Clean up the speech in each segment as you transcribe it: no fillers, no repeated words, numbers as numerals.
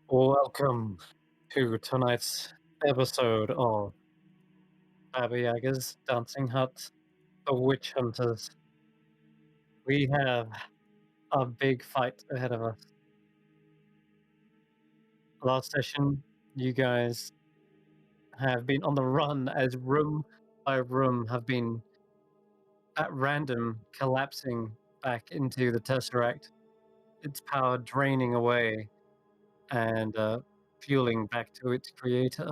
Welcome to tonight's episode of Baba Yaga's Dancing Hut, The Witch Hunters. We have a big fight ahead of us. Last session, you guys have been on the run as room by room have been at random collapsing back into the Tesseract, its power draining away and fueling back to its creator.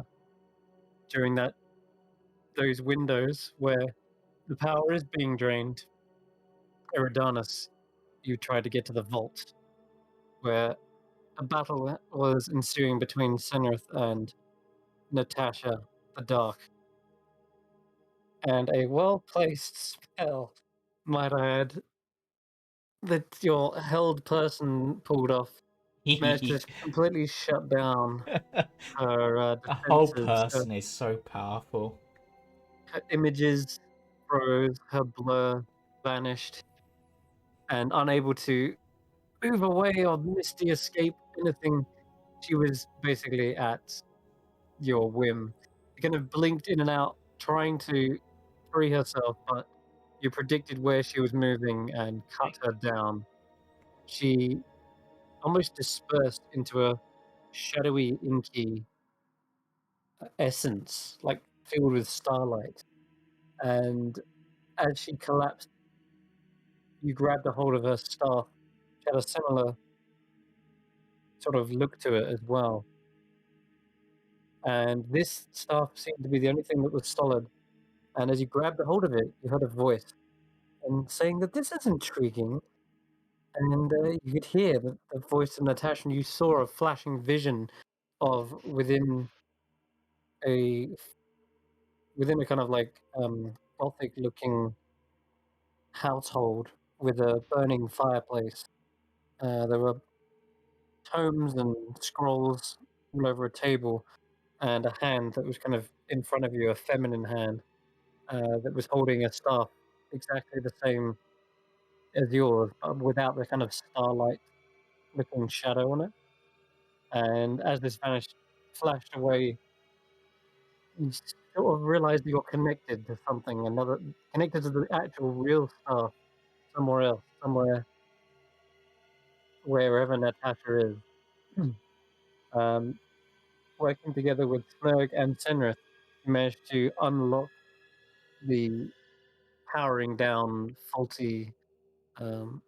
During those windows where the power is being drained, Eridanus, you tried to get to the vault, where a battle was ensuing between Senrith and Natasha the Dark, and a well-placed spell, might I add, that your held person pulled off managed to completely shut down her A whole defenses. person is so powerful. Her images froze, her blur vanished, and unable to move away or misty escape anything. She was basically at your whim. She kind of blinked in and out, trying to free herself, but you predicted where she was moving and cut her down. She almost dispersed into a shadowy, inky essence, like filled with starlight. And as she collapsed, you grabbed a hold of her staff. She had a similar sort of look to it as well. And this staff seemed to be the only thing that was solid. And as you grabbed a hold of it, you heard a voice and saying that this is intriguing. And you could hear the voice of Natasha, and you saw a flashing vision of a within a kind of like gothic-looking household with a burning fireplace. There were tomes and scrolls all over a table, and a hand that was kind of in front of you, a feminine hand that was holding a staff exactly the same as yours, but without the kind of starlight-looking shadow on it. And as this flashed away, you sort of realize that you're connected to something, connected to the actual real stuff somewhere else, somewhere wherever Natasha is. um, Working together with Smurg and Senrith, you managed to unlock the powering down faulty um,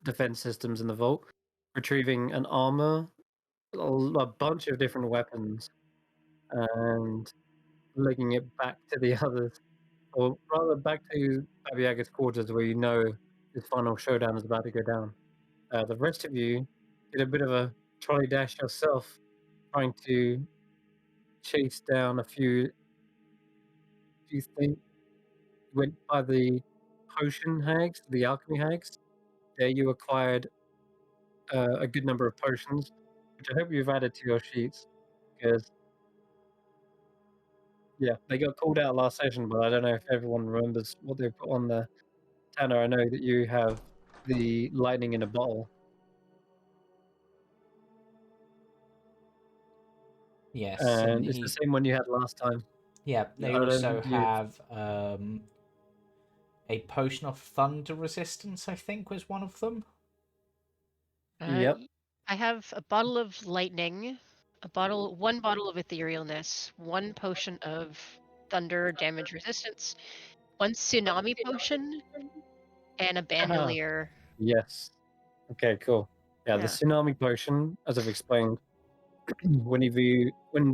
defense systems in the vault, retrieving an armor, a bunch of different weapons, and legging it back to the others, or rather back to Baba Yaga's quarters where you know this final showdown is about to go down. The rest of you did a bit of a trolley dash yourself, trying to chase down a few things. You went by the potion hags, the alchemy hags. There you acquired a good number of potions, which I hope you've added to your sheets because yeah, they got called out last session, but I don't know if everyone remembers what they put on there. Tanner, I know that you have the lightning in a bottle. Yes, and And it's the same one you had last time. yeah, they I don't also think you. have a potion of thunder resistance. I think was one of them. Yep. I have a bottle of lightning, one bottle of etherealness, one potion of thunder damage resistance, one tsunami potion, and a bandolier. Yes. Okay, cool. Yeah, the Yeah. tsunami potion, as I've explained, when you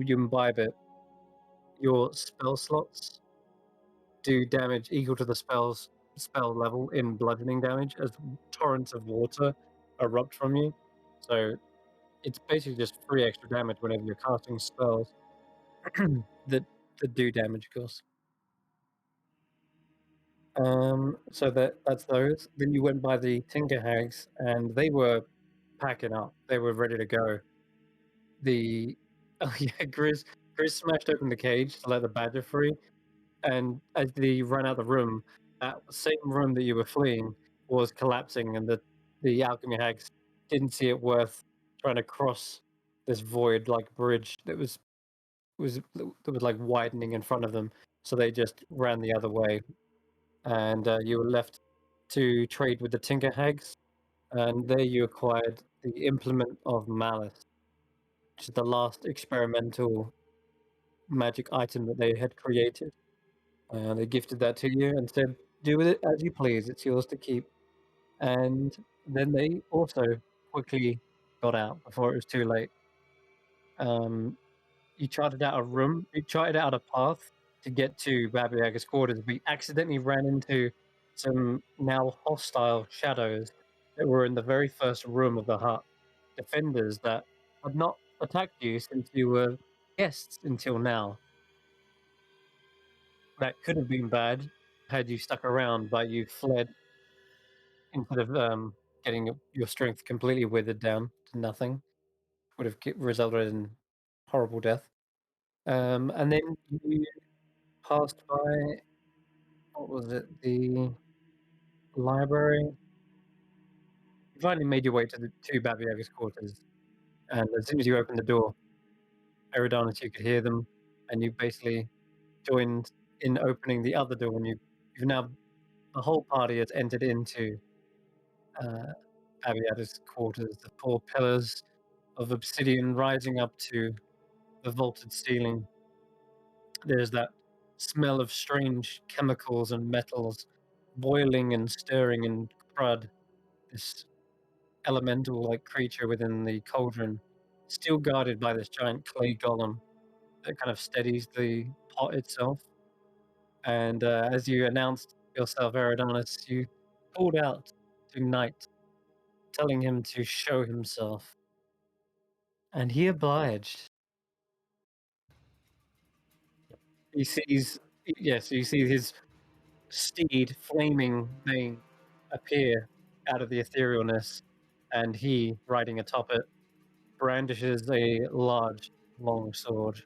imbibe it, your spell slots do damage equal to the spell level in bludgeoning damage as torrents of water erupt from you. So it's basically just free extra damage whenever you're casting spells that that do damage, of course. So that's those. Then you went by the Tinker Hags, and they were packing up. They were ready to go. The oh yeah, Grizz smashed open the cage to let the badger free, and as they ran out the room, that same room that you were fleeing was collapsing, and the alchemy hags didn't see it worth trying to cross this void like bridge that was like widening in front of them, so they just ran the other way, and you were left to trade with the Tinker Hags, and there you acquired the Implement of Malice, which is the last experimental magic item that they had created. They gifted that to you and said, "Do with it as you please. It's yours to keep." And then they also quickly got out before it was too late. You charted out a room, you charted out a path to get to Baba Yaga's quarters, but you accidentally ran into some now hostile shadows that were in the very first room of the hut. Defenders that had not attacked you since you were guests until now. That could have been bad had you stuck around, but you fled instead of getting your strength completely withered down to nothing. Would have resulted in horrible death. And then you passed by, what was it, the library? You finally made your way to Baba Yaga's quarters, and as soon as you opened the door, Eridanis, you could hear them, and you basically joined in opening the other door, and you've now, the whole party has entered into uh, Baba Yaga's quarters, the four pillars of obsidian rising up to the vaulted ceiling. There's that smell of strange chemicals and metals boiling and stirring in crud. This elemental like creature within the cauldron, still guarded by this giant clay golem that kind of steadies the pot itself. And as you announced yourself, Eridanis, you called out to Knight, telling him to show himself. And he obliged. He sees, yes, you see his steed, Flaming Bane, appear out of the etherealness, and he, riding atop it, brandishes a large, long sword,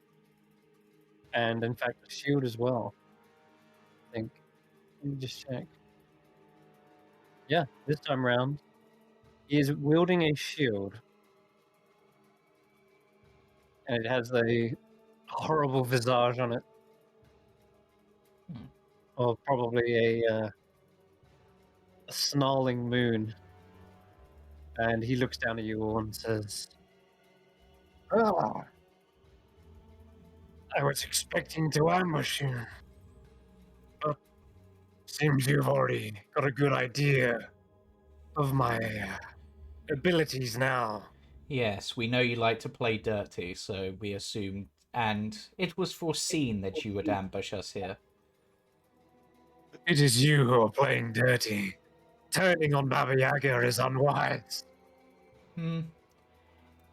and in fact, a shield as well. I think. Let me just check. Yeah, this time around, he is wielding a shield, and it has a horrible visage on it, or probably a snarling moon. And he looks down at you all and says, "Ah, I was expecting to ambush you, but seems you've already got a good idea of my abilities now." Yes, we know you like to play dirty, so we assumed, and it was foreseen that you would ambush us here. It is you who are playing dirty. Turning on Baba Yaga is unwise.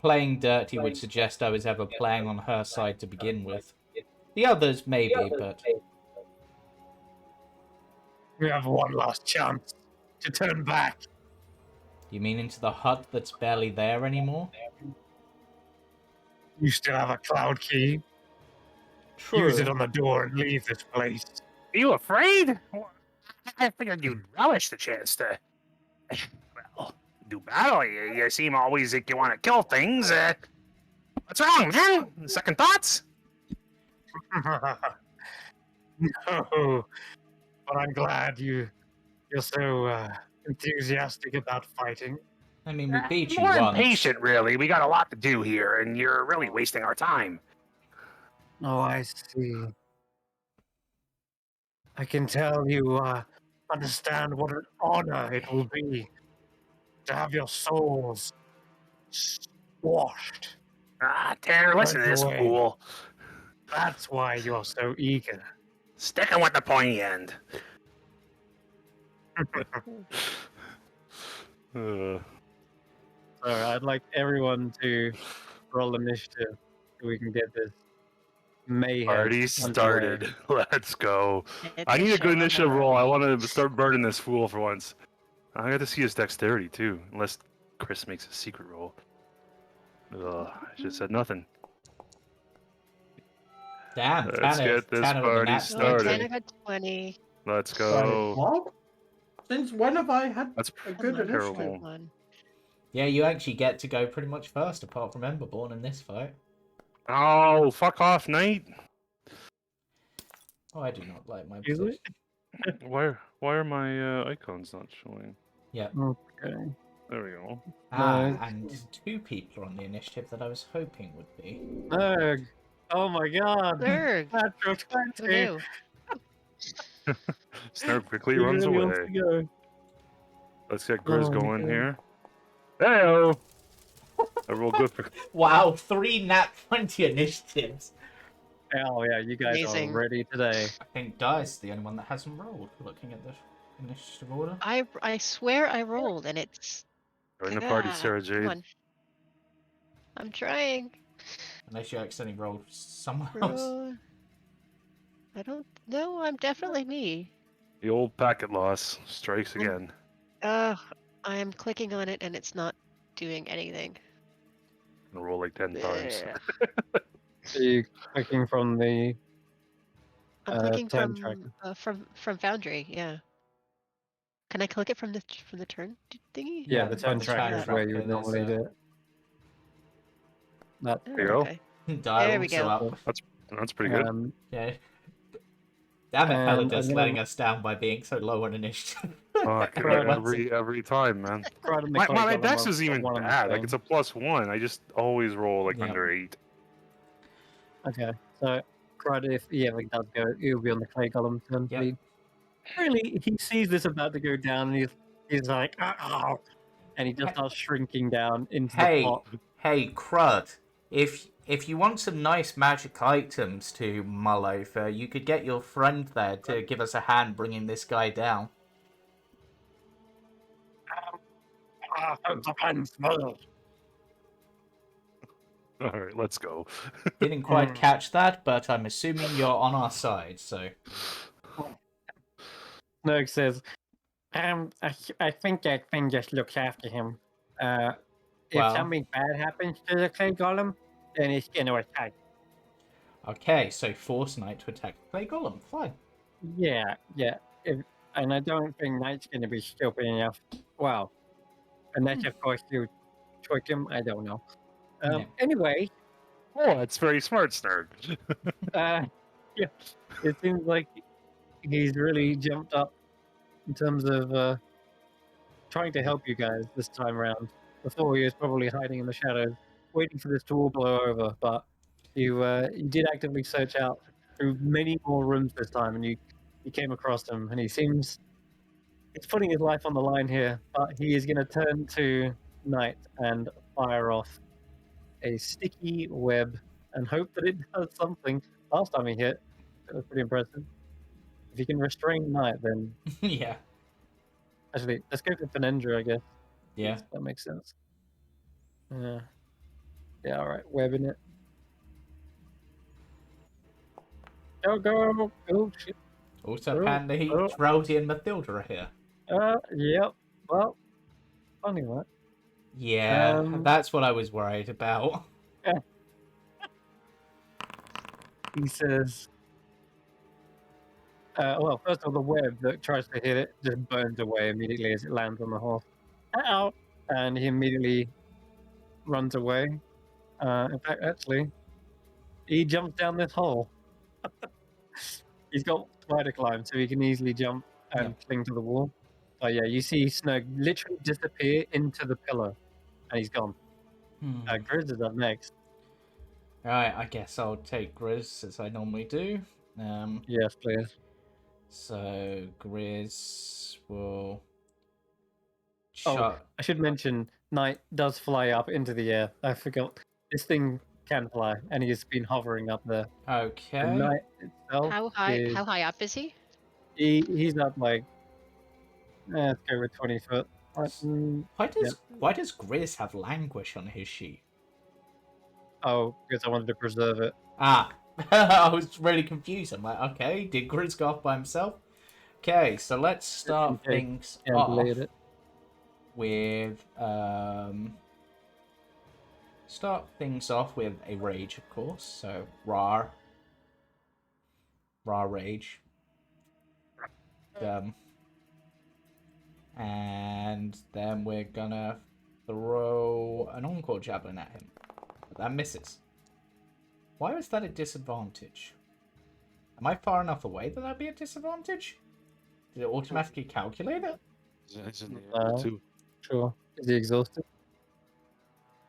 Playing dirty would suggest I was ever playing on her side to begin with. The others, maybe, but... We have one last chance to turn back. You mean into the hut that's barely there anymore? You still have a cloud key. True. Use it on the door and leave this place. Are you afraid? I figured you'd relish the chance to, well, do battle. You seem always like you want to kill things. What's wrong, man? Second thoughts? No, but I'm glad you're so enthusiastic about fighting. I mean, we beat you More once. impatient, really. We got a lot to do here, and you're really wasting our time. Oh, I see. I can tell you understand what an honor it will be to have your souls squashed. Ah, Tanner, listen to this away. fool. That's why you're so eager. Sticking with the pointy end. So I'd like everyone to roll initiative so we can get this mayhem Already started. Let's go. It's I need a good show on the initiative roll. I road. want to start burning this fool for once. I got to see his dexterity too, unless Chris makes a secret roll. Ugh, I just said nothing. Damn, Let's Tanner, get this Tanner with a party nat started. 20. Tanner got 20. Let's Sorry, go. what? Since when have I had That's a good Hello, initiative? terrible. everyone. Yeah, you actually get to go pretty much first, apart from Emberborn in this fight. Oh, fuck off, Knight. Oh, I do not like my Is position. it? Why are my icons not showing? Okay. There we go. Ah, No. and 2 people on the initiative that I was hoping would be. Erg. Oh my god. Erg. Natural Who 20. knew? Snurp quickly He runs really wants away. to go. Let's get Grizz Oh my going God. here. Heyo! I rolled good for. Wow, 3 nat 20 initiatives. Oh yeah, you guys Amazing. are ready today. I think Dice the only one that hasn't rolled, looking at the initiative order. I swear I rolled, and it's. Join the party, Ah, Sarah come Jade. on. I'm trying. Unless you accidentally rolled someone else. Bro. I don't know. I'm definitely me. The old packet loss strikes I'm- again. I am clicking on it, and it's not doing anything. Gonna roll like 10 times. Ugh. Are you clicking from the I'm clicking turn tracker? from Foundry. Yeah. Can I click it from the turn thingy? Yeah, Yeah, the on turn the tracker turn is where you tracker, would there's normally a- do it. That, Oh, There you go. okay. Die There we also go. up. That's pretty good. Yeah. Damn it, And I'm Pelidus, gonna- letting us down by being so low on initiative. Fuck, Right. every time, man. Crowd and the My clay my golem dex are is even one and the bad. Like same. it's a +1. I just always roll like Yeah. under 8. Okay, so Crowd, if he ever does go, he'll be on the clay golem turn Yep. speed. Really, he sees this about to go down, and he's like, oh, and he just starts shrinking down into the Hey, pot. hey, Crud. If you want some nice magic items to mull over, you could get your friend there to give us a hand bringing this guy down. All right, let's go. Didn't quite catch that, but I'm assuming you're on our side, so... Snoke says, I think I can just look after him. If Well- something bad happens to the clay golem, then it's gonna attack. Okay, so force Knight to attack Clay Golem. Fine. Yeah. And I don't think Knight's gonna be stupid enough. Well, unless of course you trick him, I don't know. Yeah. Anyway, Oh, that's very smart, Snurg. yeah, it seems like he's really jumped up in terms of trying to help you guys this time around. Before he was probably hiding in the shadows, waiting for this to all blow over. But you did actively search out through many more rooms this time, and you came across him, and he seems he's putting his life on the line here. But he is going to turn to Knight and fire off a sticky web and hope that it does something. Last time he hit, that was pretty impressive. If you can restrain Knight, then Yeah. actually let's go for Penendra, I guess. Yeah. That makes sense. Yeah, alright, webbing it. Go! Oh shit. Also, Oh, apparently, oh. Drowsy and Mathilda are here. Yep. Well, funny that. Yeah, Um, that's what I was worried about. He says, well, first of all, the web that tries to hit it just burns away immediately as it lands on the horse. Ow! And he immediately runs away. In fact, actually, he jumps down this hole. He's got spider climb, so he can easily jump and cling to the wall. Oh yeah, you see Snug literally disappear into the pillar, and he's gone. Grizz is up next. Alright, I guess I'll take Grizz as I normally do. Yes, please. So, Grizz will... Oh, shot. I should mention, Knight does fly up into the air. I forgot. This thing can fly, and he has been hovering up there. The Okay. Knight itself How high? is... How high up is he? He's up like... let's go with 20 foot. Why does Grizz have languish on his sheet? Oh, because I wanted to preserve it. Ah, I was really confused. I'm like, okay, did Grizz go off by himself? Okay, so let's start Okay, things and off delayed it. with a rage, of course. So rar rage. And then we're gonna throw an encore javelin at him. That misses. Why is that a disadvantage? Am I far enough away that that'd be a disadvantage? Did it automatically calculate it? It's in the area too. Sure. Is he exhausted?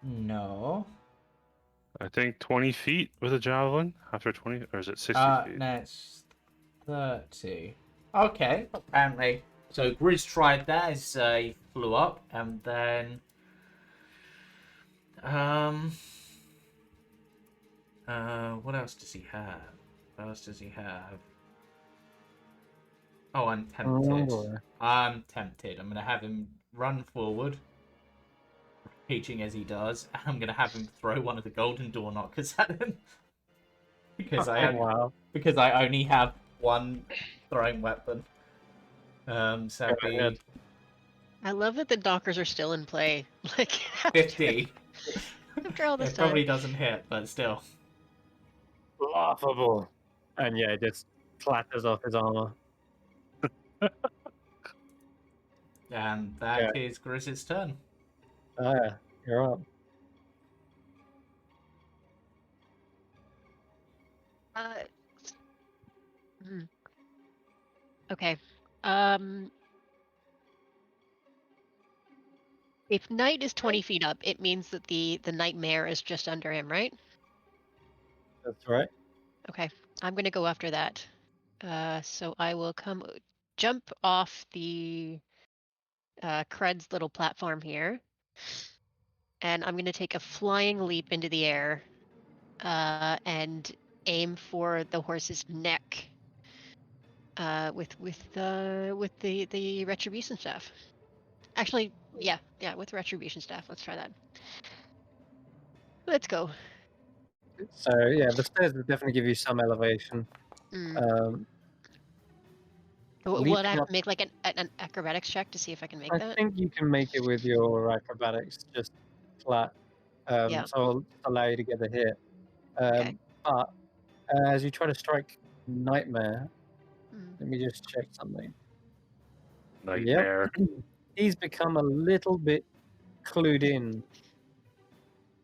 No. I think 20 feet with a javelin after 20, or is it 60 feet? No, it's 30. Okay, apparently. So Grizz tried that as he flew up, and then what else does he have? What else does he have? Oh, I'm tempted. boy. I'm tempted. I'm gonna have him run forward, reaching as he does, and I'm gonna have him throw one of the golden door knockers at him. because I only, wow. because I only have one throwing weapon. So Go be ahead. I love that the knockers are still in play. Like 50. after all this It time. probably doesn't hit, but still. Laughable. And yeah, it just clatters off his armor. And that is Grizz's turn. Ah, yeah, you're up. Hmm. Okay. If Knight is 20 feet up, it means that the Nightmare is just under him, right? That's right. Okay. I'm gonna go after that. So I will jump off the Cred's little platform here, and I'm gonna take a flying leap into the air, and aim for the horse's neck. With the retribution staff. Actually, yeah, with retribution staff. Let's try that. Let's go. So yeah, the stairs will definitely give you some elevation. Mm. Would I Leaping have up, to make like an acrobatics check to see if I can make I that? think you can make it with your acrobatics just flat. Yeah. So I'll allow you to get the hit. Okay. But as you try to strike Nightmare, Mm. let me just check something. Nightmare. Yep. He's become a little bit clued in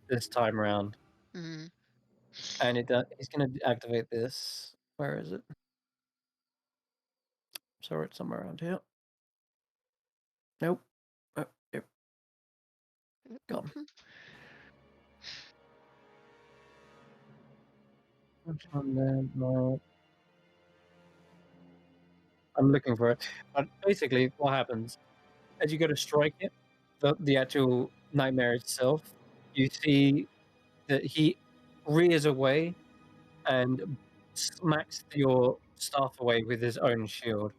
this time round. Mm. And he's going to activate this. Where is it? Sorry, it's somewhere around here. Nope. Oh, yep. Gone. Which one there? No. I'm looking for it. But basically, what happens as you go to strike it, the actual Nightmare itself, you see that he rears away and smacks your staff away with his own shield.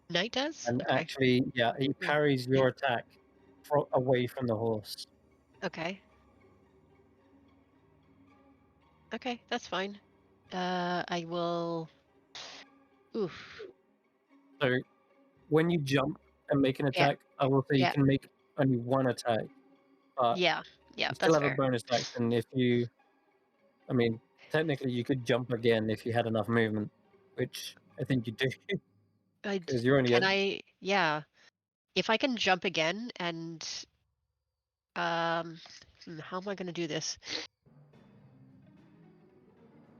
Knight does? And Okay. actually, yeah, he Yeah. parries your attack away from the horse. Okay. Okay, that's fine. I will. Oof. So when you jump and make an Yeah. attack, I will say you Yeah. can make only one attack, but Yeah. Yeah. you still That's have a fair. bonus action if you. I mean, technically, you could jump again if you had enough movement, which I think you do, because you're only Can at. I? Yeah. If I can jump again and how am I gonna do this?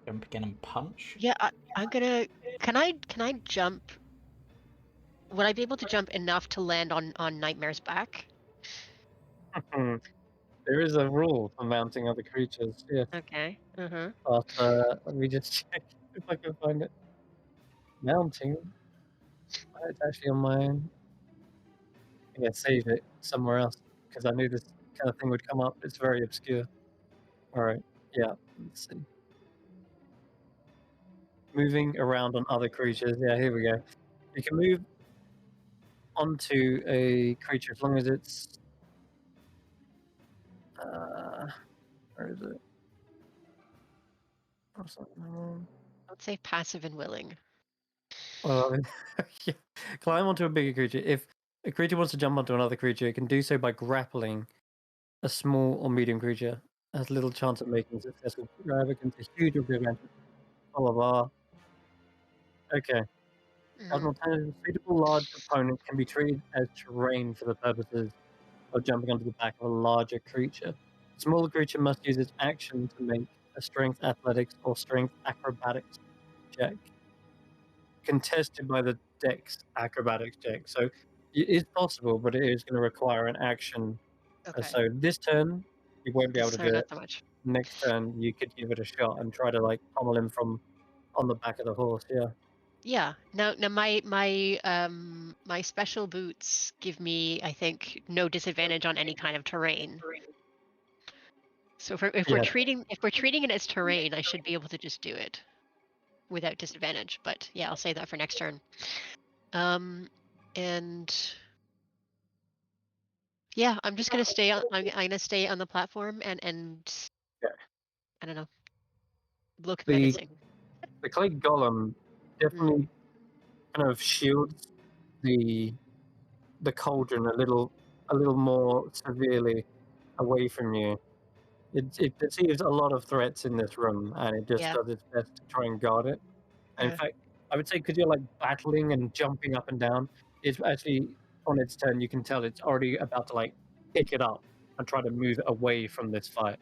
Jump again and punch. Yeah, I'm gonna. Can I jump? Would I be able to jump enough to land on Nightmare's back? There is a rule for mounting other creatures, yeah. Okay. Uh-huh. But let me just check if I can find it. Mounting. It's actually on my. I think I saved it somewhere else because I knew this kind of thing would come up. It's very obscure. All right. Yeah. Let's see. Moving around on other creatures. Yeah, here we go. You can move onto a creature as long as it's. Where is it? Or something. I would say passive and willing. Well, yeah. Climb onto a bigger creature. If a creature wants to jump onto another creature, it can do so by grappling a small or medium creature. Has little chance of making a successful grab against a huge or big advantage. Blah blah blah. Okay. As an Mm. alternative, a suitable large opponent can be treated as terrain for the purposes or jumping onto the back of a larger creature. A smaller creature must use its action to make a strength athletics or strength acrobatics check, contested by the dex acrobatics check. So it is possible, but it is going to require an action. Okay. So this turn, you won't be able to Sorry, do not it. so much. Next turn, you could give it a shot and try to like pommel him from on the back of the horse. Yeah. Yeah. Now my special boots give me, I think, no disadvantage on any kind of terrain. So if we're Yeah. treating it as terrain, I should be able to just do it without disadvantage. But yeah, I'll save that for next turn. And yeah, I'm just gonna stay on. I'm gonna stay on the platform and Yeah. I don't know, look The menacing. the clay golem definitely kind of shields the cauldron a little more severely away from you. It perceives a lot of threats in this room, and it just Yeah. does its best to try and guard it. And in Yeah. fact, I would say because you're like battling and jumping up and down, it's actually on its turn. You can tell it's already about to like pick it up and try to move away from this fight.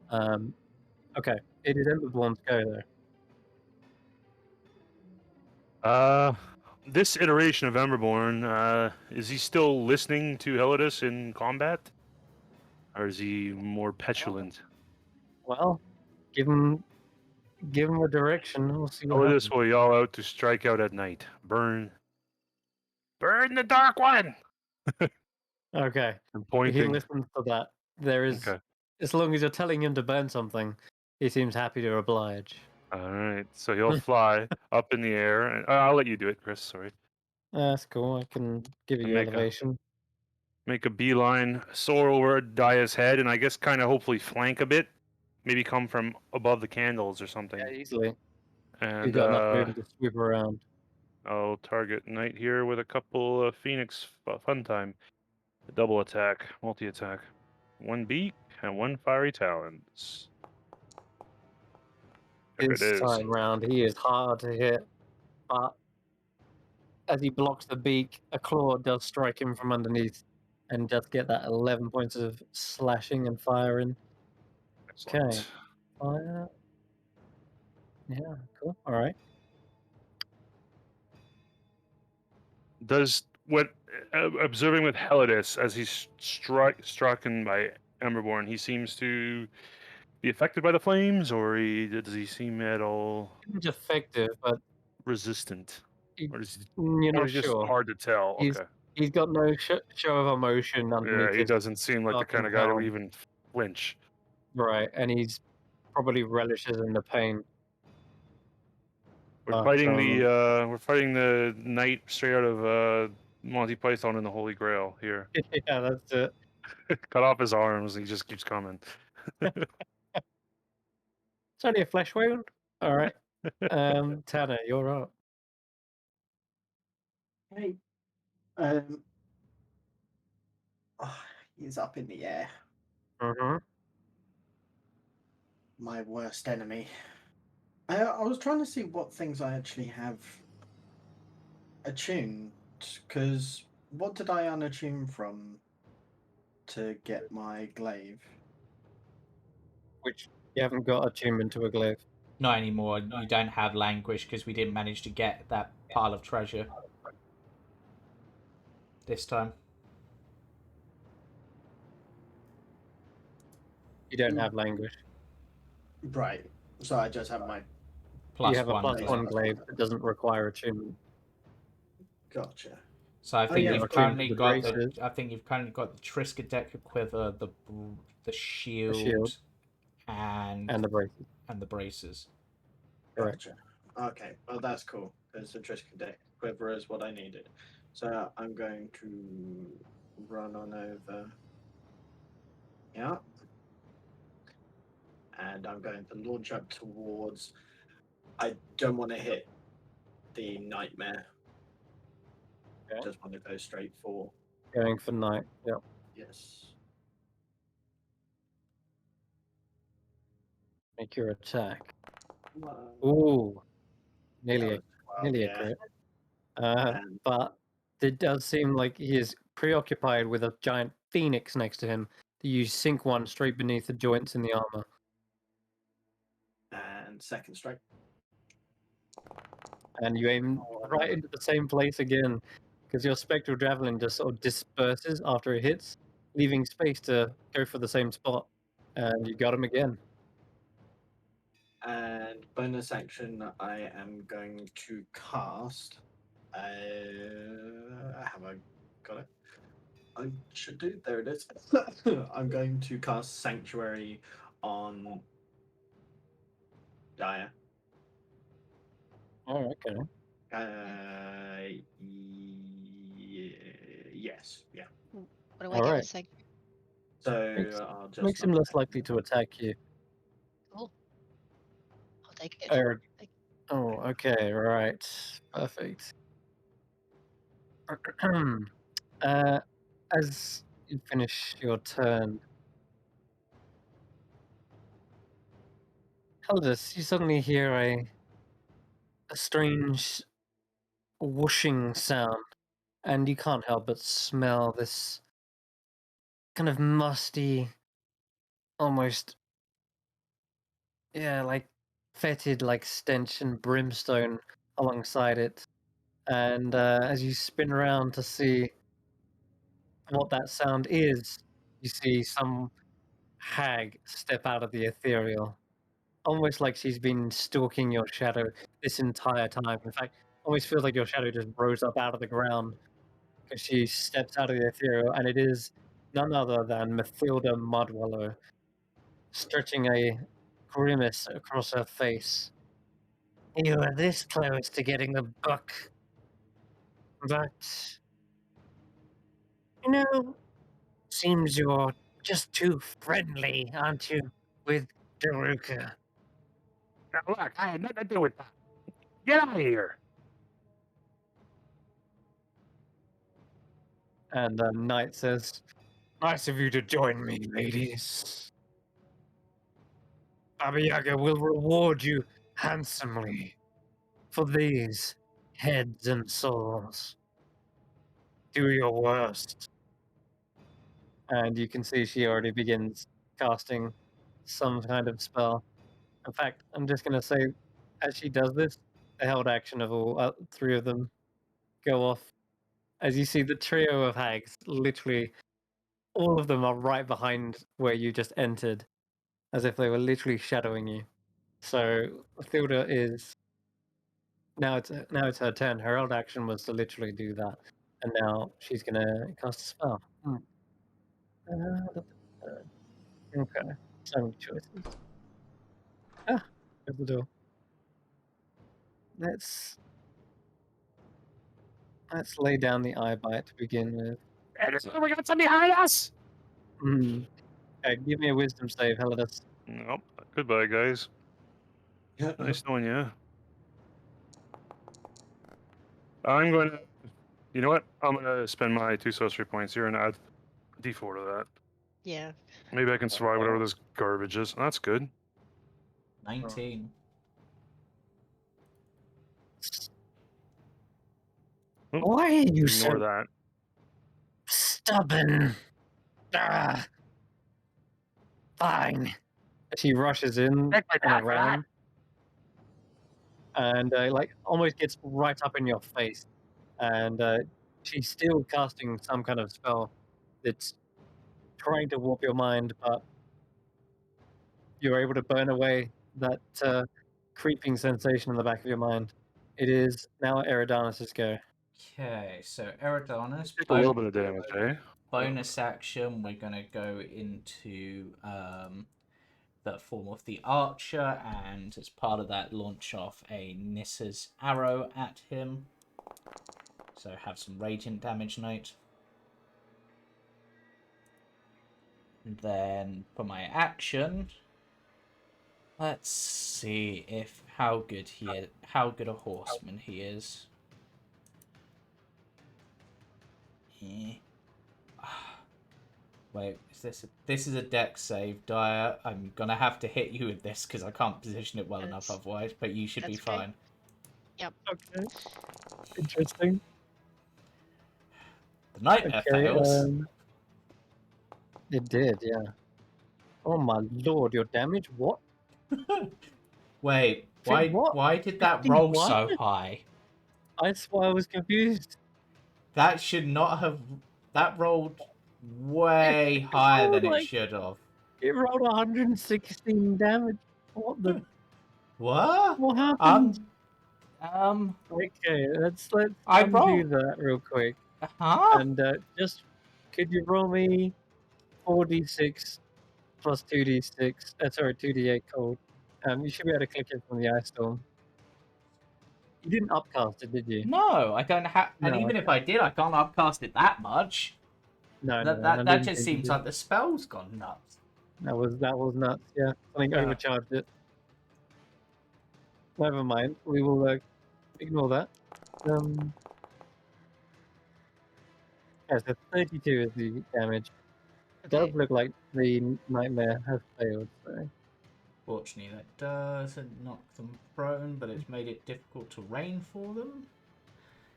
Um, okay, it is Emberborn's go there. This iteration of Emberborn, is he still listening to Helidus in combat? Or is he more petulant? Well, give him a direction. We'll see what happens. Helidus will yell out to strike out at night. Burn the Dark One! Okay, And he pointing. listens to that. There is, Okay. as long as you're telling him to burn something, he seems happy to oblige. Alright, so he'll fly up in the air. And I'll let you do it, Chris, sorry. That's cool. I can give And you elevation. make a beeline, soar over Daya's head, and I guess kind of hopefully flank a bit. Maybe come from above the candles or something. Yeah, easily. You've And got enough movement to swoop around. I'll target Knight here with a couple of Phoenix fun time. A double attack, multi attack. One beak and one fiery talons. There it This is. time round, he is hard to hit, but as he blocks the beak, a claw does strike him from underneath and does get that 11 points of slashing and firing. Excellent. Okay. Fire. Yeah, cool. All right. Does what observing with Helidus as he's strucken by Emberborn, he seems to be affected by the flames, or does he seem at all It's effective, but resistant, he, or is you're or not is just sure. hard to tell? He's Okay, he's got no show of emotion yeah, underneath he his doesn't seem like the kind darkened of guy that would helm. even flinch. Right, and he's probably relishes in the pain. We're But fighting the knight straight out of Monty Python and the Holy Grail here. yeah, that's it. Cut off his arms, and he just keeps coming. It's only a flesh wound. All right. Tanner, you're up. Hey, oh, he's up in the air. Mm-hmm. My worst enemy. I was trying to see what things I actually have attuned, because what did I unattune from to get my glaive? Which you haven't got attunement to a glaive. Not anymore. You don't have languish because we didn't manage to get that pile of treasure this time. You don't have language. Right. So I just have my. Plus You have a one. plus glaive. one glaive that doesn't require attunement. Gotcha. So I think yeah, you've attuned to currently the got braces. I think you've currently got the Triskaideka quiver, the shield, and And the braces. the braces. Correct. Gotcha. Okay. Well, that's cool, because the Triskaideka quiver is what I needed. So I'm going to run on over. Yeah. And I'm going to launch up towards. I don't want to hit the nightmare. Okay. Just want to go straight for. Going for night. Yep. Yes. Make your attack. Well, Ooh. that Nearly was 12, a yeah. crit. And But it does seem like he is preoccupied with a giant phoenix next to him, you sink one straight beneath the joints in the armor. And second strike. And you aim right into the same place again, because your spectral javelin just sort of disperses after it hits, leaving space to go for the same spot. And you got him again. And bonus action, I am going to cast. Have I got it? I should do. There it is. I'm going to cast Sanctuary on Dia. Oh, okay. Yes, yeah. What do I All get right. with Seg? So Makes, I'll just makes him not less likely to attack you. Cool. I'll take it. Or, Thank oh, okay, right. Perfect. As you finish your turn, Haldus, you suddenly hear a strange whooshing sound, and you can't help but smell this kind of musty, almost, yeah, like fetid, like stench and brimstone alongside it. And as you spin around to see what that sound is, you see some hag step out of the ethereal, almost like she's been stalking your shadow this entire time. In fact, almost feels like your shadow just rose up out of the ground because she steps out of the ethereal, and it is none other than Mathilda Mudwallow, stretching a grimace across her face. You were this close to getting the book, but you know, seems you're just too friendly, aren't you, with Daruka? Now, look, I had nothing to do with that. Get out of here. And the knight says, "Nice of you to join me, ladies. Baba Yaga will reward you handsomely for these heads and souls. Do your worst." And you can see she already begins casting some kind of spell. In fact, I'm just going to say, as she does this, the held action of all three of them go off. As you see the trio of hags, literally all of them are right behind where you just entered, as if they were literally shadowing you. So Mathilda is now it's her turn. Her old action was to literally do that, and now she's gonna cast a spell. Okay, so many choices. Ah, there's the door. Let's lay down the eye bite to begin with. We got some behind us. Okay, give me a wisdom save, Helidus. Nope. Goodbye, guys. Yeah, Nice knowing you. I'm going to. You know what? I'm going to spend my 2 sorcery points here and add d4 to that. Yeah. Maybe I can survive whatever this garbage is. That's good. 19. Oh, Why are you ignore so that. stubborn? Ah, fine. She rushes in Take my and dad for that. around, and like almost gets right up in your face. And she's still casting some kind of spell that's trying to warp your mind, but you're able to burn away that creeping sensation in the back of your mind. It is now Eridanus' go. Okay, so Eridanus, Take a little bit of damage, eh? bonus action, we're going to go into the form of the archer, and as part of that, launch off a Nissa's arrow at him. So have some radiant damage note. And then for my action, let's see if how good a horseman he is. Wait, this is a dex save, Dyer. I'm gonna have to hit you with this because I can't position it well enough That's- otherwise. But you should be that's okay. fine. Yep. Okay. Interesting. The Nightmare Okay, fails. it did, yeah. Oh my lord, your damage? What? Wait, What? why did that roll 51? so high? That's why I was confused. That should not have. That rolled way It higher rolled than it like should have. it rolled 116 damage. What? What happened? Okay, let's I undo rolled. that real quick. Huh? And just could you roll me 4d6 plus 2d6? Sorry, 2d8 cold. You should be able to click it from the ice storm. You didn't upcast it, did you? No, I don't have. And No, even if okay. I did, I can't upcast it that much. No, That I just think you seems did. like the spell's gone nuts. That was nuts. Yeah, something overcharged it. Never mind. We will ignore that. Yeah, so 32 is the damage. It does Okay. look like the nightmare has failed. So Fortunately, that doesn't knock them prone, but it's made it difficult to rain for them.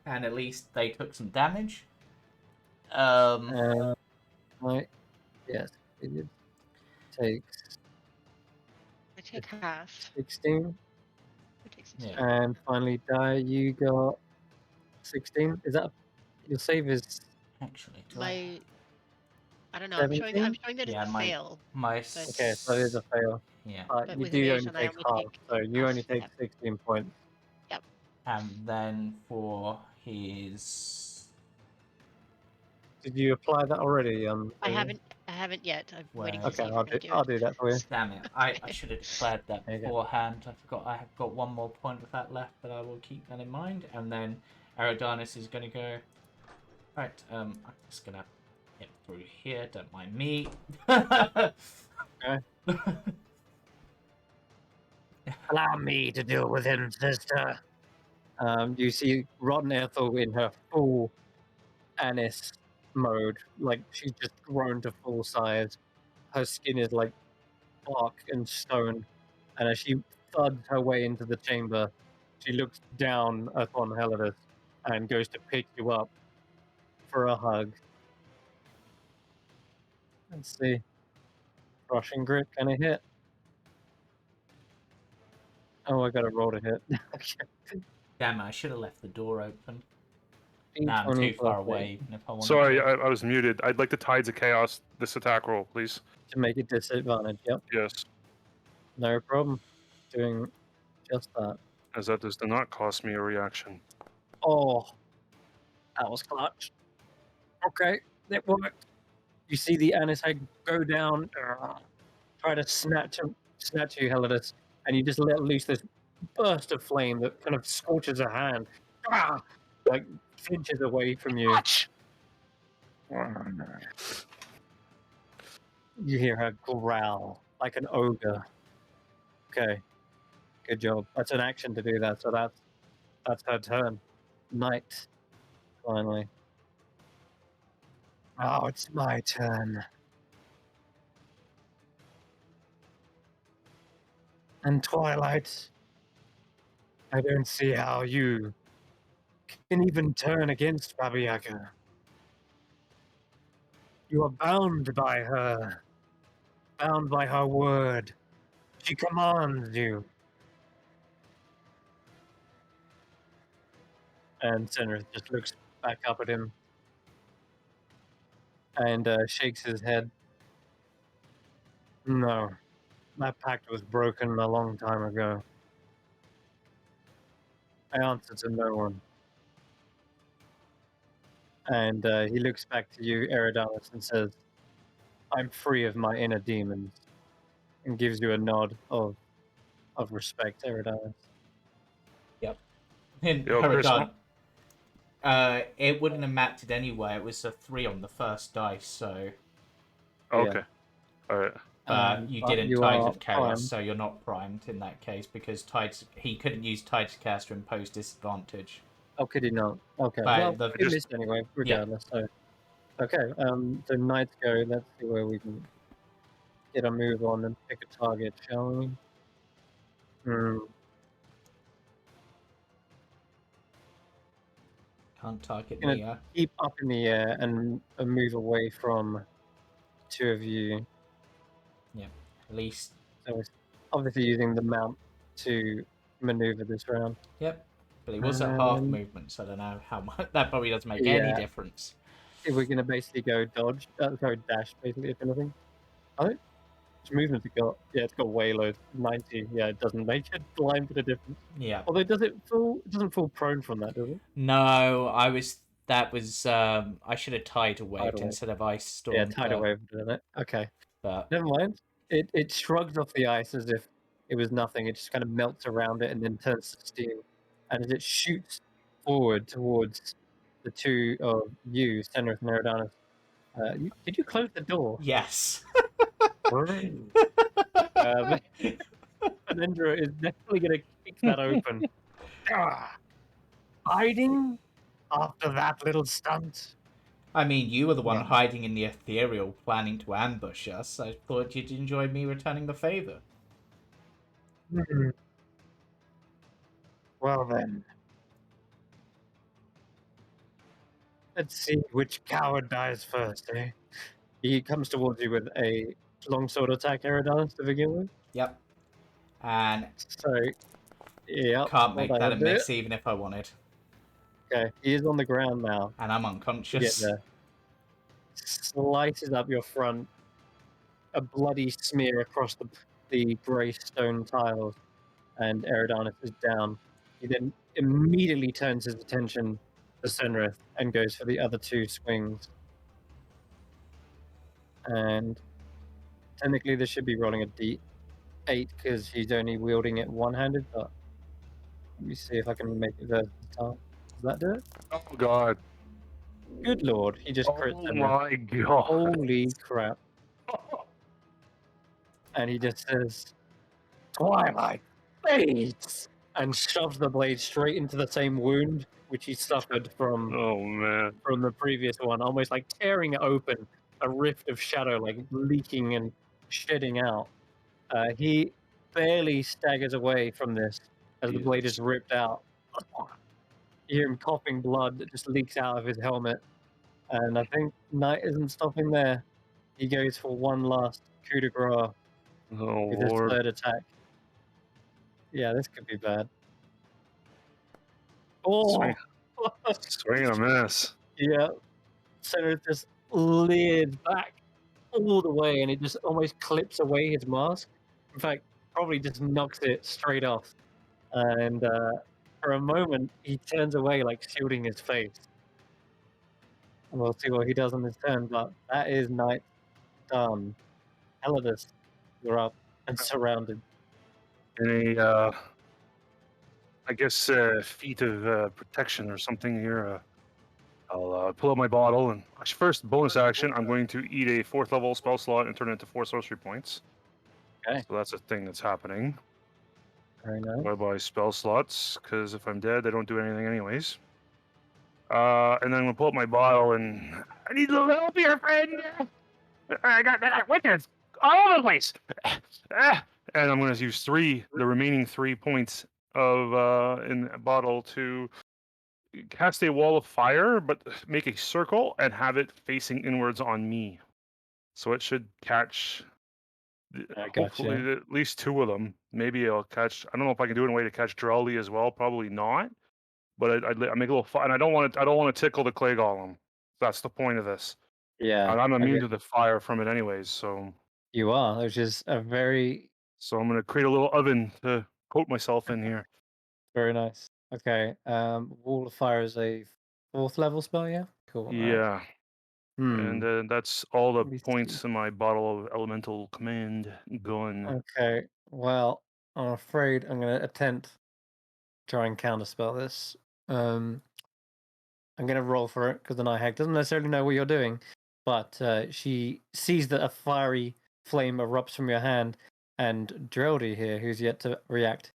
And at least they took some damage. right, yes, it takes I take half. 16, I take 16. Yeah. and finally die. You got 16. Is that your save is Actually, do My, I don't know. I'm 17? showing that Yeah, it's a fail, my but Okay, so it is a fail. yeah, But but you with do only evasion, I take only half, take so you half. only take Yep. 16 points. and then for his Did you apply that already? I haven't yet. I'm waiting to Wait. see Okay, if you're gonna do I'll it. do that for you. damn it, I should have declared that There you go. beforehand. I forgot I have got one more point of that left, but I will keep that in mind. And then Eridanus is gonna go. Right, I'm just gonna get through here. Don't mind me. Okay. Allow me to deal with him, sister. You see Rotten Ethel in her full Anis mode, like she's just grown to full size. Her skin is like bark and stone, and as she thuds her way into the chamber, she looks down upon Helidus and goes to pick you up for a hug. Let's see. Crushing grip, can I hit? Oh, I got to roll to hit. Okay. Damn it, I should have left the door open. Nah, I'm D20 too plus far 8 away, even if I wanted Sorry, to. I was muted. I'd like the Tides of Chaos this attack roll, please. to make it disadvantage. Yep, Yes, no problem. Doing just that. as that does not cost me a reaction. Oh, that was clutch. Okay, it worked. You see the Anis head go down, try to snatch you, Helidus, and you just let loose this burst of flame that kind of scorches her hand, like inches away from you. Watch. You hear her growl like an ogre. Okay, good job. That's an action to do that, so that's her turn. Night, finally. Oh, it's my turn. And Twilight, I don't see how you can even turn against Baba Yaga. You are bound by her word. She commands you. And Senrith just looks back up at him and shakes his head. No, that pact was broken a long time ago. I answer to no one. And he looks back to you, Eridanus, and says, I'm free of my inner demons, and gives you a nod of respect, Eridanus. And Yo, Chris, Haradon, it wouldn't have mattered anyway. It was a 3 on the first dice, so. okay. All right. You But didn't you Tides are of Chaos, primed. so you're not primed in that case because he couldn't use Tides of Chaos to impose disadvantage. Oh, could he not? Okay, But well, the- he missed anyway, regardless. So, okay, so Knights go. Let's see where we can get a move on and pick a target, shall we? Can't target Gonna Mia. keep up in the air and move away from the two of you. At least, So it's obviously using the mount to maneuver this round. yep. But he was at half Um, movement, so I don't know how much. That probably doesn't make any Yeah. difference. If we're gonna basically go dodge, sorry, dash, basically, if anything. I think its movement's got, yeah, it's got way low, 90. Yeah, it doesn't make a blind bit of difference. Yeah. Although, does it fall? It doesn't fall prone from that, does it? No, I was. That was. I should have tidal waved Tidal wave. instead of ice Yeah, storm. tidal wave, doesn't it? Okay, But never mind. It shrugs off the ice as if it was nothing. It just kind of melts around it and then turns to steam. And as it shoots forward towards the two of you, Senrith and Eridanus, did you close the door? yes. Penendra is definitely going to kick that open. Hiding after that little stunt? I mean, you were the one Yeah. hiding in the ethereal, planning to ambush us. I thought you'd enjoy me returning the favor. Well then. Let's see which coward dies first, eh? He comes towards you with a longsword attack, Eridanus, to begin with. Yep. And So, yeah. can't make that a do it. miss even if I wanted. Okay, he is on the ground now. And I'm You unconscious. get there. Slices up your front, a bloody smear across the grey stone tiles, and Eridanus is down. He then immediately turns his attention to Senrith and goes for the other two swings. And technically, this should be rolling a d8 because he's only wielding it one-handed. But let me see if I can make it versatile. Does that do it? Oh God! Good lord, he just Oh crits Senrith. my God! Holy crap! And he just says, "Twilight fades," and shoves the blade straight into the same wound which he suffered from Oh man! the previous one, almost like tearing it open, a rift of shadow like leaking and shedding out. He barely staggers away from this as the blade is Jesus. ripped out. You hear him coughing blood that just leaks out of his helmet. And I think Knight isn't stopping there. He goes for one last coup de grace Oh with his Lord! third attack. Yeah, this could be bad. Oh! Swing and a miss. Yeah. Senator just leers back all the way and it just almost clips away his mask. In fact, probably just knocks it straight off. And for a moment, he turns away, like shielding his face. And we'll see what he does on his turn, but that is Night done. Helidus, you're up and surrounded. Any, I guess, feat of protection or something here. I'll pull out my bottle and actually, first bonus action. I'm going to eat a 4th level spell slot and turn it into 4 sorcery points. Okay. So that's a thing that's happening. Very nice. I buy spell slots because if I'm dead, they don't do anything anyways. And then I'm gonna pull up my bottle and I need a little help here, friend. I got witches all over the place. And I'm gonna use the remaining 3 points of in a bottle to cast a wall of fire, but make a circle and have it facing inwards on me. So it should catch, I hopefully, gotcha. at least 2 of them. Maybe I'll catch. I don't know if I can do it in a way to catch Drelly as well. Probably not. But I make a little fire, and I don't want to tickle the clay golem. That's the point of this. Yeah. And I'm I immune get to the fire from it anyways. you are, which is a very, So I'm gonna create a little oven to coat myself in here. very nice. Okay. Wall of Fire is a 4th level spell, yeah? Cool. Alright. Yeah. Hmm. And that's all the Let me see. points in my bottle of elemental command gone. Okay. Well, I'm afraid I'm going to attempt try and counterspell this. I'm going to roll for it because the Night Hag doesn't necessarily know what you're doing, but she sees that a fiery flame erupts from your hand, and Dreldy here, who's yet to react,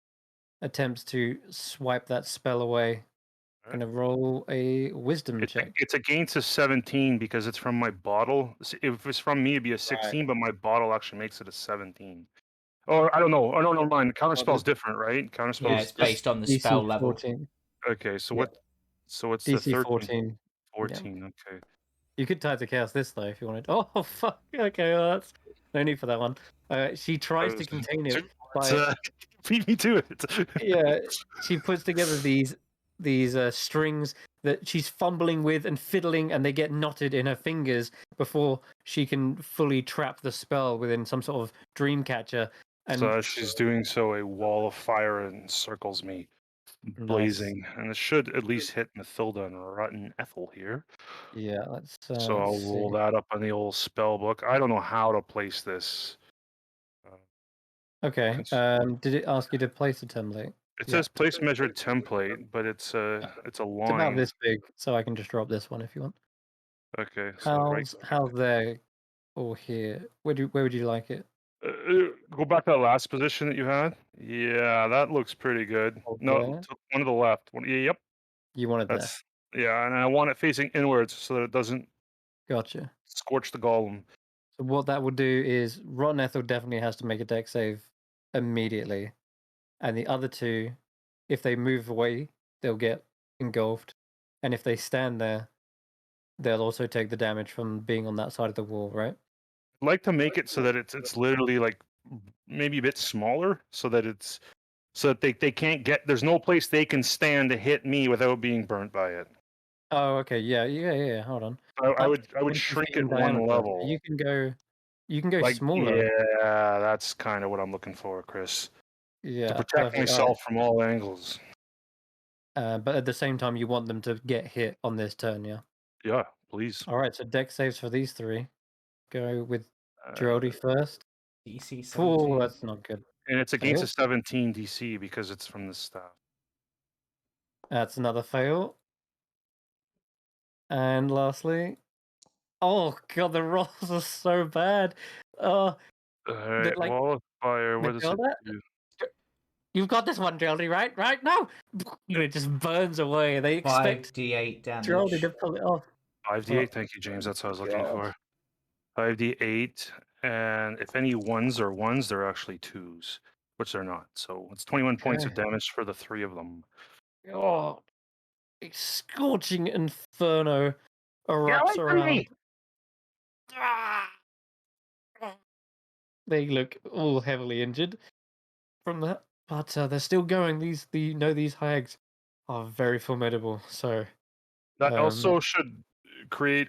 attempts to swipe that spell away. Going to roll a Wisdom check. It's against a 17 because it's from my bottle. If it's from me, it'd be a 16, but my bottle actually makes it a 17. Or I don't know. Oh no, never mind. Counterspell's different, right? Yeah, it's Counterspell's based on the DC spell level. 14. okay. So Yeah. what? So it's the DC 13, 14. 14. Okay. You could tide to chaos this though if you wanted. Oh fuck! Okay, well, that's no need for that one. She tries to contain it by Beat me to it. yeah. She puts together these strings that she's fumbling with and fiddling, and they get knotted in her fingers before she can fully trap the spell within some sort of dream catcher. And So as she's doing so, a wall of fire encircles me, nice. blazing, and it should at least hit Mathilda and Rotten Ethel here. Yeah, let's So I'll let's roll see. that up on the old spell book. I don't know how to place this. Okay. Cons- Did it ask you to place a template? It Yeah. says place measured template, but it's a It's about line. this big, so I can just drop this one if you want. Okay, so right. How's there or here? Where would you like it? Go back to that last position that you had. Yeah, that looks pretty good. Over No, there? one to the left. Yep, You want it there? that's yeah, and I want it facing inwards so that it doesn't Gotcha. scorch the golem. So what that will do is Rotten Ethel definitely has to make a deck save immediately, and the other two, if they move away, they'll get engulfed, and if they stand there, they'll also take the damage from being on that side of the wall, right? I'd like to make it so that it's literally like maybe a bit smaller, so that they can't get. There's no place they can stand to hit me without being burnt by it. Oh, okay, yeah. Hold on. I That's would 20 shrink feet it in one diameter. level. You can go Like smaller. yeah, that's kind of what I'm looking for, Chris. Yeah, To protect perfect. All right. myself from all angles. But at the same time, you want them to get hit on this turn, yeah. Yeah, please. All right, so deck saves for these three. Go with Uh, Jody first. DC Oh, 17. that's not good. And it's against Fail. a 17 DC because it's from the staff. That's another fail. And lastly, oh god, the rolls are so bad. Oh, Alright, like wall of fire, what does it Matilda, do? you've got this one, Jody, right? Right? No, it just burns away. They expect 5d8 Jody damage. to pull it off. 5d8, thank you, James, that's what I was looking for. 5d8, and if any ones are ones, they're actually twos, which they're not. So it's 21 points of Okay. damage for the three of them. Oh, a scorching inferno Get erupts away from around. me! They look all heavily injured from that, but they're still going. These hags are very formidable. So That also should create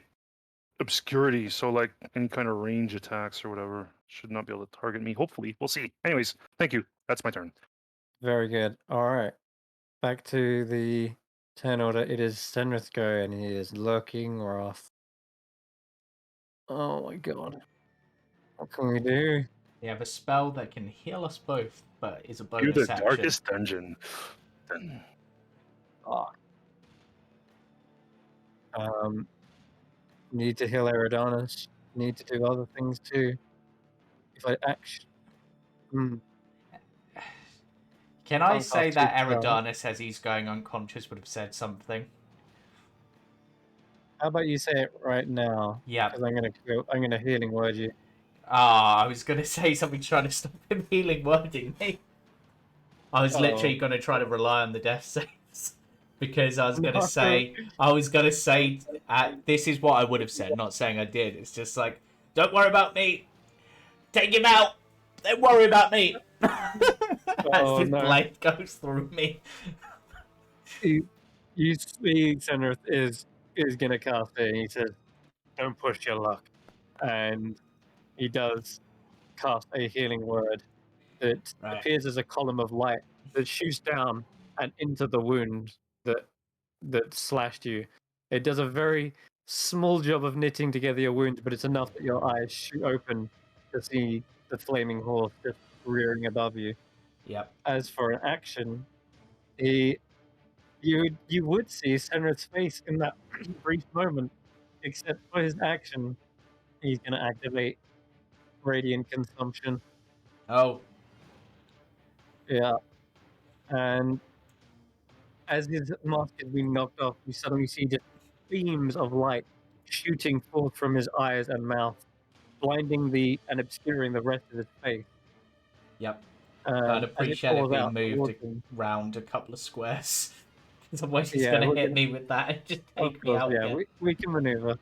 obscurity, so like any kind of range attacks or whatever should not be able to target me. Hopefully, we'll see. Anyways, thank you. That's my turn. very good. All right, back to the turn order. It is Senrith's go, and he is lurking rough. Oh my god, what can we do? We have a spell that can heal us both, but is a Do the bonus action. darkest dungeon. Oh. Need to heal Eridanus. Need to do other things too. If I actually, Can I Can't say cast that two spells. Eridanus, as he's going unconscious, would have said something? How about you say it right now? Yeah. Because I'm gonna healing word you. Ah, I was going to say something trying to stop him healing wording me. I was literally going to try to rely on the death saves. Because I was going to say, this is what I would have said, not saying I did. It's just like, don't worry about me. Take him out. Don't worry about me. As his blade goes through me. You see, Senrith is gonna cast it, and he says, "Don't push your luck," and he does cast a healing word that appears as a column of light that shoots down and into the wound that slashed you. It does a very small job of knitting together your wounds, but it's enough that your eyes shoot open to see the flaming horse just rearing above you. Yep. As for an action, you would see Senra's face in that brief moment, except for his action, he's going to activate Radiant Consumption. Oh. Yeah. And as his mask is being knocked off, you suddenly see just beams of light shooting forth from his eyes and mouth, blinding and obscuring the rest of his face. Yep. I'd appreciate it being moved him. round a couple of squares. Otherwise, he's Yeah, going to we're hit gonna, me with that and just of take me course, out yeah, again. we can maneuver.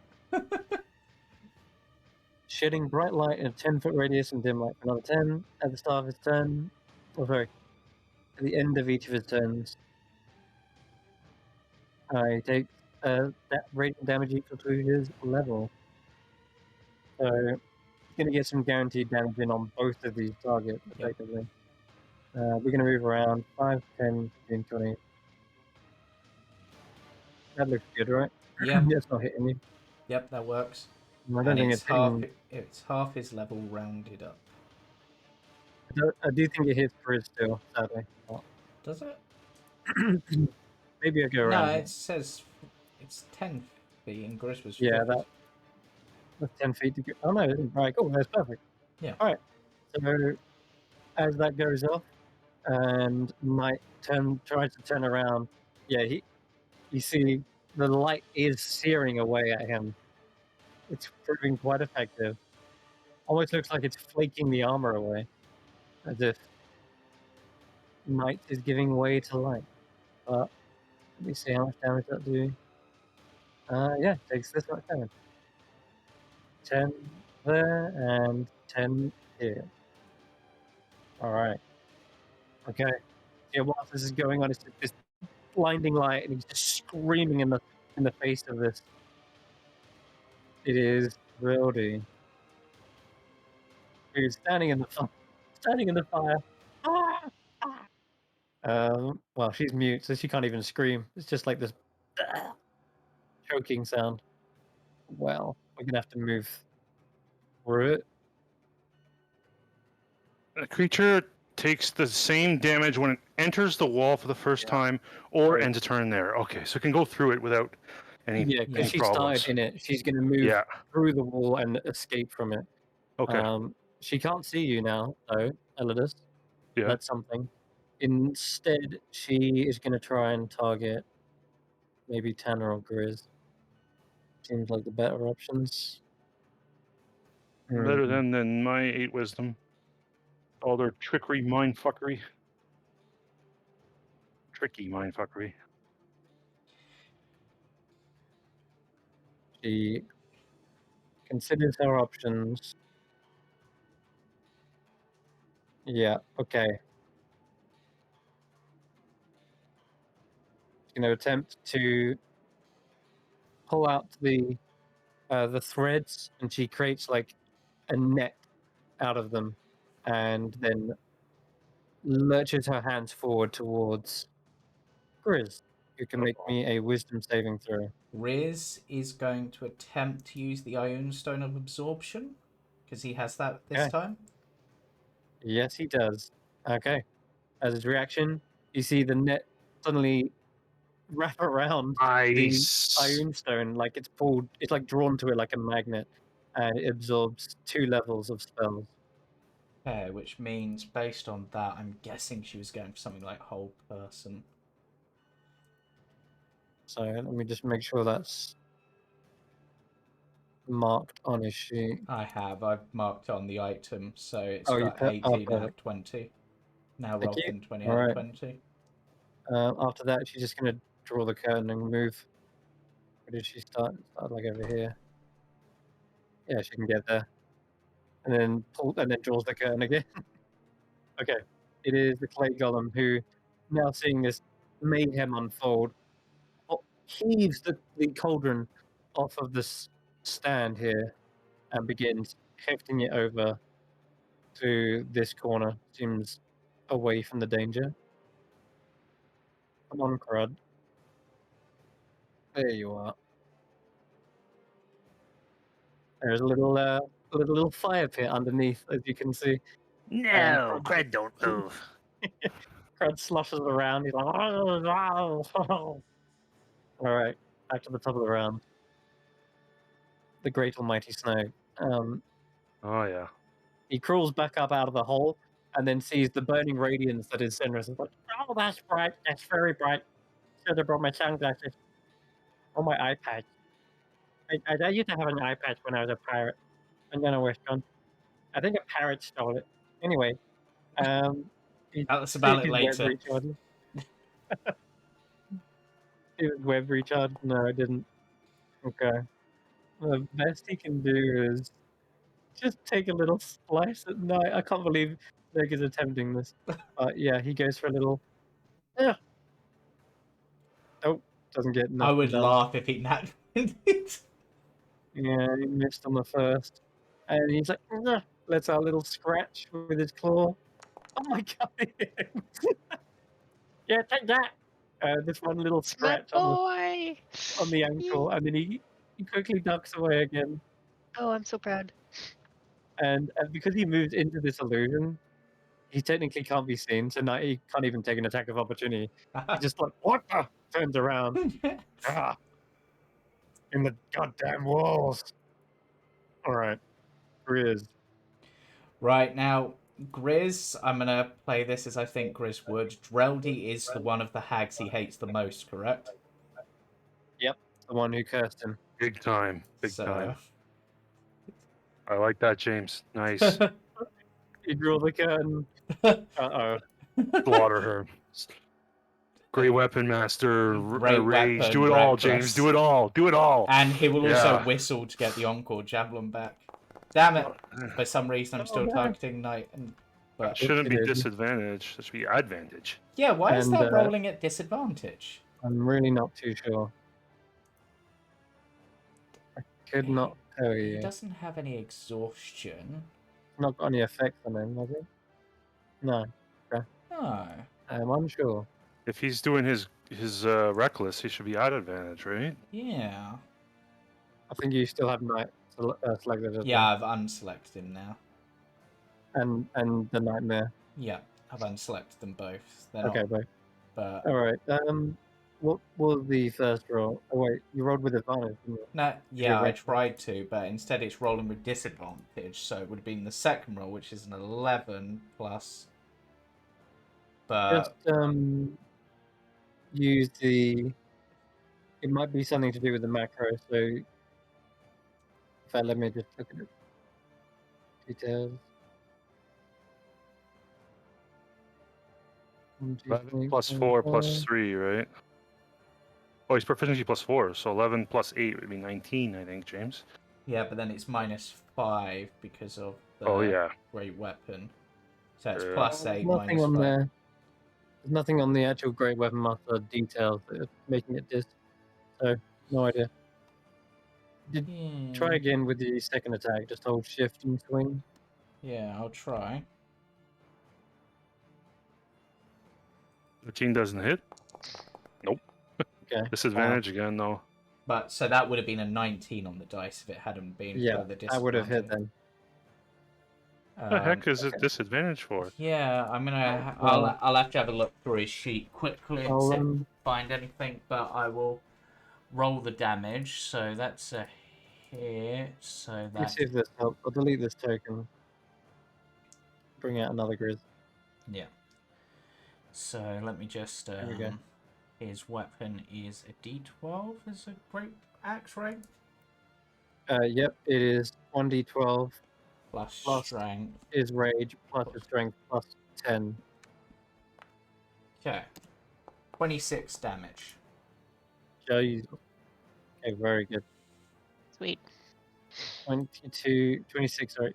Shedding bright light in a 10-foot radius and dim light for another 10 at the start of his turn. Oh, sorry. At the end of each of his turns. He takes that radiant damage equal to his level. So he's going to get some guaranteed damage in on both of these targets, Yep. effectively. We're going to move around 5, 10, 15, 20. That looks good, right? Yep. It's not hitting you. Yep, that works. I don't And think it's it's hitting. half his level rounded up. I do think it hits Chris still, sadly. But Does it? maybe I go No, around here. it says it's 10 feet and Grizz was Yeah, 50. that's 10 feet to go. Oh no, it isn't. Right, cool, that's perfect. Yeah. Alright, so as that goes off, and Knight tries to turn around, yeah, you see the light is searing away at him. It's proving quite effective. Almost looks like it's flaking the armor away, as if Knight is giving way to light. But let me see how much damage that do. Yeah, takes this much damage. 10 there and 10 here. Alright. Okay. Yeah, whilst this is going on, it's just this blinding light, and he's just screaming in the face of this. It is Wildy. Who's standing in the fire. Ah! Well, she's mute, so she can't even scream. It's just like this choking sound. Well, we're gonna have to move through it. A creature takes the same damage when it enters the wall for the first time or Right. ends a turn there. Okay, so it can go through it without any, Yeah, because any she problems. started in it. She's gonna move Yeah. through the wall and escape from it. Okay. She can't see you now, though, Elidus. Yeah. That's something. Instead, she is going to try and target maybe Tanner or Grizz. Seems like the better options. Better Mhm. than my 8 wisdom. All their trickery, mindfuckery. Tricky mindfuckery. She considers her options. Yeah, okay. She's going to attempt to pull out the threads, and she creates like a net out of them, and then lurches her hands forward towards Grizz, who can make me a wisdom saving throw. Riz is going to attempt to use the Ion Stone of Absorption because he has that this Okay. time. Yes, he does. Okay. As his reaction, you see the net suddenly wrap around the Nice. Ion Stone, like it's pulled, it's like drawn to it like a magnet, and it absorbs 2 levels of spells. Okay, which means based on that, I'm guessing she was going for something like Whole Person. So let me just make sure that's marked on his sheet. I've marked on the item, so it's Oh, you got put, oh, 18 out of perfect. 20. Now Thank roll you. in 20 All out of right. 20. After that, she's just going to draw the curtain and move. Where did she start? Start like over here. Yeah, she can get there. And then pull, and then draws the curtain again. Okay. It is the clay golem who, now seeing this mayhem unfold, heaves the cauldron off of this stand here and begins hefting it over to this corner. Seems away from the danger. Come on, Crud. There you are. There's a little fire pit underneath, as you can see. No, Cred don't move. Crud sloshes around. He's like, all right, back to the top of the round. The great almighty Snow. Oh, yeah. He crawls back up out of the hole and then sees the burning radiance that is Senris. He's like, oh, that's bright. That's very bright. Should have brought my sunglasses or my iPad. I used to have an iPad when I was a pirate. And then I was gone. I think a parrot stole it. Anyway, he That's about it his web later. recharges. It was web recharge? No, I didn't. Okay. The best he can do is just take a little slice at night. I can't believe Meg is attempting this. Yeah, he goes for a little. Yeah. Oh, doesn't get I nothing would done. laugh if he nat it. Yeah, he missed on the first. And he's like, "Nah," lets out a little scratch with his claw. Oh my god! Yeah, take that! This one little It's my scratch boy. on the ankle, and then he quickly ducks away again. Oh, I'm so proud. And because he moves into this illusion, he technically can't be seen, so now he can't even take an attack of opportunity. He just like, what the? Turns around. Ah, in the goddamn walls. Alright, Grizz. Right now, Grizz, I'm gonna play this as I think Grizz would. Dreldy is the one of the hags he hates the most, correct? Yep, the one who cursed him. Big time. Big So- time. I like that, James. Nice. He drew the curtain. Uh-oh. Slaughter her. Great weapon master, Great rage. weapon, Do it all, reckless. James. Do it all. Do it all. And he will also Yeah. whistle to get the Encore Javelin back. Damn it! For some reason, I'm still no. targeting Knight. But Shouldn't be Oopsie daisy. disadvantage. That should be advantage. yeah, why is And, that rolling at disadvantage? I'm really not too sure. I could not tell He you. doesn't have any exhaustion. Not got any effects on him, has it? No, No. I'm unsure. If he's doing his reckless, he should be at advantage, right? Yeah. I think you still have Knight selected as Yeah, well. I've unselected him now. And the Nightmare. Yeah, I've unselected them both. They're Okay, not, both. but Alright, what was the first roll? Oh wait, you rolled with advantage, didn't you? no, yeah, I right. tried to, but instead it's rolling with disadvantage. So it would have been the second roll, which is an 11 plus. But Just use the. It might be something to do with the macro. So, in fact, let me just look at it. Details. 1, 2, 11 3, plus 4, 4 plus 5. 3, right? Oh, he's proficiency plus 4, so 11 plus 8 would be 19, I think, James. yeah, but then it's -5 because of the Oh, yeah. great weapon. So it's Yeah. plus There's 8 nothing minus on 5. there. There's nothing on the actual Great Weapon Master details that are making it dis. So, no idea. Try again with the second attack. Just hold shift and swing. Yeah, I'll try. 13 doesn't hit. Nope. Okay. Disadvantage again, though. But so that would have been a 19 on the dice if it hadn't been Yeah, for the disadvantage. that would have hit then. What the heck is okay. it disadvantage for? Yeah, I'm gonna. Well- I'll have to have a look through his sheet quickly and I'll, see if I can find anything. But I will roll the damage. So that's a hit. So Let me that see if this helps. I'll delete this token. Bring out another Grizz. yeah. So let me just. we go. His weapon is a D12. Is a great axe, right? Yep, it is 1d12 Plus Plus. strength. is rage plus his strength plus 10. Okay. 26 damage. Jeez. Okay, very good. Sweet. 26, sorry.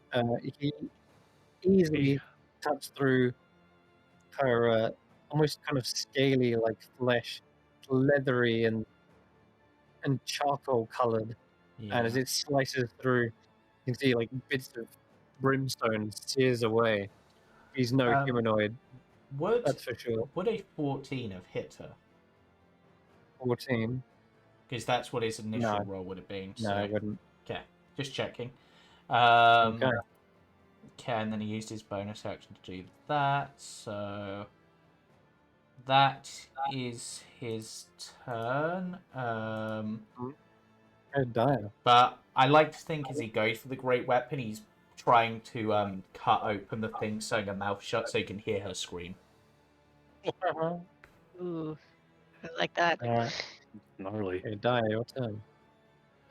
He easily cuts through her almost kind of scaly, like flesh, leathery and charcoal colored. Yeah. And as it slices through, you can see like bits of brimstone sears away. He's no humanoid, Would that's for sure. would a 14 have hit her? 14. Because that's what his initial No. roll would have been. No, So. I wouldn't. Okay, just checking. Okay. Okay, and then he used his bonus action to do that. So that is his turn. Dire. But I like to think as he goes for the great weapon, he's trying to cut open the thing, sewing her mouth shut, so you can hear her scream. Ooh, I like that. Alright. Gnarly. Okay, Dire, your turn.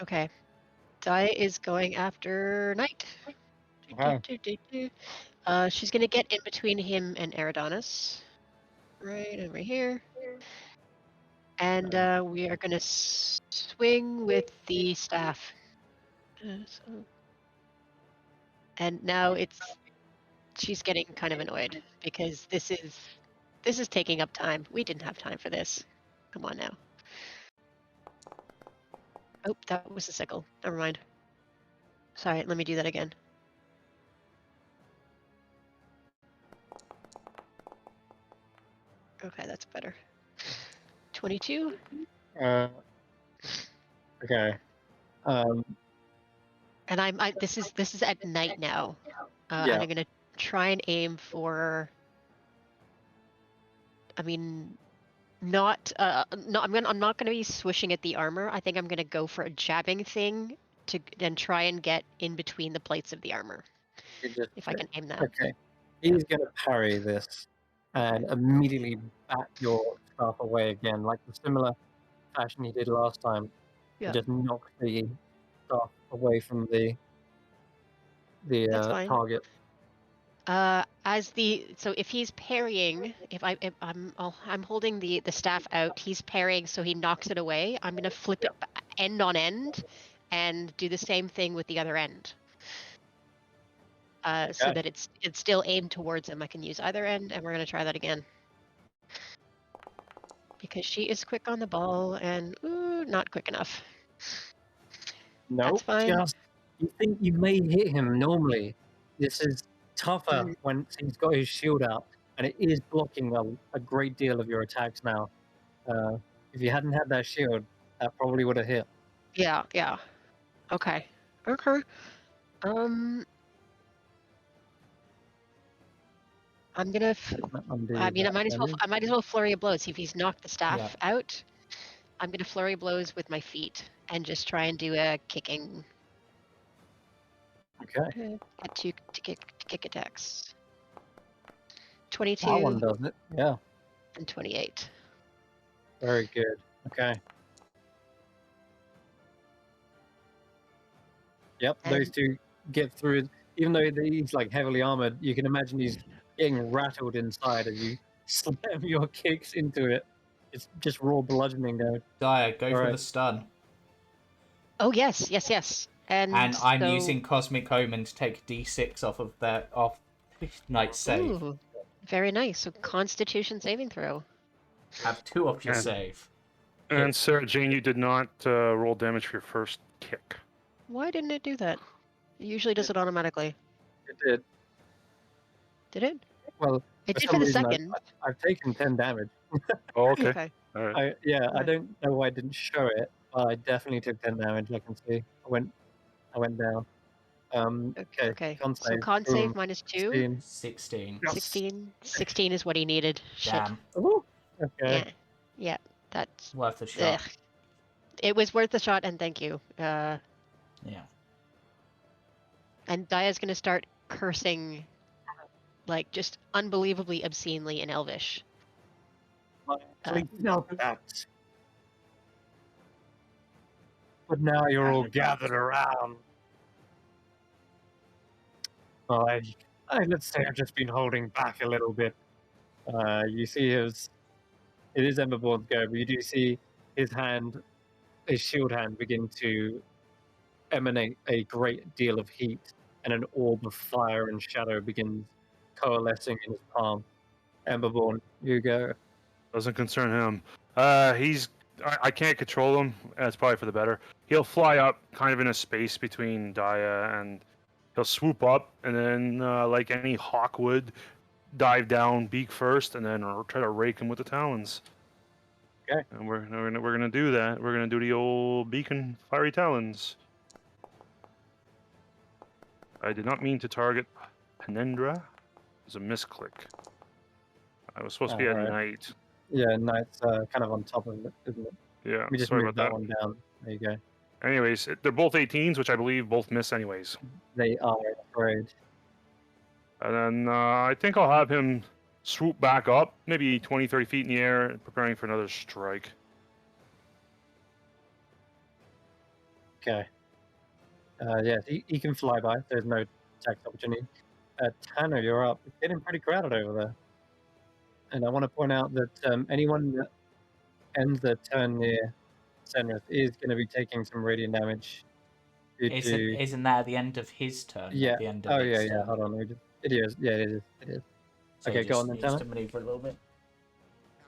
Okay. Dai is going after Knight. Okay. She's gonna get in between him and Eridanis. Right over here. And we are going to swing with the staff. And now she's getting kind of annoyed because this is taking up time. We didn't have time for this. Come on now. Oh, that was the sickle. Never mind. Sorry, let me do that again. Okay, that's better. 22. Okay. And this is at night now. Yeah. And I'm gonna try and aim for. I mean, not no. I'm not gonna be swishing at the armor. I think I'm gonna go for a jabbing thing and try and get in between the plates of the armor. If I can aim that. Okay. He's going to parry this and immediately bat your staff away again, like the similar fashion he did last time. Yeah. He just knocked the staff away from the That's fine. target. So if he's parrying, if I'm holding the staff out, he's parrying, so he knocks it away. I'm gonna flip it end on end, and do the same thing with the other end. So that it's still aimed towards him. I can use either end, and we're gonna try that again. Because she is quick on the ball, and not quick enough. No, That's fine. You think you may hit him normally. This is tougher when he's got his shield out, and it is blocking a great deal of your attacks now. If you hadn't had that shield, that probably would have hit. Yeah. Okay. I'm gonna. I might as well flurry of blows. If he's knocked the staff out, I'm gonna flurry blows with my feet and just try and do a kicking. Okay. At two to kick attacks. 22. That one does it. Yeah. And 28. Very good. Okay. Yep. Those two get through. Even though he's like heavily armored, you can imagine he's getting rattled inside as you slam your kicks into it. It's just raw bludgeoning now. Daya, go for the stun. Oh yes. And I'm using Cosmic Omen to take D6 off Knight's save. Ooh, very nice. So Constitution saving throw. Have 2 off your save. And Sarah Jane, you did not roll damage for your first kick. Why didn't it do that? It usually does it automatically. It did. Did it? Well, it did for the second. I've taken 10 damage. Oh, okay. Okay. All right. I don't know why I didn't show it, but I definitely took 10 damage. I can see. I went down. Okay. Con so save. con save minus 2. 16. 16 is what he needed. Damn. Ooh, okay. Yeah. That's worth a shot. It was worth a shot, and thank you. Yeah. And Daya's gonna start cursing, like just unbelievably obscenely in Elvish. No, that. But now you're all gathered around. Well, let's say I've just been holding back a little bit. You see it is Emberborn's go, but you do see his shield hand begin to emanate a great deal of heat, and an orb of fire and shadow begins coalescing in his palm. Emberborn, you go. Doesn't concern him. I can't control him. That's probably for the better. He'll fly up kind of in a space between Daya, and he'll swoop up, and then like any hawk would, dive down beak first, and then try to rake him with the talons. Okay. And we're gonna do that. We're gonna do the old beacon fiery talons. I did not mean to target Penendra. It was a misclick. I was supposed to be at night. Yeah, Knight's kind of on top of it, isn't it? Yeah, We just sorry moved about that one down. There you go. Anyways, they're both 18s, which I believe both miss anyways. They are afraid. And then I think I'll have him swoop back up, maybe 20, 30 feet in the air, preparing for another strike. Okay. Yeah, he can fly by. There's no attack opportunity. Tanner, you're up. It's getting pretty crowded over there. And I want to point out that anyone that ends their turn near Senrith is going to be taking some radiant damage due to... Isn't that at the end of his turn? Yeah. At the end of Oh, its yeah. turn. Hold on. It is. Yeah, it is. It is. So Okay, he go just on then, needs Tanner. to maneuver a little bit.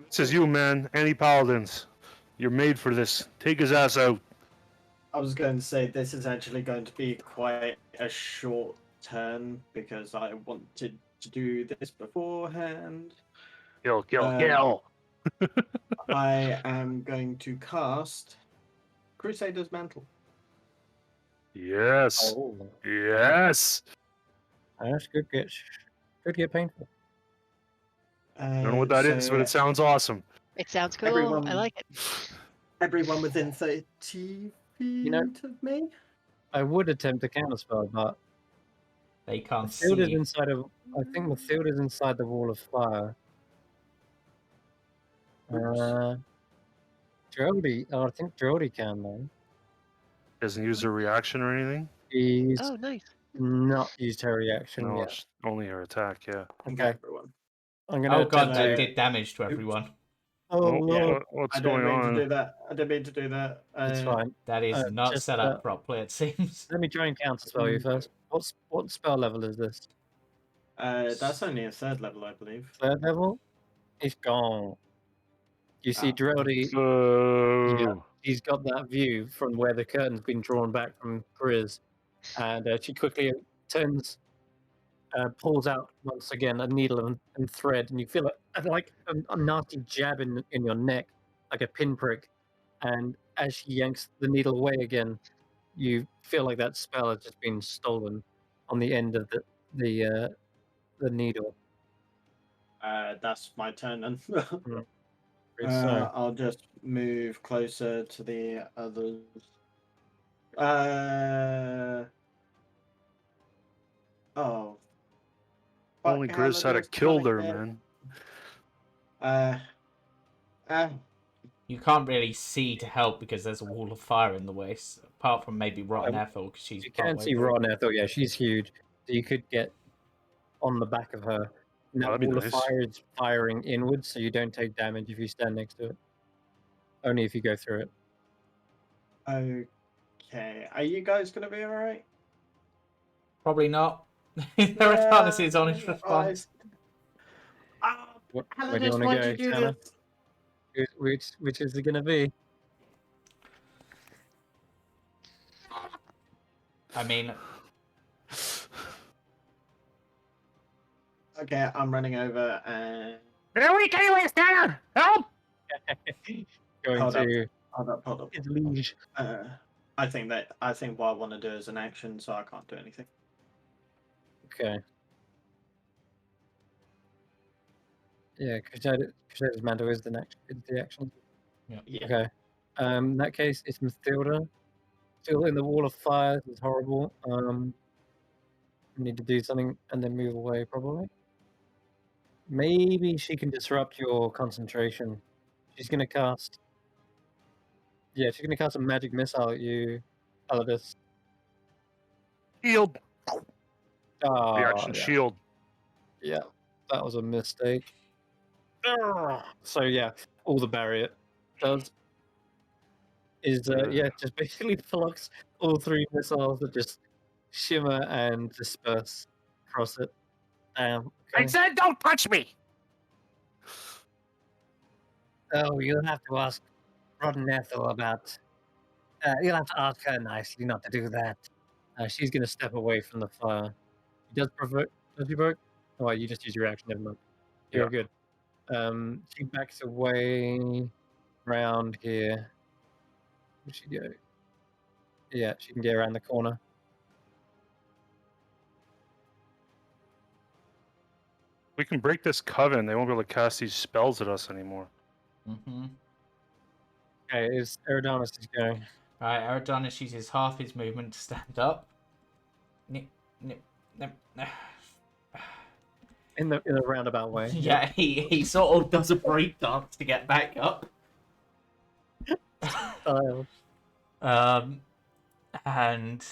This is you, man. Anti-paladins. You're made for this. Take his ass out. I was going to say this is actually going to be quite a short turn because I wanted to do this beforehand. Kill, kill, Um, kill. I am going to cast Crusader's Mantle. Yes. Oh, Yes. that's good. Could get painful. I don't know what that is, but it sounds awesome. It sounds cool. Everyone- I like it. Everyone within 30 feet know- of me. I would attempt a counterspell, but They can't the field is see. inside of. I think the field is inside the wall of fire. Jody. Oh, I think Jody can though. Doesn't use a reaction or anything. He's Oh, nice. not used her reaction No, yet. it's only her attack. Yeah. Okay, Everyone. I'm gonna Oh god, attempt that to. did damage to everyone. Oh Oh, lord, what's I didn't going mean to on? do that. I didn't mean to do that. it's fine. That is not just, set up properly, it seems. Let me try and counterspell you first. What spell level is this? That's only a 3rd level, I believe. 3rd level? He's gone. You see, Ah. Drody, So he's got that view from where the curtain's been drawn back from Grizz, and she quickly turns, pulls out once again a needle and thread, and you feel it like a nasty jab in your neck, like a pinprick. And as she yanks the needle away again, you feel like that spell has just been stolen on the end of the needle. That's my turn then. So I'll just move closer to the others. Oh. only Fuck, how Grizz am I had a supposed to kill run it there, there? man. You can't really see to help because there's a wall of fire in the way, apart from maybe Rotten Ethel, because she's you can partway see through. Rotten Ethel. Yeah, she's huge. So you could get on the back of her. And that That'd be wall nice. of fire is firing inwards, so you don't take damage if you stand next to it. Only if you go through it. Okay. Are you guys going to be alright? Probably not. Eratharnus is on his response. Where do you want to go, Tanner? Which is it going to be? I mean, Okay, I'm running over and There we go, Tanner! Help! Going Hold up. to hold up. his liege. I think what I want to do is an action, so I can't do anything. Okay. Yeah, Crusader's Mantle is the action. Yeah. Okay. In that case, it's Mathilda. Still in the wall of fire. This is horrible. Need to do something and then move away, probably. Maybe she can disrupt your concentration. She's gonna cast. Yeah, she's gonna cast a magic missile at you, Aladis. Shield. Oh, Reaction yeah. shield. Yeah, that was a mistake. So yeah, all the barrier does is just basically flux all 3 missiles that just shimmer and disperse across it. I Okay. said don't touch me! Oh, you'll have to ask Rotten Ethel about. You'll have to ask her nicely not to do that. She's gonna step away from the fire. Does she provoke? Oh, you just use your action. Never mind. You're good. She backs away around here. Where'd she go? Yeah, she can get around the corner. We can break this coven. They won't be able to cast these spells at us anymore. mm-hmm. Okay, is Eridanis is going. Right, Eratharnus uses half his movement to stand up. Nip, nip, nip, nip. In a roundabout way. Yeah, he sort of does a break dance to get back up. Style. And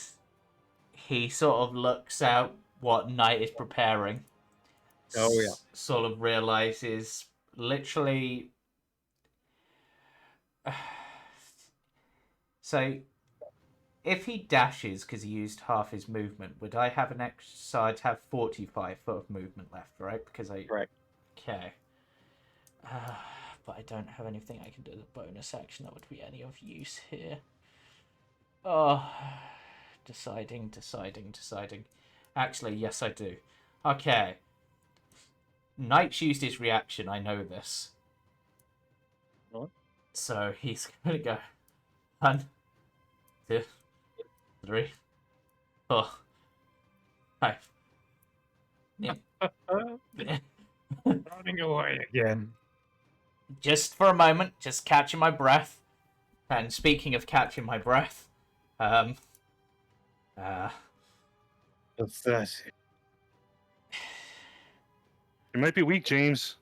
he sort of looks out what night is preparing. Oh, yeah. Sort of realizes literally So, if he dashes because he used half his movement, would I have an extra? So I'd have 45 foot of movement left, right? Because I. Right. Okay. But I don't have anything I can do as a bonus action that would be any of use here. Oh, deciding. Actually, yes, I do. Okay. Knight's used his reaction. I know this. What? So he's gonna go 1, 2, 3, 4, 5. Yeah. Running away again. Just for a moment, just catching my breath. And speaking of catching my breath, What's that? You might be weak, James.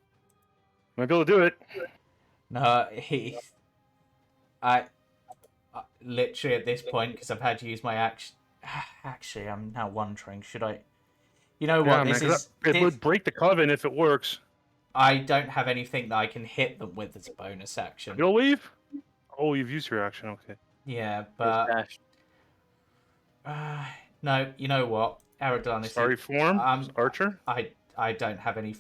You might be able to do it. no, I literally at this point, because I've had to use my action. Actually, I'm now wondering, should I? You know what? Yeah, man, 'cause it would break the coven if it works. I don't have anything that I can hit them with as a bonus action. You'll leave? Oh, you've used your action. Okay. Yeah, It's but dashed. no. You know what, Aerodonus? Sorry, form, Archer. I don't have any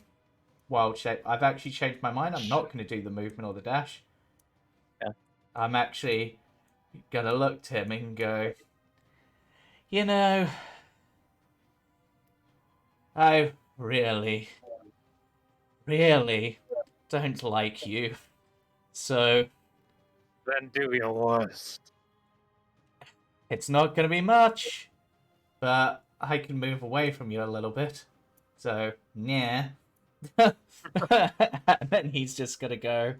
wild shape. I've actually changed my mind. I'm not going to do the movement or the dash. Yeah. I'm actually going to look to him and go, you know, I really don't like you. So Then do your worst. it's not going to be much, but I can move away from you a little bit. So, yeah. And then he's just going to go,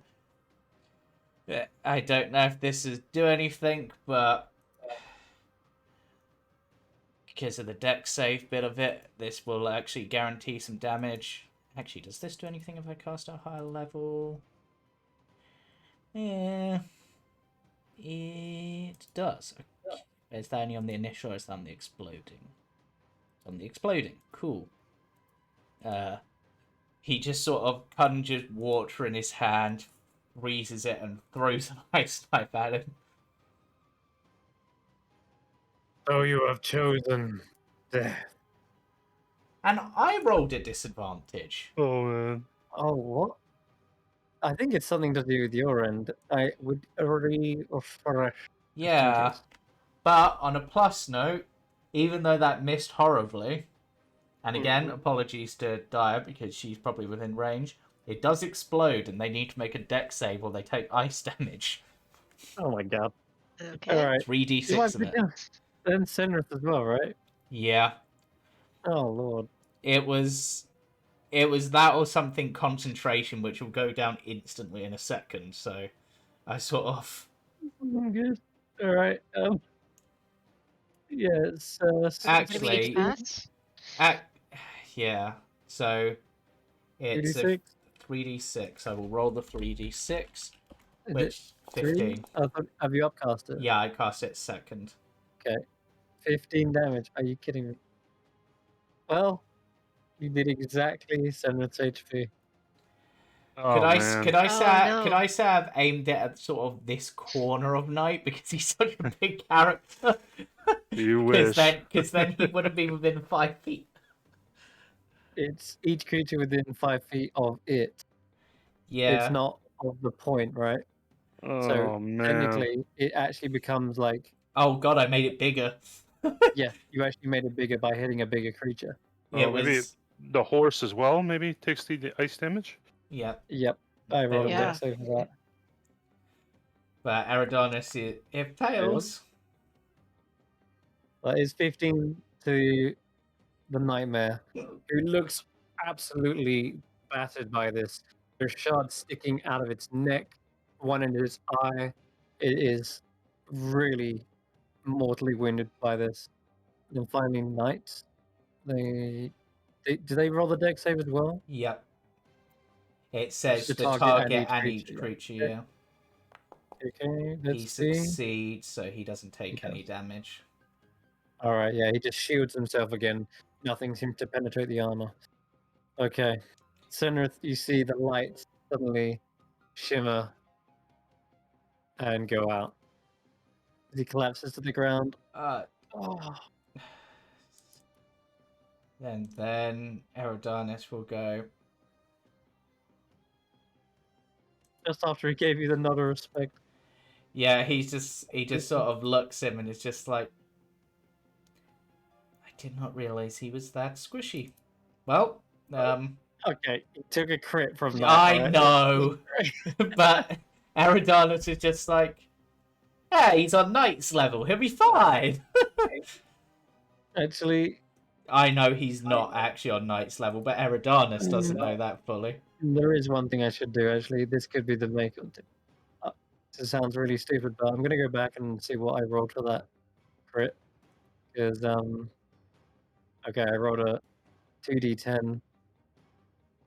I don't know if this is do anything, but because of the deck save bit of it, this will actually guarantee some damage. Actually, does this do anything if I cast a higher level? Yeah, it does. Okay. Is that only on the initial or is that on the exploding? On the exploding. Cool. He just sort of conjures water in his hand, freezes it, and throws an ice knife at him. So you have chosen death. And I rolled a disadvantage. Oh man. Oh, what? I think it's something to do with your end. I would already refresh. Yeah. But on a plus note, even though that missed horribly, and again, apologies to Daya because she's probably within range, it does explode and they need to make a deck save or they take ice damage. Oh my god. Okay. Alright. 3d6 of it. Then Sinrith as well, right? Yeah. Oh lord. It was that or something concentration which will go down instantly in a second, so I sort of Good. Alright. Yes. Actually, pass? yeah. So it's a 3d6? 3d6. I will roll the 3d6, Is it which 15. Have you upcast it? Yeah, I cast it second. Okay. 15 damage. Are you kidding me? Well, you did exactly Sinrith's HP. Oh Could man. I say I've aimed it at sort of this corner of Knight because he's such a big character? You wish. Because then he would have been within 5 feet. It's each creature within 5 feet of it. Yeah. It's not of the point, right? Oh So man. technically, it actually becomes like, Oh god, I made it bigger. yeah, you actually made it bigger by hitting a bigger creature. It maybe was. the horse as well. Maybe takes the ice damage. Yep. Yep, I rolled a Yeah. dex save for that. But Aerodonus, it fails. That is 15 to the nightmare, who looks absolutely battered by this. There's shards sticking out of its neck, one in its eye. It is really mortally wounded by this. And finally, Knights. Do they roll the dex save as well? Yep. It says The the target target and and each each creature, creature, yeah. Okay, He let's see. succeeds, so he doesn't take He any damage. All right, yeah, he just shields himself again. Nothing seems to penetrate the armor. Okay, Senrith, you see the lights suddenly shimmer, and go out. He collapses to the ground. Uh, Oh, and then Eridanus will go. just after he gave you the nod of respect. Yeah, he just sort of looks him and is just like, I did not realize he was that squishy. Well, Okay, he took a crit from that. I right? know, but Eridanus is just like, hey, he's on Knight's level. He'll be fine. Actually, I know he's not actually on Knight's level, but Eridanus doesn't know that fully. there is one thing I should do. Actually, this could be the make. This sounds really stupid, but I'm gonna go back and see what I rolled for that crit. Because okay, I rolled a 2d10.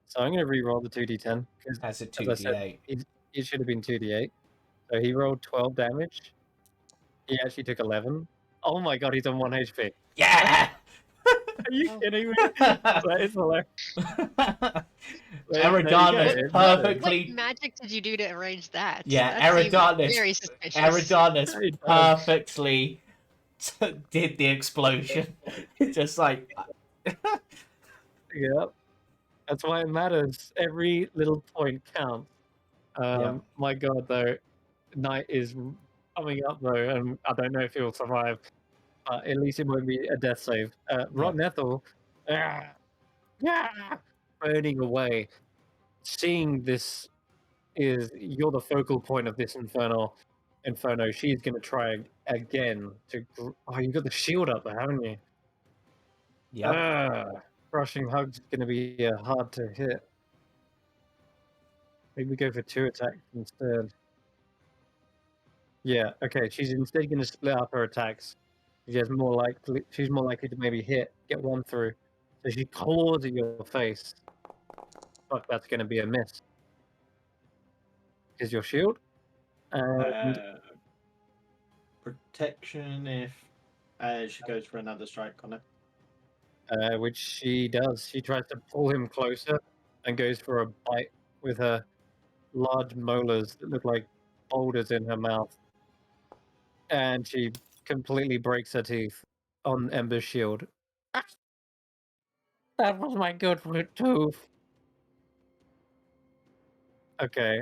So I'm gonna re-roll the 2d10 because, Has a as I said, 2d8. it should have been 2d8. So he rolled 12 damage. He actually took 11. Oh my god, he's on 1 HP. Yeah! Are you kidding me? That is hilarious. Eridanus perfectly. What magic did you do to arrange that? Yeah, That seems Eridanus. very suspicious. Eridanus perfectly did the explosion. Just like. Yep. That's why it matters. Every little point counts. Yeah. My god, though, Knight is coming up, though, and I don't know if he'll survive. But at least it won't be a death save. Rotten Ethel, burning away. Seeing this you're the focal point of this inferno. She's gonna try again to. Oh, you got the shield up there, haven't you? Yeah. Crushing hug's gonna be hard to hit. Maybe we go for 2 attacks instead. Yeah. Okay. She's instead gonna split up her attacks. She's more likely to maybe get one through. So she claws at your face. Fuck, that's gonna be a miss. Is your shield? And Protection if she goes for another strike on it. which she does. She tries to pull him closer and goes for a bite with her large molars that look like boulders in her mouth. And she completely breaks her teeth on Ember's shield. That was my good tooth. Okay,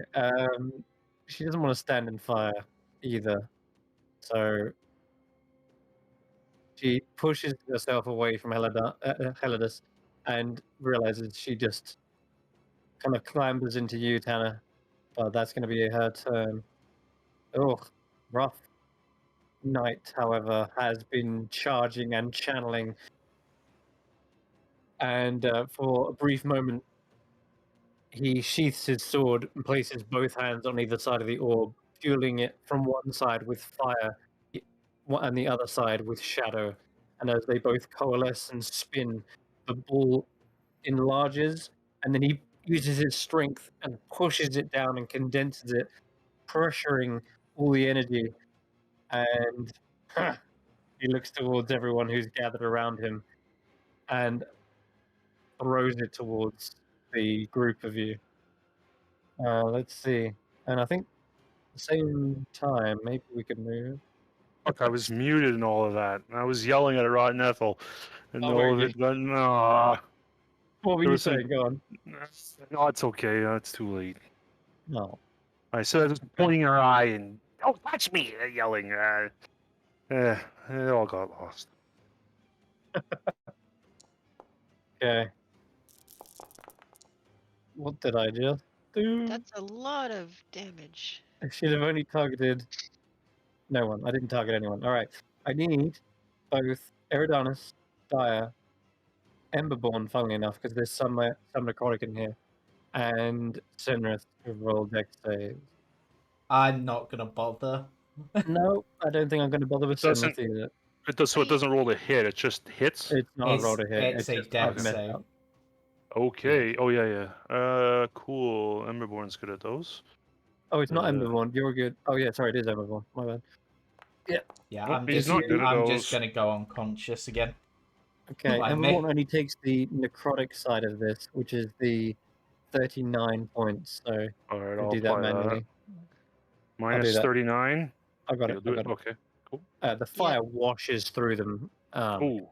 she doesn't want to stand in fire either. So she pushes herself away from Helidus and realizes she just kind of clambers into you, Tanner. But that's going to be her turn. Oh, rough. Knight, however, has been charging and channeling. And for a brief moment, he sheaths his sword and places both hands on either side of the orb, fueling it from one side with fire and the other side with shadow. And as they both coalesce and spin, the ball enlarges, and then he uses his strength and pushes it down and condenses it, pressuring all the energy. And he looks towards everyone who's gathered around him and throws it towards the group of you. Let's see. And I think at the same time, maybe we could move. Fuck, I was muted and all of that. I was yelling at Rotten Ethel, and Oh, all were of you? it. But no, What were there you was some- saying? Go on. no, it's okay. It's too late. No. I said I was pointing her eye and don't touch me, yelling. It all got lost. Okay. What did I just do? That's a lot of damage. I should have only targeted no one. I didn't target anyone. All right. I need both Eridanus, Dire, Emberborn, funnily enough, because there's some necrotic in here, and Sinrith to roll dex saves. I'm not gonna bother. No, I don't think I'm going to bother with Doesn't- Sinrith either. So it doesn't roll to hit. It just hits. It's not a roll to hit. It's a just dex I've messed save. up. Okay. Oh yeah. Cool. Emberborn's good at those. Oh, it's not Uh, Emberborn. You're good. Oh yeah, sorry, it is Emberborn. My bad. Yeah, Oh, I'm he's just not good at I'm those. just gonna go unconscious again. Okay, Like Emberborn me. only takes the necrotic side of this, which is the 39 points. So All right, we'll I'll do that apply that. manually. Minus that. 39. I got it. You'll do I it. got Okay. Cool. it. The fire washes through them. Ooh.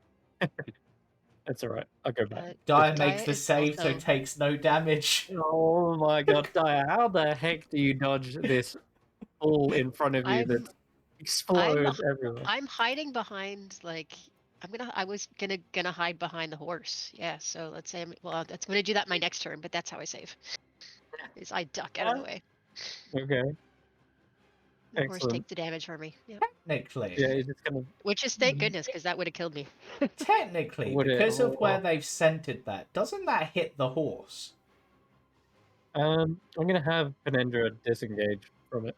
It's all right. I'll go back. Dyer Dyer makes the is save, so also- takes no damage. Oh my god, Daya, how the heck do you dodge this all in front of you that explodes everywhere? I'm hiding behind like I was gonna hide behind the horse. Yeah, so let's say that's gonna do that my next turn, but that's how I save. Is I duck out of the way. Okay, The horse excellent. takes the damage for me. Yep. Technically, Yeah, he's just gonna. Which is thank goodness, because that would have killed me. technically, Would it? because of where Oh. they've centered that, doesn't that hit the horse? I'm gonna have Penendra disengage from it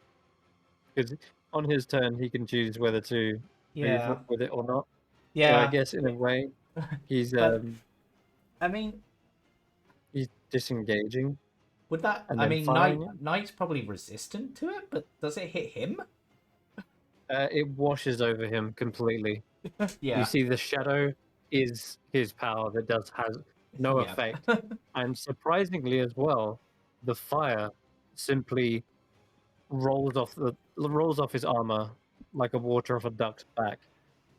because on his turn he can choose whether to Yeah, move with it or not. So I yeah. guess in a way he's But I mean, he's disengaging would that? and I then mean, firing it. Knight's probably resistant to it, but does it hit him? It washes over him completely. Yeah. You see, the shadow is his power that has no Yeah. effect, and surprisingly as well, the fire simply rolls off his armor like a water off a duck's back.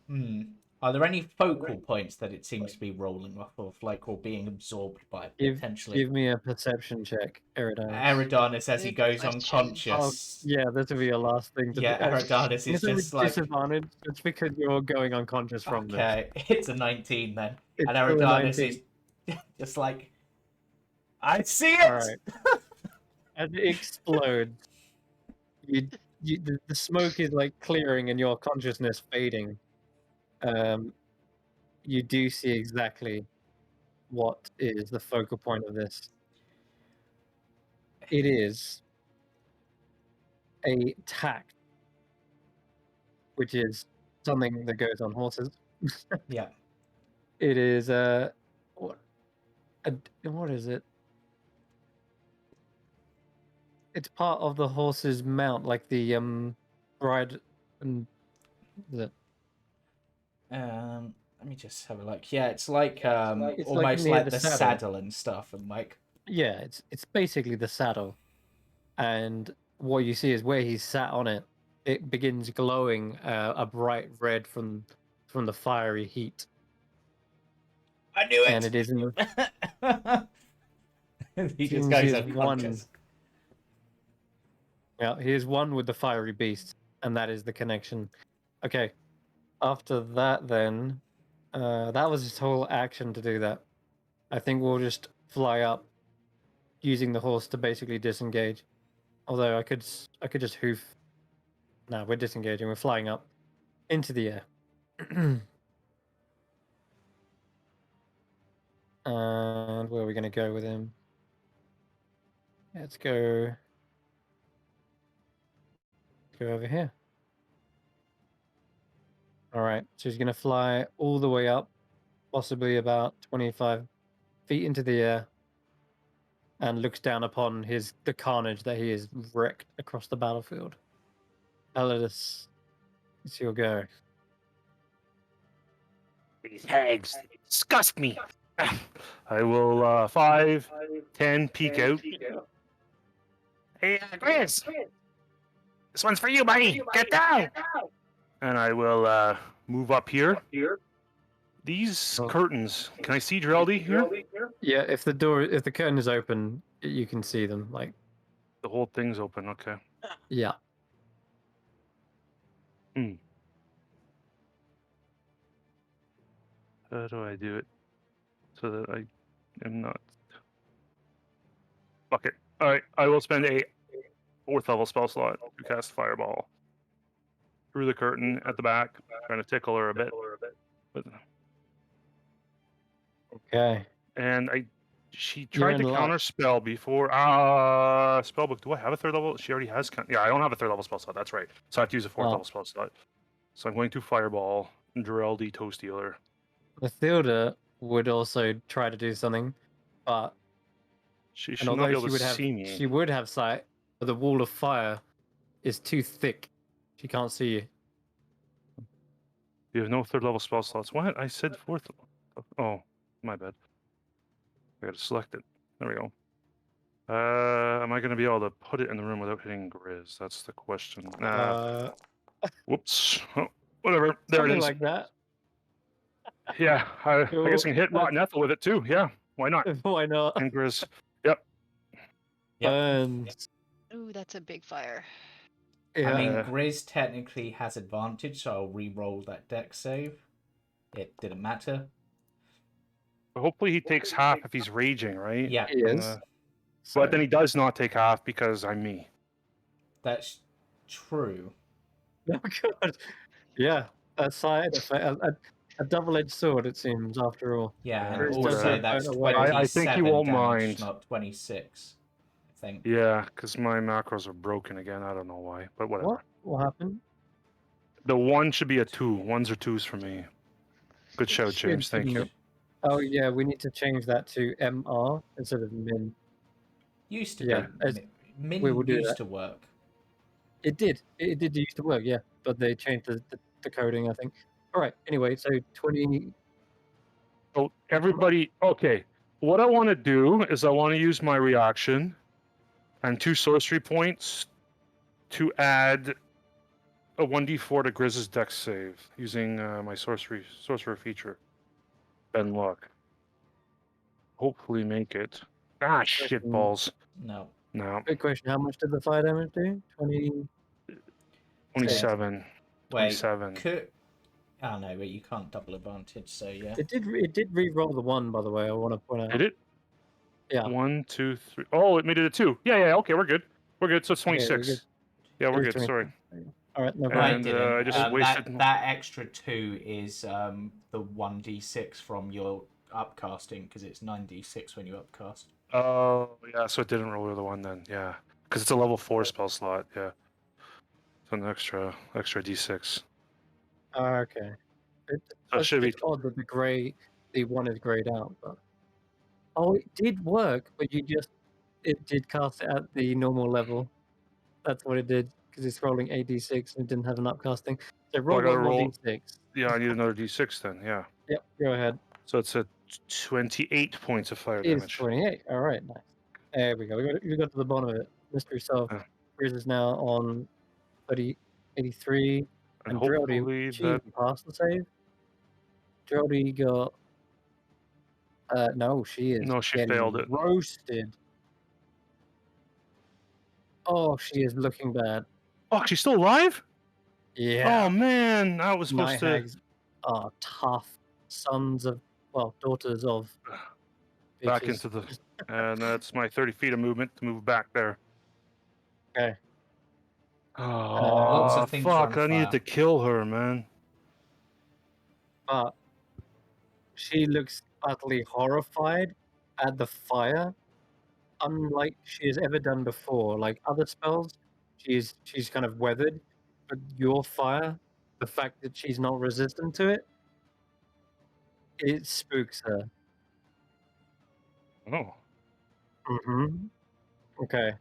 Hmm. Are there any focal points that it seems to be rolling off of, like, or being absorbed by potentially? Give me a perception check, Eridanus. Eridanus, as he Good goes question. unconscious. Yeah, this will be your last thing to Yeah, do. Eridanus is just like, disadvantage. It's because you're going unconscious from this. okay, it's a 19 then. It's And still a Eridanus 19. is just like, I see it! All right. As it explodes, the smoke is like clearing and your consciousness fading. You do see exactly what is the focal point of this. It is a tack, which is something that goes on horses. Yeah. It is what is it? It's part of the horse's mount, like the ride and the. Let me just have a look. Yeah, it's like It's like almost near like the the saddle. saddle and stuff, and like Yeah, it's basically the saddle, and what you see is where he's sat on it. It begins glowing a bright red from the fiery heat, I knew and it. it isn't. He just Seems goes he's unconscious. Yeah, he is one with the fiery beast, and that is the connection. Okay, after that, then, that was his whole action to do that. I think we'll just fly up, using the horse to basically disengage. Although I could just hoof. No, we're disengaging. We're flying up into the air. And where are we going to go with him? Let's go over here. All right, so he's going to fly all the way up, possibly about 25 feet into the air, and looks down upon the carnage that he has wrecked across the battlefield. Elidus, it's your go. These hags disgust me. I will 5, 10 peek out. Hey, Chris. This one's for you, buddy. Get down. And I will move up here. These Oh. curtains. Can I see Dreldy here? Yeah, if the curtain is open, you can see them. Like, The whole thing's open. Okay. yeah. How do I do it so that I am not? Fuck it. All right. I will spend a 4th level spell slot to cast Fireball through the curtain at the back, trying to tickle her a bit. But, Okay. and she You're tried in to luck. counter spell before. Spellbook. Do I have a 3rd level? She already has. Yeah, I don't have a 3rd level spell slot. That's right. So I have to use a 4th Oh. level spell slot. So I'm going to Fireball Dreldy Toe Stealer. Mathilda would also try to do something, but She and should not although be able to see me. she would have sight, but the wall of fire is too thick. She can't see you. You have no 3rd level spell slots. What? I said 4th. Oh, my bad. I gotta select it. There we go. Am I going to be able to put it in the room without hitting Grizz? That's the question. Whoops. Oh, whatever. There it something is. like that. Yeah, I guess Cool. I can hit Rotten Ethel with it too. Yeah, why not? Why not? And Grizz. Yep. Yep. And Ooh, that's a big fire. yeah, I mean, Uh, Grizz technically has advantage, so I'll re-roll that deck save. It didn't matter. Hopefully he takes half if he's raging, right? Yeah, he is. But then So- he does not take half because I'm me. that's true. Oh god. Yeah, a side effect, a double-edged sword. It seems, after all. Yeah, Yeah, and Grizz does also get that's burnt away. I think he 27 won't damage, mind. not 26. I think. Yeah, because my macros are broken again. I don't know why, but whatever. What happened? The one should be a 2. Ones or 2s for me. Good It shout, should, James. Thank you. shouldn't it? Oh yeah, we need to change that to MR instead of min. Used to Yeah, be. Min we will do used that. to work. It did. It did used to work, yeah, but they changed the coding, I think. All right. Anyway, so 20. So everybody, okay. What I want to do is I want to use my reaction and 2 sorcery points to add a 1d4 to Grizz's dex save using my sorcerer feature. Ben luck. Hopefully make it. Ah, shit Question. balls. No. No, Good question. How much did the fire damage do? 20. 27. Wait, 27. could... Oh no, but you can't double advantage, so yeah. It did re-roll the 1, by the way. I want to point out. Did it? Yeah. 1, 2, 3. Oh, it made it a 2. Yeah. Okay, we're good. We're good. So it's Okay, we're 26. good. Yeah, It we're was good. 20. Sorry. All right. No No, problem. it And didn't. I just wasted. That extra 2 is the 1d6 from your upcasting, because it's 9d6 when you upcast. Oh, yeah. So it didn't roll the other one then. Yeah, because it's a level 4 spell slot. Yeah. So an extra d6. Okay. So it should be. It's odd that the 1 is grayed out, but it did work, but it did cast it at the normal level. That's what it did because it's rolling 8d6 and it didn't have an upcasting. So Oh, I roll gotta one more roll. d6. Yeah, I need another d6 then. Yeah. Yep, go ahead. So it's a 28 points of fire It is damage. 28. All right, nice. There we go. We got to the bottom of it. Mystery solved. Yeah. Grizz is now on 30, 83. And And Dreldy, hopefully she that. even passed the save. Dreldy got. No, she is No, she getting failed it. roasted. Oh, she is looking bad. Oh, she's still alive? Yeah. Oh man, I was supposed Night to. hags are tough daughters of Back bitches. into the. And that's my 30 feet of movement to move back there. Okay. Lots Oh, of things are fuck. on I needed fire. to kill her, man. But she looks utterly horrified at the fire, unlike she has ever done before. Like other spells, she's kind of weathered, but your fire, the fact that she's not resistant to it, it spooks her. Oh. Mm-hmm. Okay.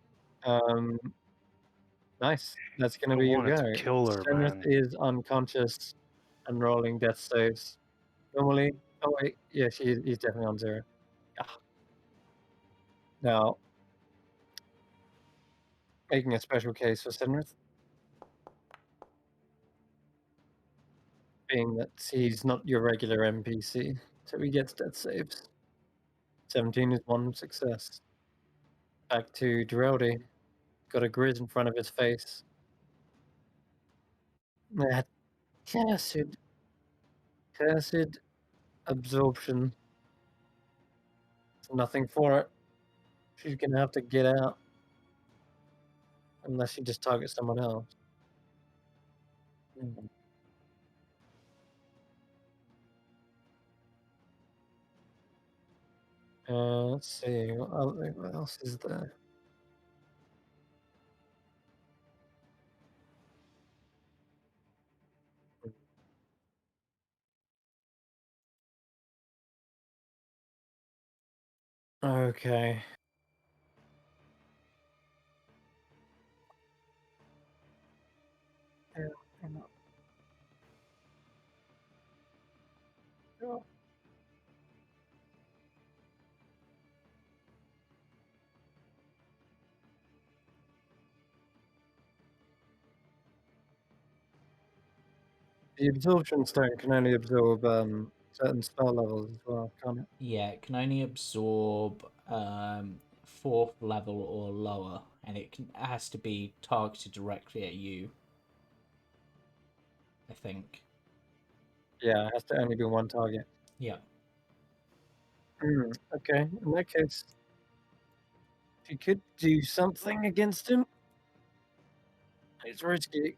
Nice. That's gonna I be your wanted go. to kill her, Zenith man. is unconscious and rolling death saves. Normally, oh wait, yeah, he's definitely on 0. Ah. Now, making a special case for Zenith, being that he's not your regular NPC, so he gets death saves. 17 is 1 success. Back to Duraldi. Got a Grizz in front of his face. That cursed absorption. There's nothing for it. She's gonna have to get out. Unless she just targets someone else. Hmm. Let's see. What else is there? Okay. Yeah, hang on. Yeah. The absorption stone can only absorb certain spell levels as well, can't it? Yeah, it can only absorb 4th level or lower, and it has to be targeted directly at you. I think. Yeah, it has to only be one target. Yeah. Okay, in that case, if you could do something against him, it's risky.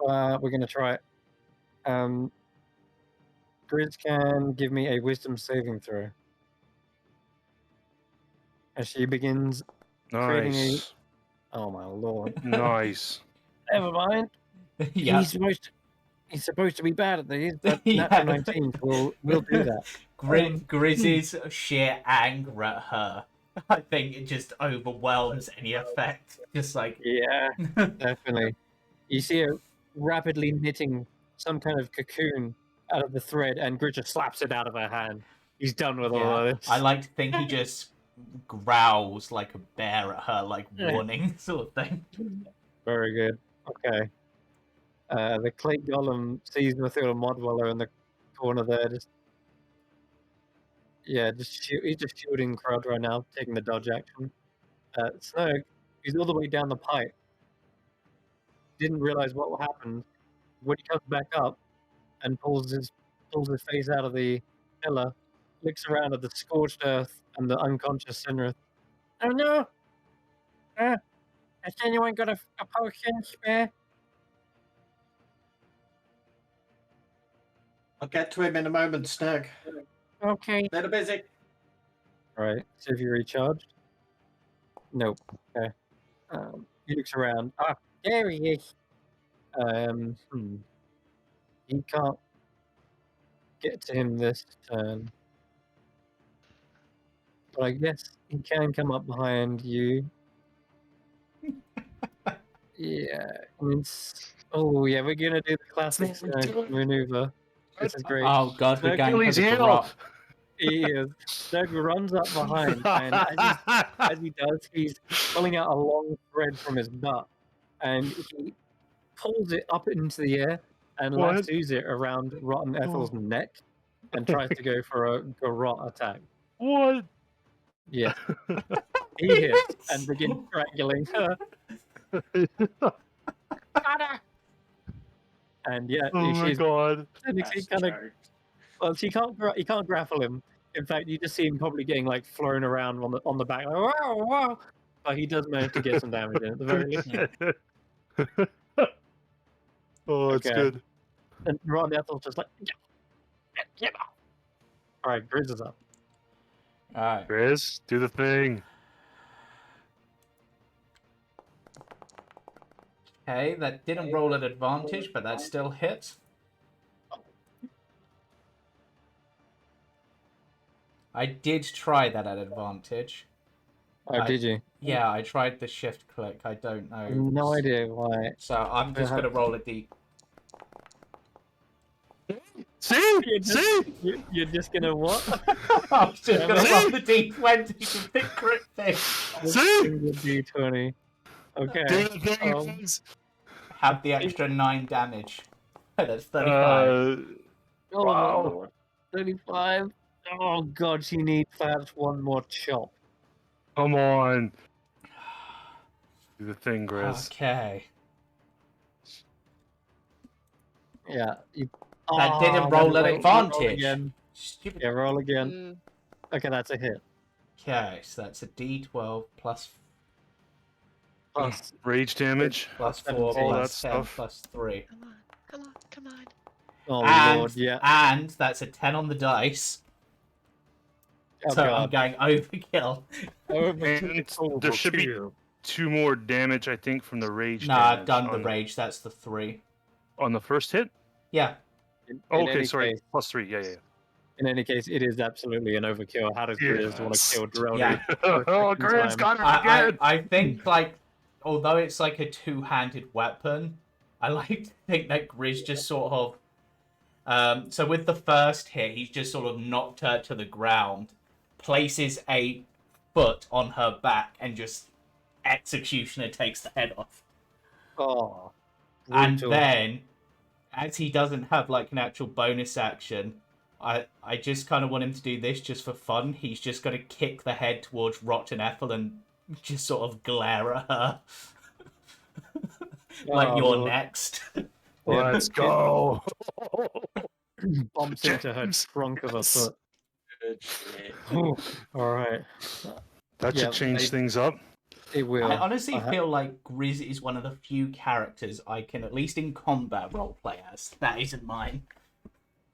We're gonna try it. Grizz can give me a wisdom saving throw. As she begins creating a... Nice. Oh my lord. Nice. Never mind. Yeah. He's supposed to be bad at these, but Yeah. natural 19 will do that. Grizz's sheer anger at her, I think it just overwhelms any effect. Just like, Yeah, definitely. You see her rapidly knitting some kind of cocoon out of the thread, and Grizz just slaps it out of her hand. He's done with all yeah. of this. I like to think he just growls like a bear at her, like warning sort of thing. Very good. Okay. The clay golem sees the little mod dweller in the corner there. He's just shooting crowd right now, taking the dodge action. Snug, he's all the way down the pipe. Didn't realize what happened. When he comes back up and pulls his face out of the pillar, looks around at the scorched earth and the unconscious Sinrith. Oh no! Has anyone got a potion spare? I'll get to him in a moment, Snug. Okay. Little busy. Alright, so if you recharged? Nope. Okay. He looks around. Ah, there he is. He can't get to him this turn. But I guess he can come up behind you. Yeah. Oh, yeah, we're gonna do the classic maneuver. This is great. Oh god, we're going for Achilles the heel. garrote. He is. Doug runs up behind, and as he does, he's pulling out a long thread from his butt, and he pulls it up into the air and What? lassos it around Rotten Ethel's neck and tries to go for a garrote attack. What? Yes. He hits and begins strangling her. And yeah, Oh my she's god. technically kind of... Well, he can't grapple him. In fact, you just see him probably getting like thrown around on the back, like, wow, wow. But he does manage to get some damage in at the very least. Oh, it's Okay. good. And Ron Ethel's just like, get off. All right, Grizz is up. Alright. Chris, do the thing. Okay, that didn't roll at advantage, but that still hit. I did try that at advantage. Oh, did you? Yeah, I tried the shift click. I don't know. No idea why. So I'm just going to roll a d. See? You're just gonna what? I'm just going to roll the d20 to pick crit thing. See? D20. Okay. Do the thing, Um, please. Have the extra 9 damage. That's 35. Oh, Wow. Lord. 35. Oh god, she needs perhaps one more chop. Come on. Do the thing, Grizz. Okay. Yeah. That didn't roll at Roll advantage. again. Stupid. Yeah, roll again. Okay, that's a hit. Okay, so that's a d12 plus Rage damage. plus 4 All plus that 10 stuff. plus 3. Come on. Oh and, lord, yeah. And that's a 10 on the dice. Oh, So god. I'm going overkill. And there should be 2 more damage, I think, from the rage No, damage. I've done the rage. That's the 3. On the first hit? Yeah. Oh, In okay, any sorry. case- Plus 3, yeah. In any case, it is absolutely an overkill. How does Grizz want to Yes. kill Drone? Yeah. Oh, Grizz got it I, again! I think, like, although it's like a two-handed weapon, I like to think that Grizz just sort of... so with the first hit, he's just sort of knocked her to the ground, places a foot on her back, and just executioner takes the head off. Oh. And brutal. then as he doesn't have like an actual bonus action, I just kind of want him to do this just for fun. He's just going to kick the head towards Rotten Ethel and just sort of glare at her. Like, Oh, you're Lord. next. Yeah, Let's it go. bumps into her James, trunk of a yes. foot. Good shit. All right. That Yeah, should change things up. it will. I honestly I ha- feel like Grizz is one of the few characters I can, at least in combat, roleplay as. That isn't mine.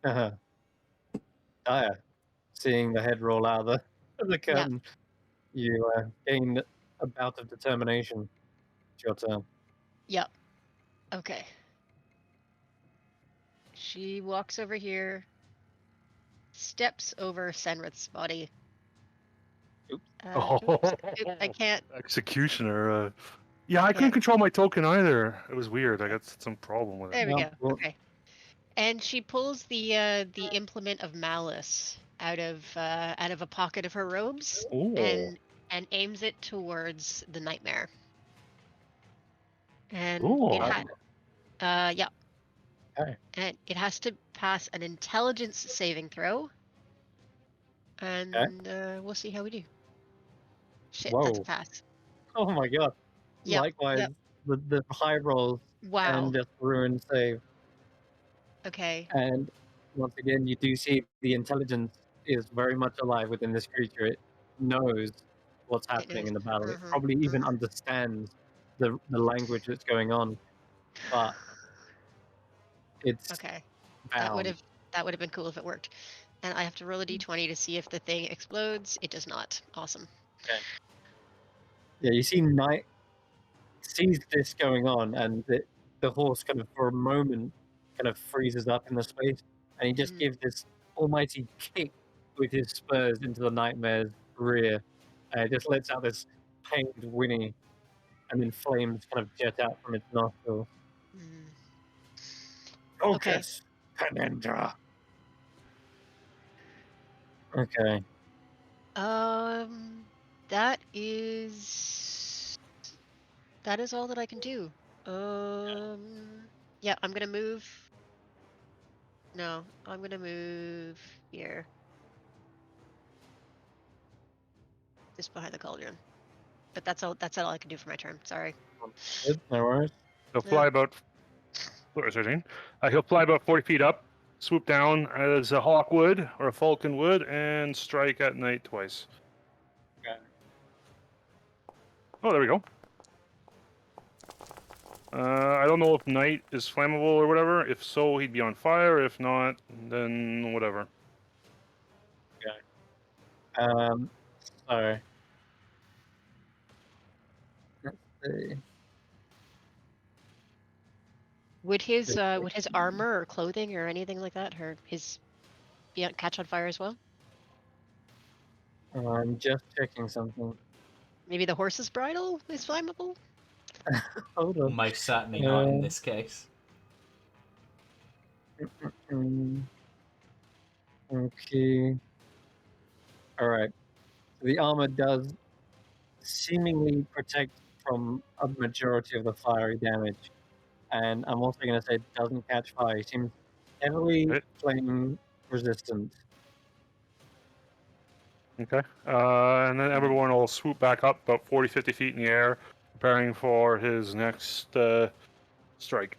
Dire. Seeing the head roll out of the Yeah. curtain, you gain a bout of determination. It's your turn. Yep. Okay. She walks over here, steps over Senrith's body. Oops. Oops, I can't. Executioner. Yeah, I couldn't Can't. control my token either. It was weird. I got some problem with it. There we No, go. well, Okay. And she pulls the implement of malice out of a pocket of her robes Oh. and aims it towards the nightmare. And Cool. it yeah. Okay. And it has to pass an intelligence saving throw. And we'll see how we do. Shit, that's a Whoa. pass. Oh my god. Yep. Likewise, Yep. the high rolls Wow. and just ruin save. Okay. And once again, you do see the intelligence is very much alive within this creature. It knows what's happening knows. in the battle. It Mhm, probably even mhm. understands the language that's going on, but it's Okay. That would bound. have been cool if it worked. And I have to roll a d20 to see if the thing explodes. It does not. Awesome. Yeah, you see Knight sees this going on, and the horse kind of for a moment kind of freezes up in the space, and he just Mhm. gives this almighty kick with his spurs into the nightmare's rear, and it just lets out this pained whinny, and then flames kind of jet out from its nostrils. Mhm. Okay. Focus, Penendra. Okay. That is all that I can do. Yeah, I'm gonna move. No, I'm gonna move here. Just behind the cauldron. But that's all I can do for my turn. Sorry. Good, no worries. He'll fly Yeah. about. He'll fly about 40 feet up, swoop down as a hawk would or a falcon would, and strike at night twice. Okay. Oh, there we go. I don't know if night is flammable or whatever. If so, he'd be on fire. If not, then whatever. So let's see. Would his armor or clothing or anything like that, or his catch on fire as well? I'm just checking something. Maybe the horse's bridle is flammable? Hold on. Most certainly not in this case. Okay. All right. So the armor does seemingly protect from a majority of the fiery damage, and I'm also going to say it doesn't catch fire. It seems heavily Right. flame resistant. Okay. And then everyone will swoop back up about 40, 50 feet in the air, preparing for his next strike.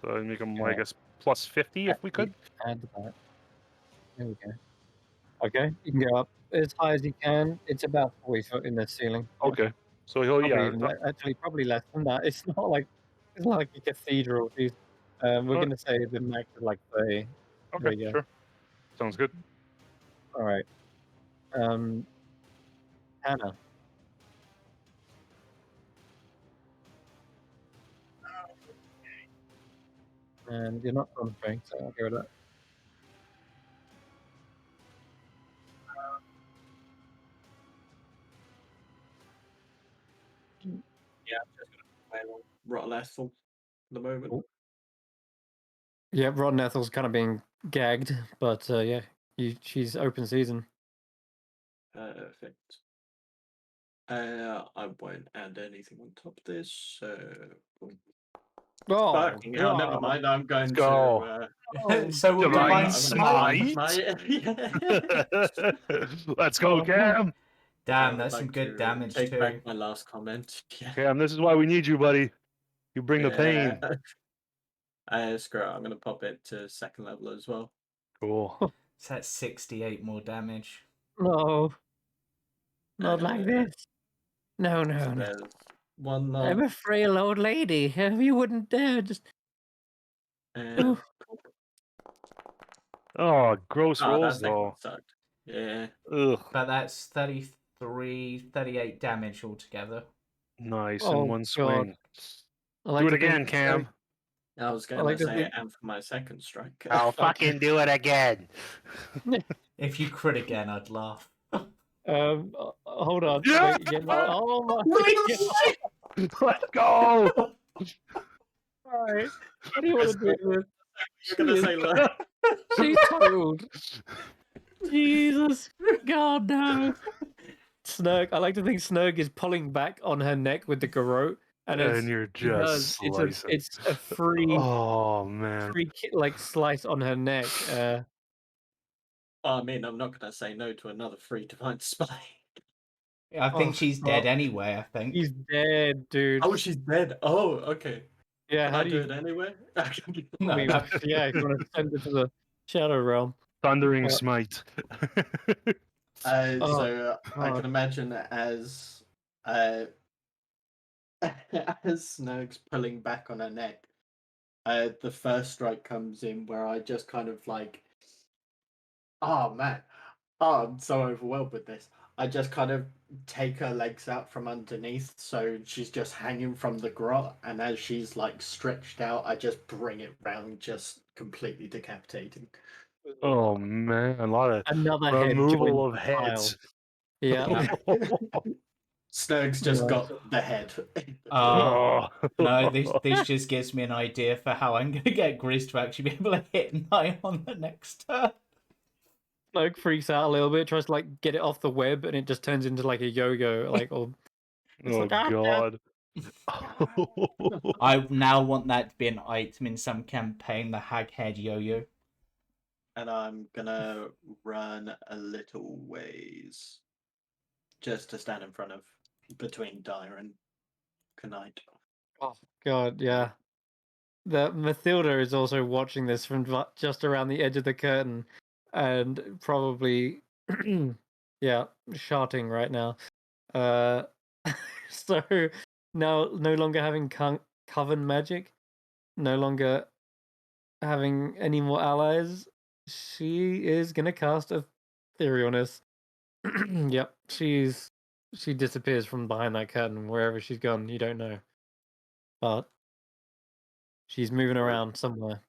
So I'd make him, I guess, plus 50 if we could. Add that. There we go. Okay, you can go up as high as you can. It's about 40 foot in the ceiling. Okay. So he'll, Probably yeah. even actually probably less than that. It's not like a cathedral. Geez. We're Oh. going to say the max is like 30. There Okay, you go. sure. Sounds good. All right. Hannah. And you're not on strength, so I'll go with that. Yeah, I'm just gonna play along Rotten Ethel at the moment. Cool. Yeah, Rod Ethel's kind of being gagged, but yeah, she's open season. Perfect. I won't add anything on top of this, so boom. Oh, Fucking hell, never God. mind. I'm going go. to. Oh, So we'll Divine divine smite. Yeah. Let's go, Oh. Cam. Damn, I would that's some like good to damage take too. back my last comment. Yeah. Cam, this is why we need you, buddy. You bring the pain. Screw it. I'm gonna pop it to second level as well. Cool. So that's 68 more damage. no. Not like Uh, this. No, So no, no. there's one I'm more. a frail old lady. You wouldn't dare just. And Oh, gross oh, that rolls second one though. sucked. Yeah. Ugh. But that's 33, 38 damage altogether. Nice in Oh, one God. swing. I Do like it to think. again, Cam. I was I gonna like to say think. and for my second strike. I'll Okay. fucking do it again. If you crit again, I'd laugh. Hold on. Yeah! Wait, yeah. Oh my God. Let's go. Alright. How do you want to do this? You're gonna say look. She's totaled. Jesus. God, no. Snurg. I like to think Snurg is pulling back on her neck with the garrote. And And you're just slicing. it's a free Oh man. like slice on her neck. I mean, I'm not gonna say no to another free divine spy. I think she's dead well, anyway, I think. he's dead, dude. Oh, she's dead. Oh, okay. Yeah, Can how I do do you? it anyway? No, I mean, no. yeah, if you want to send it to the shadow realm. Thundering Uh, smite. Oh So I can God. imagine as as Snurg's pulling back on her neck, the first strike comes in where I just kind of like, oh man, oh I'm so overwhelmed with this. I just kind of take her legs out from underneath, so she's just hanging from the grot, and as she's like stretched out, I just bring it round, just completely decapitating. Oh man, a lot of Another head joins removal of the pile. heads. Yeah. Yeah. Snurg's just Yeah. got the head. Oh, Oh. no, this just gives me an idea for how I'm going to get Grizz to actually be able to hit 9 on the next turn. Like freaks out a little bit, tries to like get it off the web, and it just turns into like a yo-yo, like or it's Oh like ah, god. I now want that to be an item in some campaign, the Haghead Yo-Yo. And I'm gonna run a little ways just to stand in front of between Dyer and Knight. oh god, yeah. The Mathilda is also watching this from just around the edge of the curtain, and probably, yeah, shouting right now. So now no longer having coven magic, no longer having any more allies, she is gonna cast Etherealness. Yep, she disappears from behind that curtain wherever she's gone. You don't know, but she's moving around somewhere.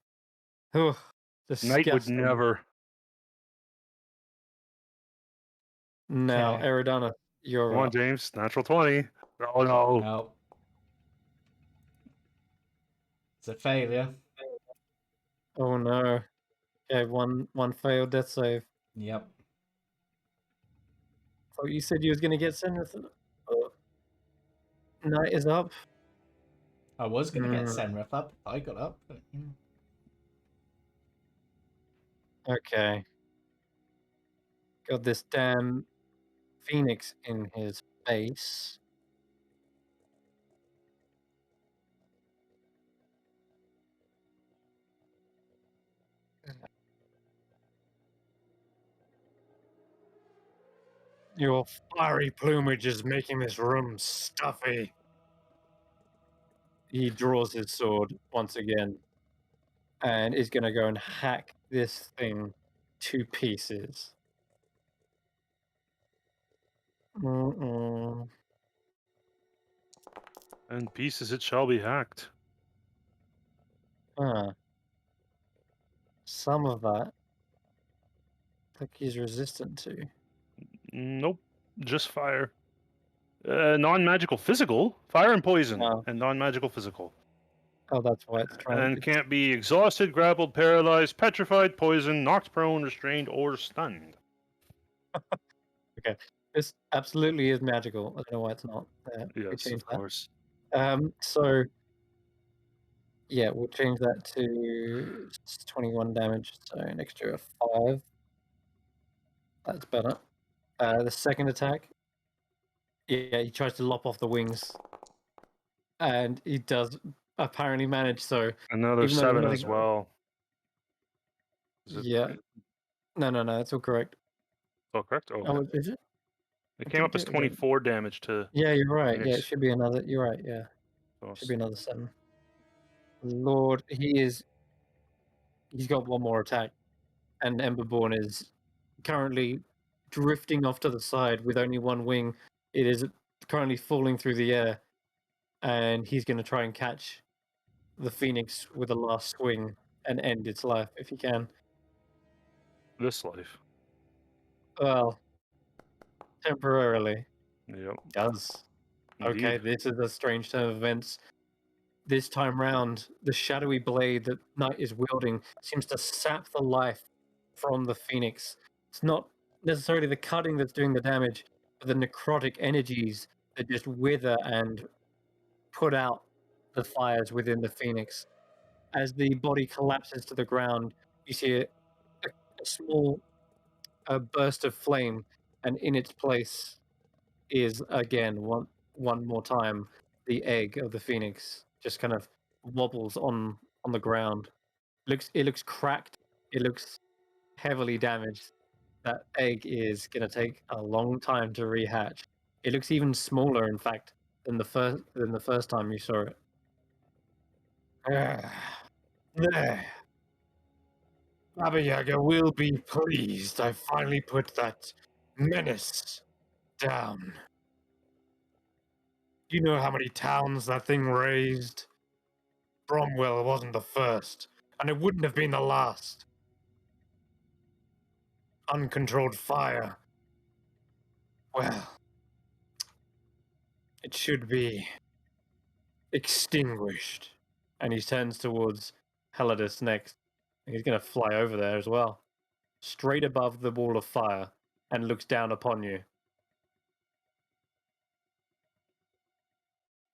Oh, Knight would disgusting. never. Now, Okay. Eridana, you're Come on, up. James. Natural 20. Oh no. No. It's a failure. Oh no. Okay, one failed death save. Yep. Oh, you said you was gonna get Senrith. Oh, Knight is up. I was going to get Mm, Senrith up if I got up. But, okay. Got this damn phoenix in his face. Your fiery plumage is making this room stuffy. He draws his sword once again and is going to go and hack this thing to pieces. Mm-mm. And pieces it shall be hacked. Huh. Some of that, I think he's resistant to. Nope. Just fire. Non-magical physical. Fire and poison. Oh, And non-magical physical. oh, that's why it's trying. And can't be exhausted, grappled, paralyzed, petrified, poisoned, knocked prone, restrained, or stunned. Okay, this absolutely is magical. I don't know why it's not. We Yes, changed of course. that. So Yeah, we'll change that to 21 damage, so an extra 5. That's better. The second attack, yeah, he tries to lop off the wings, and he does apparently manage. So Another even though there's 7 nothing, as well. Is it? yeah, no, it's all correct. Oh, correct. Oh, Oh, is it? it I came didn't up as do it again. 24 damage to Yeah, you're right. Yeah, it Phoenix. should be another. You're right. Yeah, So should be another 7. Lord, he's got one more attack, and Emberborn is currently drifting off to the side with only one wing. It is currently falling through the air, and he's going to try and catch the Phoenix with a last swing and end its life if he can. this life. Well, temporarily. Yep. Does. Indeed. Okay, this is a strange turn of events. This time round, the shadowy blade that Knight is wielding seems to sap the life from the Phoenix. It's not necessarily the cutting that's doing the damage, but the necrotic energies that just wither and put out the fires within the Phoenix. As the body collapses to the ground, you see a small burst of flame, and in its place is again one more time the egg of the Phoenix just kind of wobbles on the ground. It looks cracked. It looks heavily damaged. That egg is gonna take a long time to rehatch. It looks even smaller, in fact, than the first time you saw it. There. Baba Yaga will be pleased. I finally put that menace down. Do you know how many towns that thing razed? Bromwell wasn't the first, and it wouldn't have been the last. Uncontrolled fire. Well, it should be extinguished. And he turns towards Heladus next. He's going to fly over there as well, straight above the wall of fire, and looks down upon you.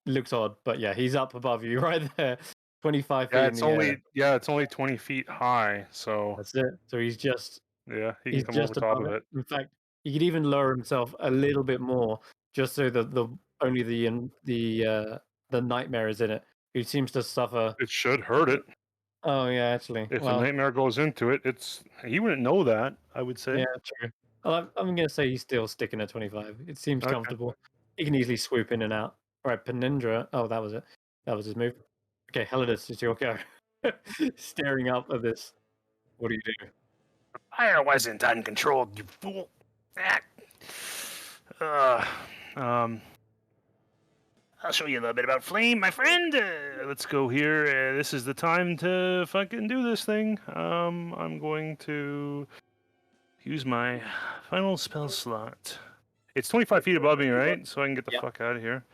Looks odd, but yeah, he's up above you right there, 25 feet Yeah, in the air. it's only 20 feet high, so That's it. So yeah, he can he's come over just top above of it. it. In fact, he could even lower himself a little bit more, just so that only the nightmare is in it. Who seems to suffer. It should hurt it. Oh yeah, actually. If a Well, nightmare goes into it, he wouldn't know that, I would say. yeah, true. Well, I'm gonna say he's still sticking at 25. It seems Okay. comfortable. He can easily swoop in and out. All right, Penindra. Oh, that was it. That was his move. Okay, Heladus, it's your go. Staring up at this. What do you do? Fire wasn't uncontrolled, you fool. Ah. I'll show you a little bit about flame, my friend. Let's go here. This is the time to fucking do this thing. I'm going to use my final spell slot. It's 25 feet above me, right? So I can get the Yep. fuck out of here.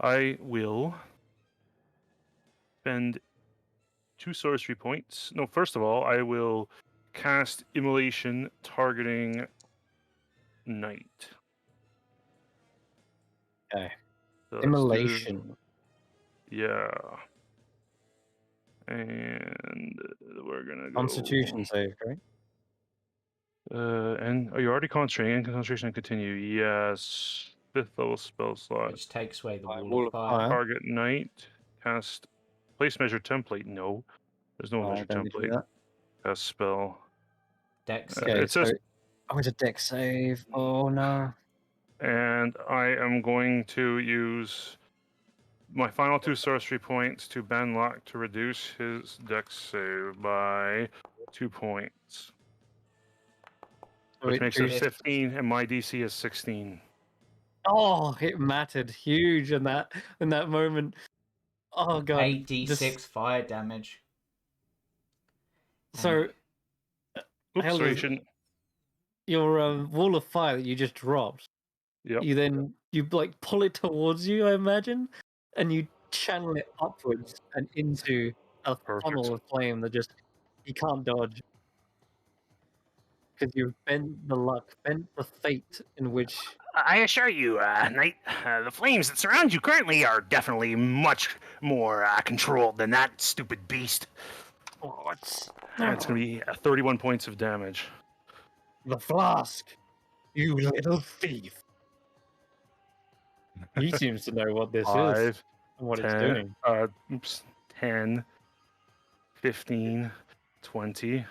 I will spend 2 sorcery points. No, first of all, I will cast Immolation targeting Knight. Okay. So let's do- Immolation. Yeah. And we're gonna go. Constitution save, right? And are you already concentrating? And concentration and continue. Yes. 5th level spell slot. Which takes away the By wall of fire. Target Knight. Cast. Place measure template. No. There's no Oh, I measure don't need to do template. that. Cast spell. Dex. Okay, it says. it's a deck save. Oh no. And I am going to use my final 2 sorcery points to Banlock to reduce his dex save by 2 points. Which makes it 15, and my DC is 16. Oh, it mattered huge in that moment. Oh god. 8d6 fire damage. So, Oops, sorry, you Heladus, shouldn't. your wall of fire that you just dropped. Yep. You like pull it towards you, I imagine, and you channel it upwards and into a funnel of flame that just you can't dodge because you've bent the luck, bent the fate in which I assure you, Knight, the flames that surround you currently are definitely much more controlled than that stupid beast. Oh, it's And it's going to be 31 points of damage. the flask. You little thief. He seems to know what this is 5, and what it's 10, doing. 10, 15, 20,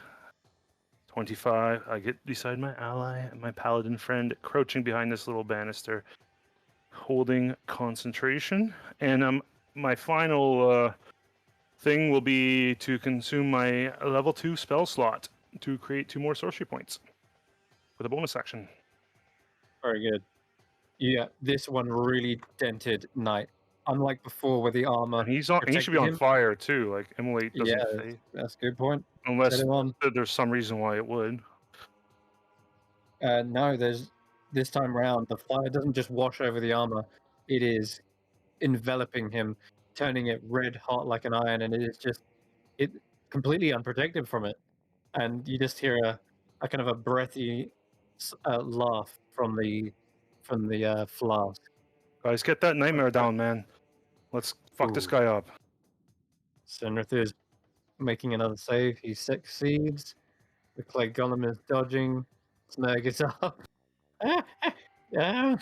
25. I get beside my ally, my paladin friend, crouching behind this little banister, holding concentration. And my final thing will be to consume my level 2 spell slot to create 2 more sorcery points with a bonus action. Very good. Yeah, this one really dented Knight. Unlike before, where the armor And he should be protected on him. fire too. Like Immolate Yeah, doesn't fade that's a good point. unless Set him on. there's some reason why it would. No, there's this time round the fire doesn't just wash over the armor; it is enveloping him, turning it red hot like an iron, and it completely unprotected from it. And you just hear a kind of a breathy laugh from the flask. Guys, get that nightmare down, man. Let's fuck this Ooh. guy up. Senrith is making another save. He succeeds. The clay golem is dodging. Snurg is up. Yeah.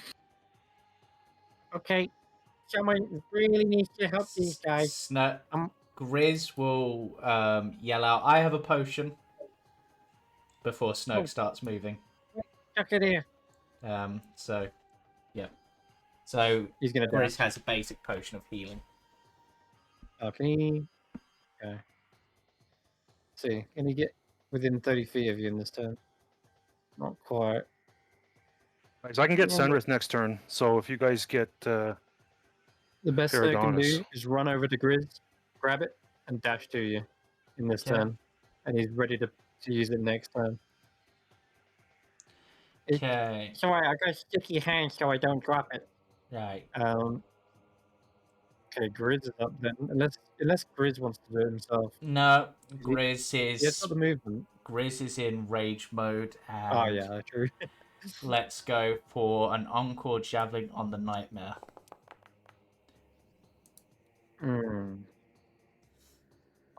Okay. Someone really needs to help these guys. Snow Um, Grizz will yell out, "I have a potion," before Snoke Oh. starts moving. Chuck it here. So, yeah. So He's gonna Grizz dash. has a basic potion of healing. Oh, can he? Okay. See, can he get within 30 feet of you in this turn? Not quite. Guys, I can get Well, Senrith next turn. So if you guys get the best Snurg can Paradonis. do is run over to Grizz, grab it, and dash to you in this Okay. turn. And he's ready to use it next turn. Okay. Sorry, I got sticky hands so I don't drop it. Right. Okay, Grizz is up then. Unless Grizz wants to do it himself. No, He- Grizz He has got the movement. is in rage mode, and Oh yeah, true. let's go for an encore javelin on the nightmare. Hmm.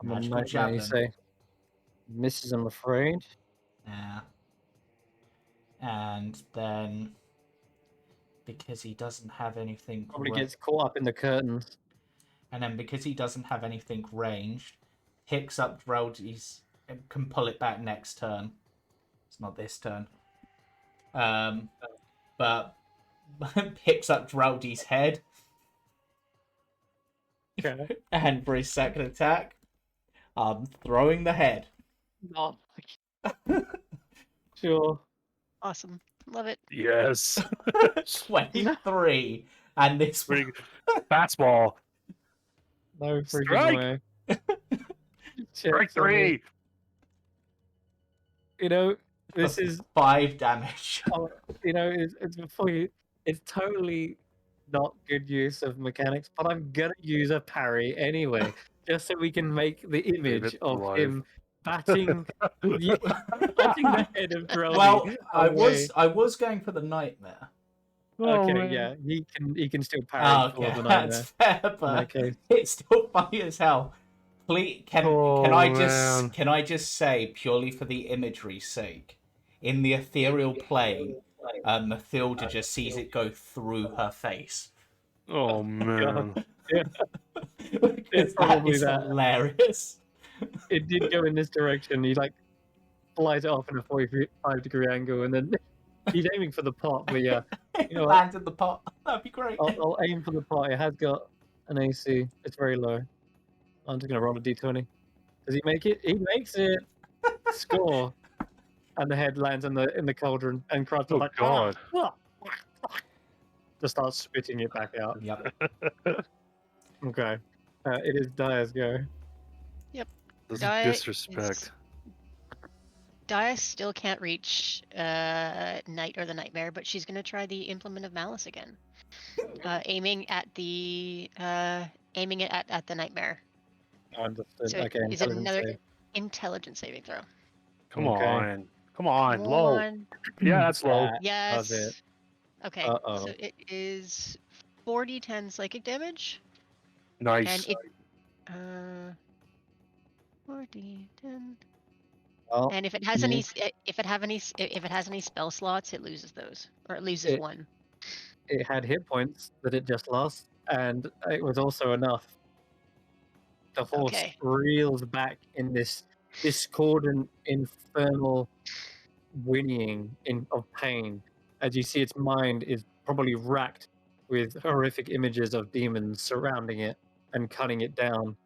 I'm a Magical nightmare, you javelin. say. Misses, I'm afraid. Yeah. And then because he doesn't have anything Probably gets caught up in the curtains. and then because he doesn't have anything ranged, picks up Dreldy's and can pull it back next turn. It's not this turn. But picks up Dreldy's head. Okay. And for his second attack, throwing the head. Oh, Sure. awesome. Love it. yes, 23. And this pretty good. Fastball. No freaking Strike! way. Strike Checks on it. 3. You know, this is 5 damage. it's before you. It's totally not good use of mechanics, but I'm gonna use a parry anyway, just so we can make the image it of alive. him batting the head of Dreldy. Well, I away. was going for the nightmare. Okay, man. yeah, he can still parry for Okay, the that's nightmare. fair, In but that case, it's still funny as hell. Please, can man. I just say, purely for the imagery's sake, in the ethereal plane, Mathilda just sees it go through her face. Oh man. yeah, Because that probably is that. hilarious. It did go in this direction. He like flies it off in a 45-degree angle, and then he's aiming for the pot. But yeah, you know what? Land in the pot. That'd be great. I'll aim for the pot. It has got an AC. It's very low. I'm just gonna roll a d20. Does he make it? He makes it. Score. And the head lands in the cauldron, and Crab's Oh like, god. just starts spitting it back out. Yep. Okay. It is Dia's go. This is Dia disrespect. Dia still can't reach Knight or the Nightmare, but she's gonna try the Implement of Malice again, aiming it at the Nightmare. Understood. So Okay. is it intelligence another save. intelligence saving throw? Come Okay. on. Come on. Come Low. on. Yeah, that's low. That does Yes. it. Okay, Uh-oh. so it is 4d10 psychic damage, and Nice. it 4d10. Well, And if it has you- any, if it has any spell slots, it loses those, or it loses It- one. it had hit points that it just lost, and it was also enough. The horse Okay. reels back in this discordant, infernal whinnying of pain, as you see its mind is probably racked with horrific images of demons surrounding it and cutting it down.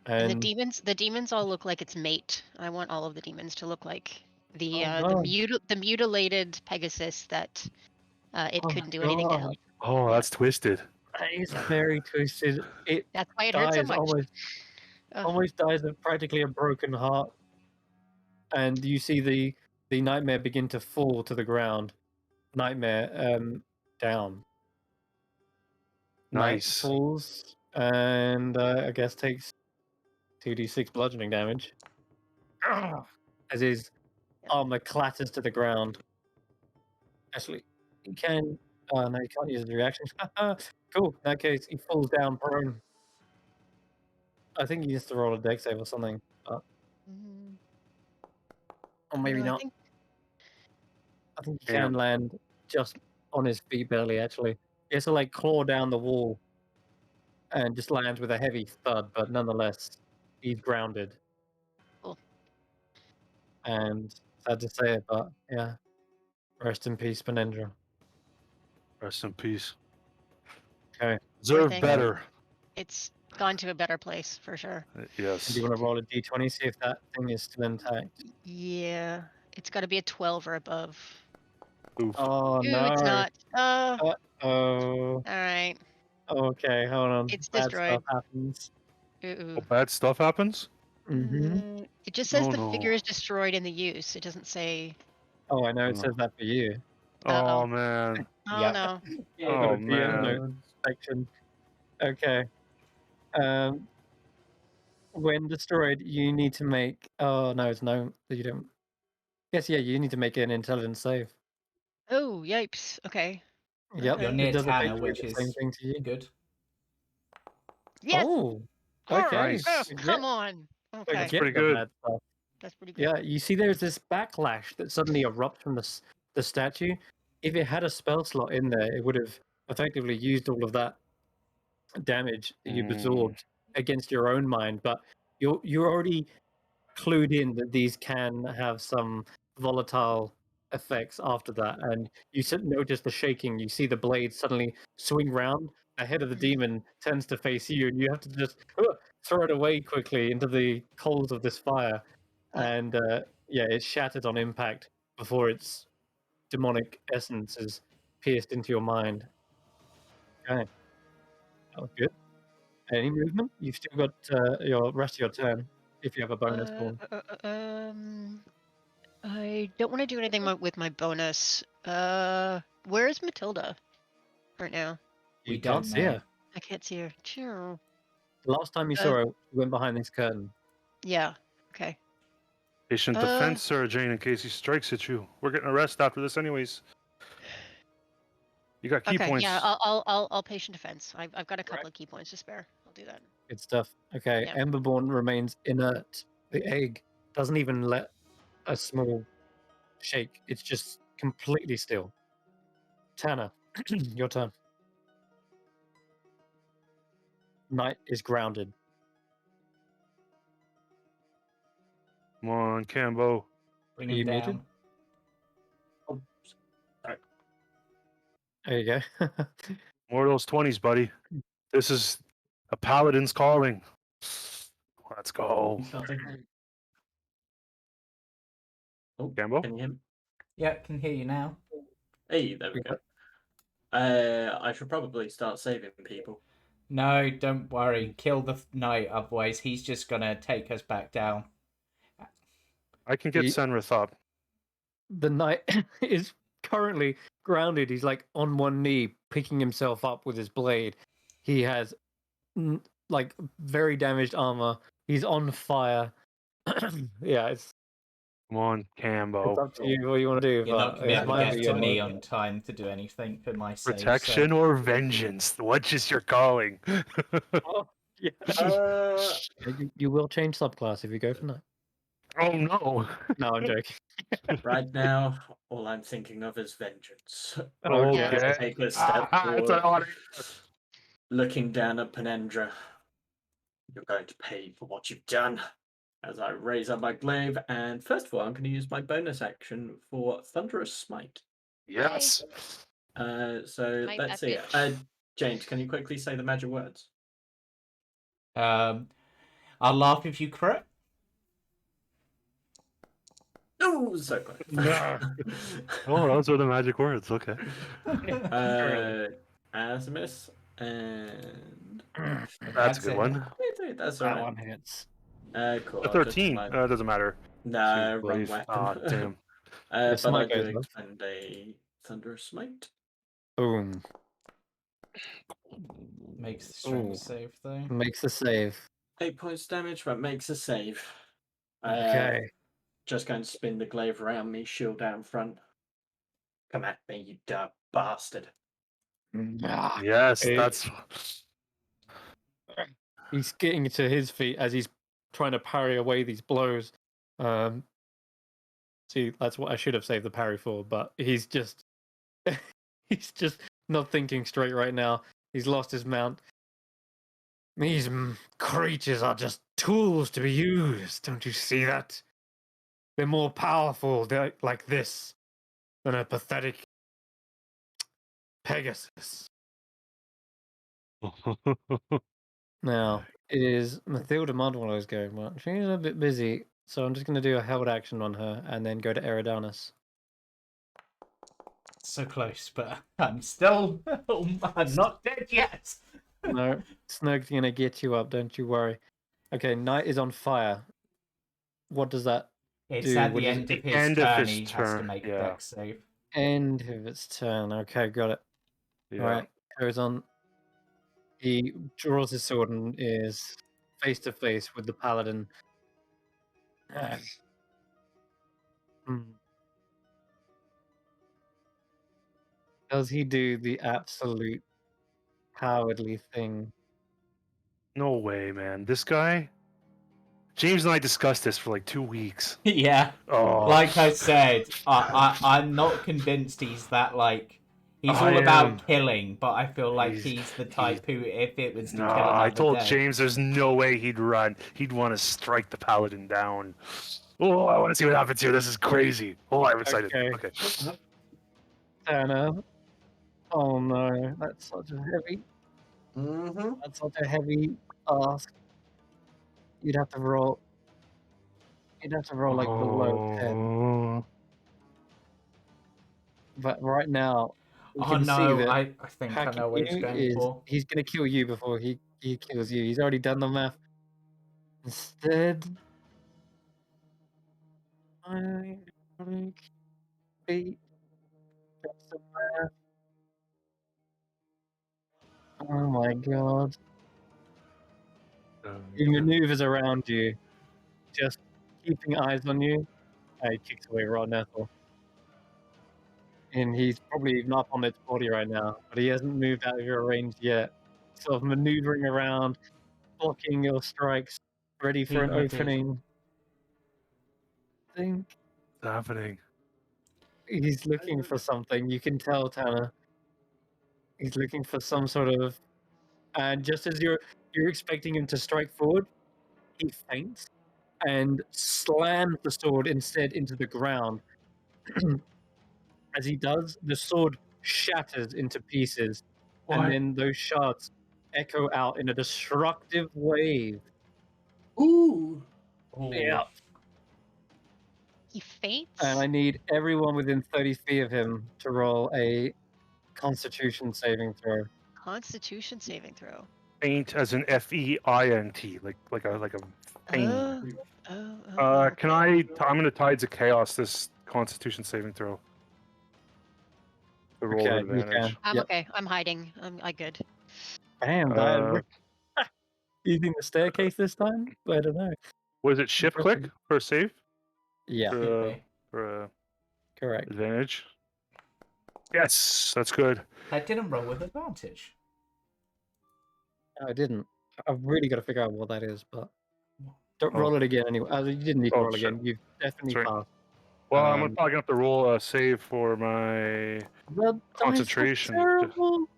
And And the demons all look like its mate. I want all of the demons to look like the Oh, the mutilated Pegasus that it oh couldn't do my anything to God, help. Oh, Yeah. that's twisted. that is very twisted. It That's why it hurt so dies much. Ugh. almost dies of practically a broken heart, and you see the nightmare begin to fall to the ground. Nightmare down. Knight Nice. falls and I guess takes 2d6 bludgeoning damage as his armor clatters to the ground. Actually, he can. Oh no, he can't use his reaction. Cool. In that case, he falls down prone. I think he has to roll a dex save or something, Mm, or maybe no, I not. think I think he Damn. can land just on his feet barely. Actually, he has to like claw down the wall and just lands with a heavy thud, but nonetheless, he's grounded. Cool. And sad to say it, but yeah, rest in peace, Benendra. Rest in peace. Okay. Deserve thing. better. it's gone to a better place for sure. Do Yes. you want to roll a d20, see if that thing is still intact? Yeah, it's got to be a 12 or above. Oof. Oh Ooh, no. it's not. Uh-oh. All right. Okay, hold on. It's Bad destroyed. stuff happens. Ooh. Oh, bad stuff happens? Mm-hmm. It just says Oh, the no. figure is destroyed in the use. It doesn't say. Oh, I know it Oh. says that for you. Oh, Uh-oh. man. Oh Yep. no. Yeah, Oh, got a DM man. note section. Okay. Um, when destroyed, you need to make. Oh no, it's no. You don't. Yes, yeah, you need to make an intelligence save. Oh, yipes. Okay. Yep, You're Okay. near it does Tanner, effectively which the same is thing to you. good. Yes. Oh, All okay. right. Nice. Oh, come on. Okay. That's Forget pretty the good. bad stuff. That's pretty good. Yeah, you see, there's this backlash that suddenly erupts from the statue. If it had a spell slot in there, it would have effectively used all of that damage that you've absorbed against your own mind. But you're already clued in that these can have some volatile effects after that, and you notice the shaking. You see the blade suddenly swing round. The head of the demon turns to face you, and you have to just throw it away quickly into the coals of this fire. Yeah. And yeah, it shatters on impact before its demonic essence is pierced into your mind. Okay, that was good. Any movement? You've still got your rest of your turn if you have a bonus one. I don't want to do anything with my bonus. Where is Matilda right now? You We can't don't see know. her. I can't see her. Sure. Last time you saw her, she went behind this curtain. Yeah. Okay. Patient defense, Sarah Jane, in case he strikes at you. We're getting arrested after this, anyways. You got key Okay. points. Yeah. I'll patient defense. I've got a couple of key points to spare. I'll do that. Good stuff. Okay, Yeah. Emberborn remains inert. The egg doesn't even let a small shake. It's just completely still. Tanner, your turn. Knight is grounded. Come on, Cambo. Bring Are him you down. muted? Oh, sorry. There you go. More of those 20s, buddy. This is a paladin's calling. Let's go. Oh, Cambo? can you hear me? Yeah, can hear you now. Hey, there we go. I should probably start saving people. No, don't worry. Kill the knight, otherwise he's just gonna take us back down. I can get Ye- Senrith up. The knight is currently grounded. He's like on one knee, picking himself up with his blade. He has like very damaged armor. He's on fire. Yeah, it's Come on, It's Cambo. up to you what you want to do, You're not but gonna be it able to might be get your to me move. on time to do anything for my save. Protection or vengeance? Which is your calling? Oh, yeah. Uh, You will change subclass if you go for night. Oh no. No, I'm joking. right now, all I'm thinking of is vengeance. Okay. As I take a step It's an forward, honor. looking down at Penendra. You're going to pay for what you've done. As I raise up my glaive, and first of all, I'm going to use my bonus action for Thunderous Smite. Yes. So Smite let's that see. bitch. James, can you quickly say the magic words? I'll laugh if you crit. Oh, so close. No. Oh, those are the magic words. Okay. As a miss, and That's a That's good it. one. that's all That right. one hits. Cool. A I'll just 13. my Doesn't matter. no Sweet wrong glaive. weapon. Ah, damn. The But I smite do goes off. expend a Thunderous Smite. Boom. Makes the strength Ooh. save though. Makes the save. 8 points damage, but makes a save. Okay. Just going to spin the glaive around me, shield down front. Come at me, you dark bastard. Ah, Yes, it- that's. He's getting to his feet as he's trying to parry away these blows. See, that's what I should have saved the parry for, but he's just he's just not thinking straight right now. He's lost his mount. These creatures are just tools to be used. Don't you see that? They're more powerful like this than a pathetic Pegasus. Now, it is Mathilda Mudwallow's going. Well, she's a bit busy, so I'm just going to do a held action on her and then go to Eridanus. So close, but I'm still. I'm not dead yet. No, Snug's going to get you up, don't you worry. Okay, Knight is on fire. What does that It's do? at What the is end it? of his End of turn. his He has to turn, make a yeah. dex save. End of its turn. Okay, got it. Yeah. All right, goes on. He draws his sword and is face to face with the paladin. Hmm. Does he do the absolute cowardly thing? No way, man. This guy. James and I discussed this for like 2 weeks. Yeah, Oh. like I said, I'm not convinced he's that like. He's I all am. about killing, but I feel like He's- he's the type who, if it was to No, kill I another told day, James there's no way he'd run. He'd want to strike the paladin down. Oh, I want to see what happens here. This is crazy. Oh, I'm excited. Okay. Okay. Tanner. Oh no, that's such a heavy. Mm-hmm. That's such a heavy ask. You'd have to roll. You'd have to roll like below 10. Oh. But right now, we oh can see no, that I think I know what he's Hakim going is for. he's gonna kill you before he kills you. He's already done the math. Instead, I beat some math. Oh my god. He maneuvers around you, just keeping eyes on you. He kicks away Rotten Ethel. And he's probably even up on its body right now, but he hasn't moved out of your range yet. Sort of maneuvering around, blocking your strikes, ready for He an did. opening. I think What's happening? he's looking for something. You can tell, Tanner. He's looking for some sort of. And just as you're expecting him to strike forward, he feints and slams the sword instead into the ground. As he does, the sword shatters into pieces, and then those shards echo out in a destructive wave. Ooh. Ooh. Yeah, He faints. and I need everyone within 30 feet of him to roll a Constitution saving throw. Constitution saving throw. Faint as an FEINT, like a faint. Oh. Can I? I'm gonna Tides of Chaos this Constitution saving throw. The roll Okay, with you advantage. can. I'm Yep. okay. I'm hiding. I good. Bam, died. Using the staircase this time? I don't know. Was it shift click for a save? Yeah, Should for, be. for correct. advantage. Yes, that's good. That didn't roll with advantage. No, I didn't. I've really got to figure out what that is, but don't Oh. roll it again anyway. You didn't need to Oh, roll shit. again. You've definitely Sorry. passed. Well, I'm Um, probably gonna have to roll a save for my The concentration. dice are terrible.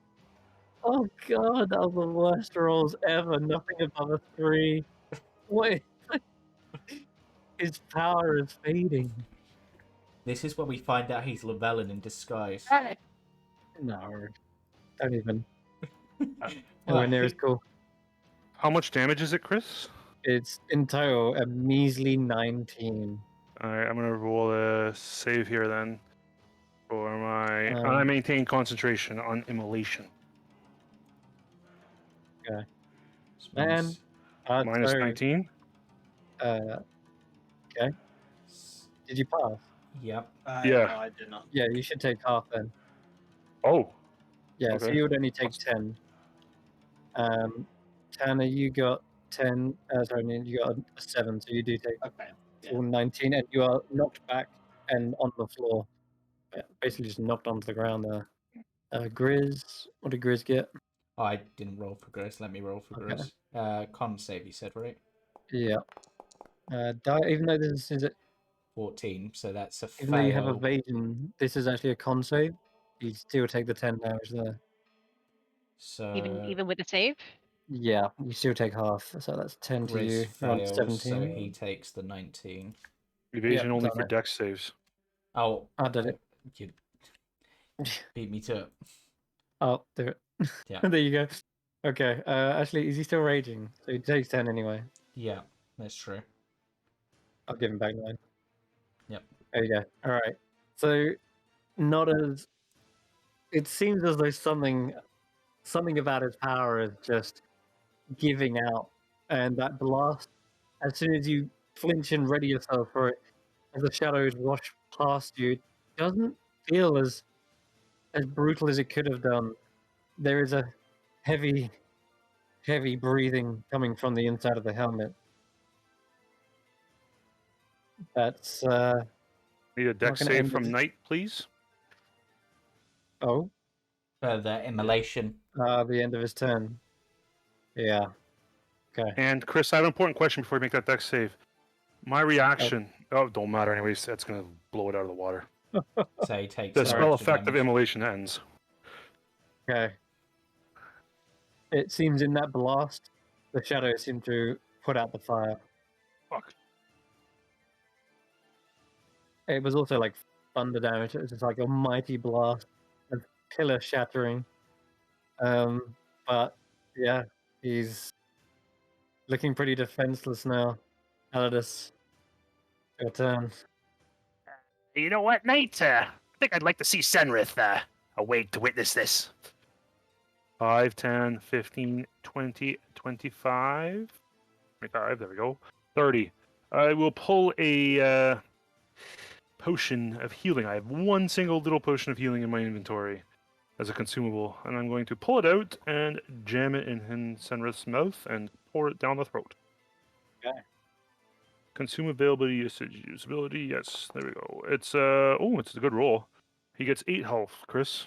Oh god, that was the worst rolls ever. Nothing above a 3. Wait, his power is fading. This is where we find out he's Llewellyn in disguise. No, don't even. Uh, Nowhere near as cool. How much damage is it, Chris? It's in total a measly 19. Alright, I'm gonna roll a save here then. For my. I Um, maintain concentration on immolation. This and means Minus so 19. okay. Did you pass? Yep. Yeah. No, I did not. Yeah, you should take half then. Oh, Yeah, so Okay. you would only take 10. Tanner, you got 10. Sorry, you got a 7, so you do take Okay. full 19, and you are knocked back and on the floor. Basically, just knocked onto the ground there. Grizz, what did Grizz get? Oh, I didn't roll for Grizz. Let me roll for Okay. Grizz. Con save, you said, right? Yeah. Even though this is 14, so that's a even though you have fail. evasion, this is actually a con save. You still take the 10 damage there. So Even with the save? Yeah, you still take half, so that's 10 to Grizz you. You're on fails, so 17. he takes the 19. evasion only done for it. dex saves. Oh, I did it. You beat me to it. Oh, do it. Yeah. There you go. Okay. Actually, is he still raging? So he takes 10 anyway. Yeah, that's true. I'll give him back 9. Yep. There you go. All right. So, not as. It seems as though something about his power is just giving out, and that blast. As soon as you flinch and ready yourself for it, as the shadows wash past you, it doesn't feel as brutal as it could have done. There is a heavy, heavy breathing coming from the inside of the helmet. That's Need a dex gonna save end from it. Knight, please. Oh, The immolation. the end of his turn. Yeah. Okay. And Chris, I have an important question before you make that dex save. My reaction. Oh, don't matter anyways. That's gonna blow it out of the water. So he takes The the spell extra effect of damage. immolation ends. Okay. It seems in that blast, the shadows seem to put out the fire. Fuck. It was also like thunder damage. It was just like a mighty blast and pillar shattering. But yeah, he's looking pretty defenseless now. Aladus, your turn. You know what, Knight? I think I'd like to see Senrith awake to witness this. 5, 10, 15, 20, 25. 25, there we go. 30. I will pull a potion of healing. I have one single little potion of healing in my inventory as a consumable, and I'm going to pull it out and jam it in Senrith's mouth and pour it down the throat. Okay. Consume availability, usability. Yes, there we go. It's it's a good roll. He gets 8 health, Chris,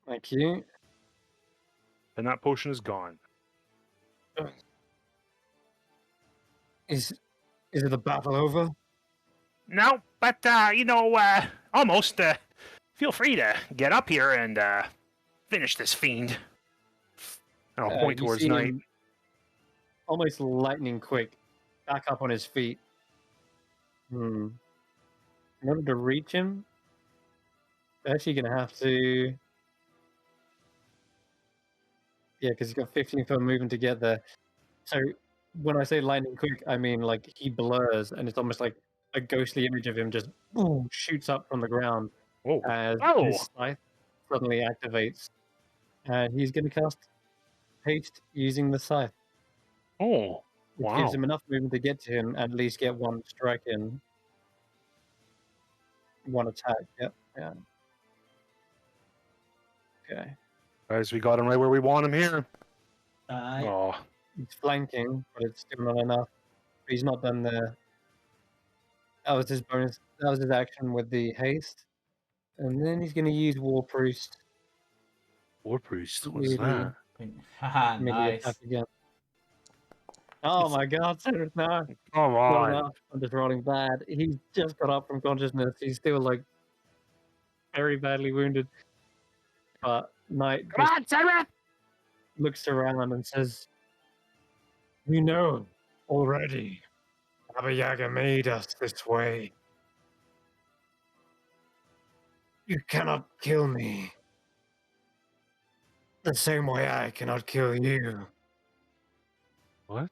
Thank you. and that potion is gone. Is it the battle over? No, but, almost. Feel free to get up here and finish this fiend. And I'll point You towards see Knight. him almost lightning quick, back up on his feet. In order to reach him, they're actually going to have to. Yeah, because he's got 15-foot movement to get there. So when I say lightning quick, I mean like he blurs, and it's almost like a ghostly image of him just boom, shoots up from the ground Oh, as Oh! his scythe suddenly activates. And he's going to cast haste using the scythe, oh, which wow. gives him enough movement to get to him and at least get one strike in. One attack, yep, yeah. Okay. Guys, we got him right where we want him here. Oh, He's flanking, but it's still not enough. He's not done there. That was his bonus. That was his action with the haste. And then he's going to use War Priest. War priest. to What's really that? Haha, melee attack nice. again. Oh It's- my god, Cyrus, no. Come Not on. enough. I'm just rolling bad. He's just got up from consciousness. He's still like very badly wounded. But Knight Come just on, Cyrus! looks around and says, "We know already. Baba Yaga made us this way. You cannot kill me. The same way I cannot kill you." What?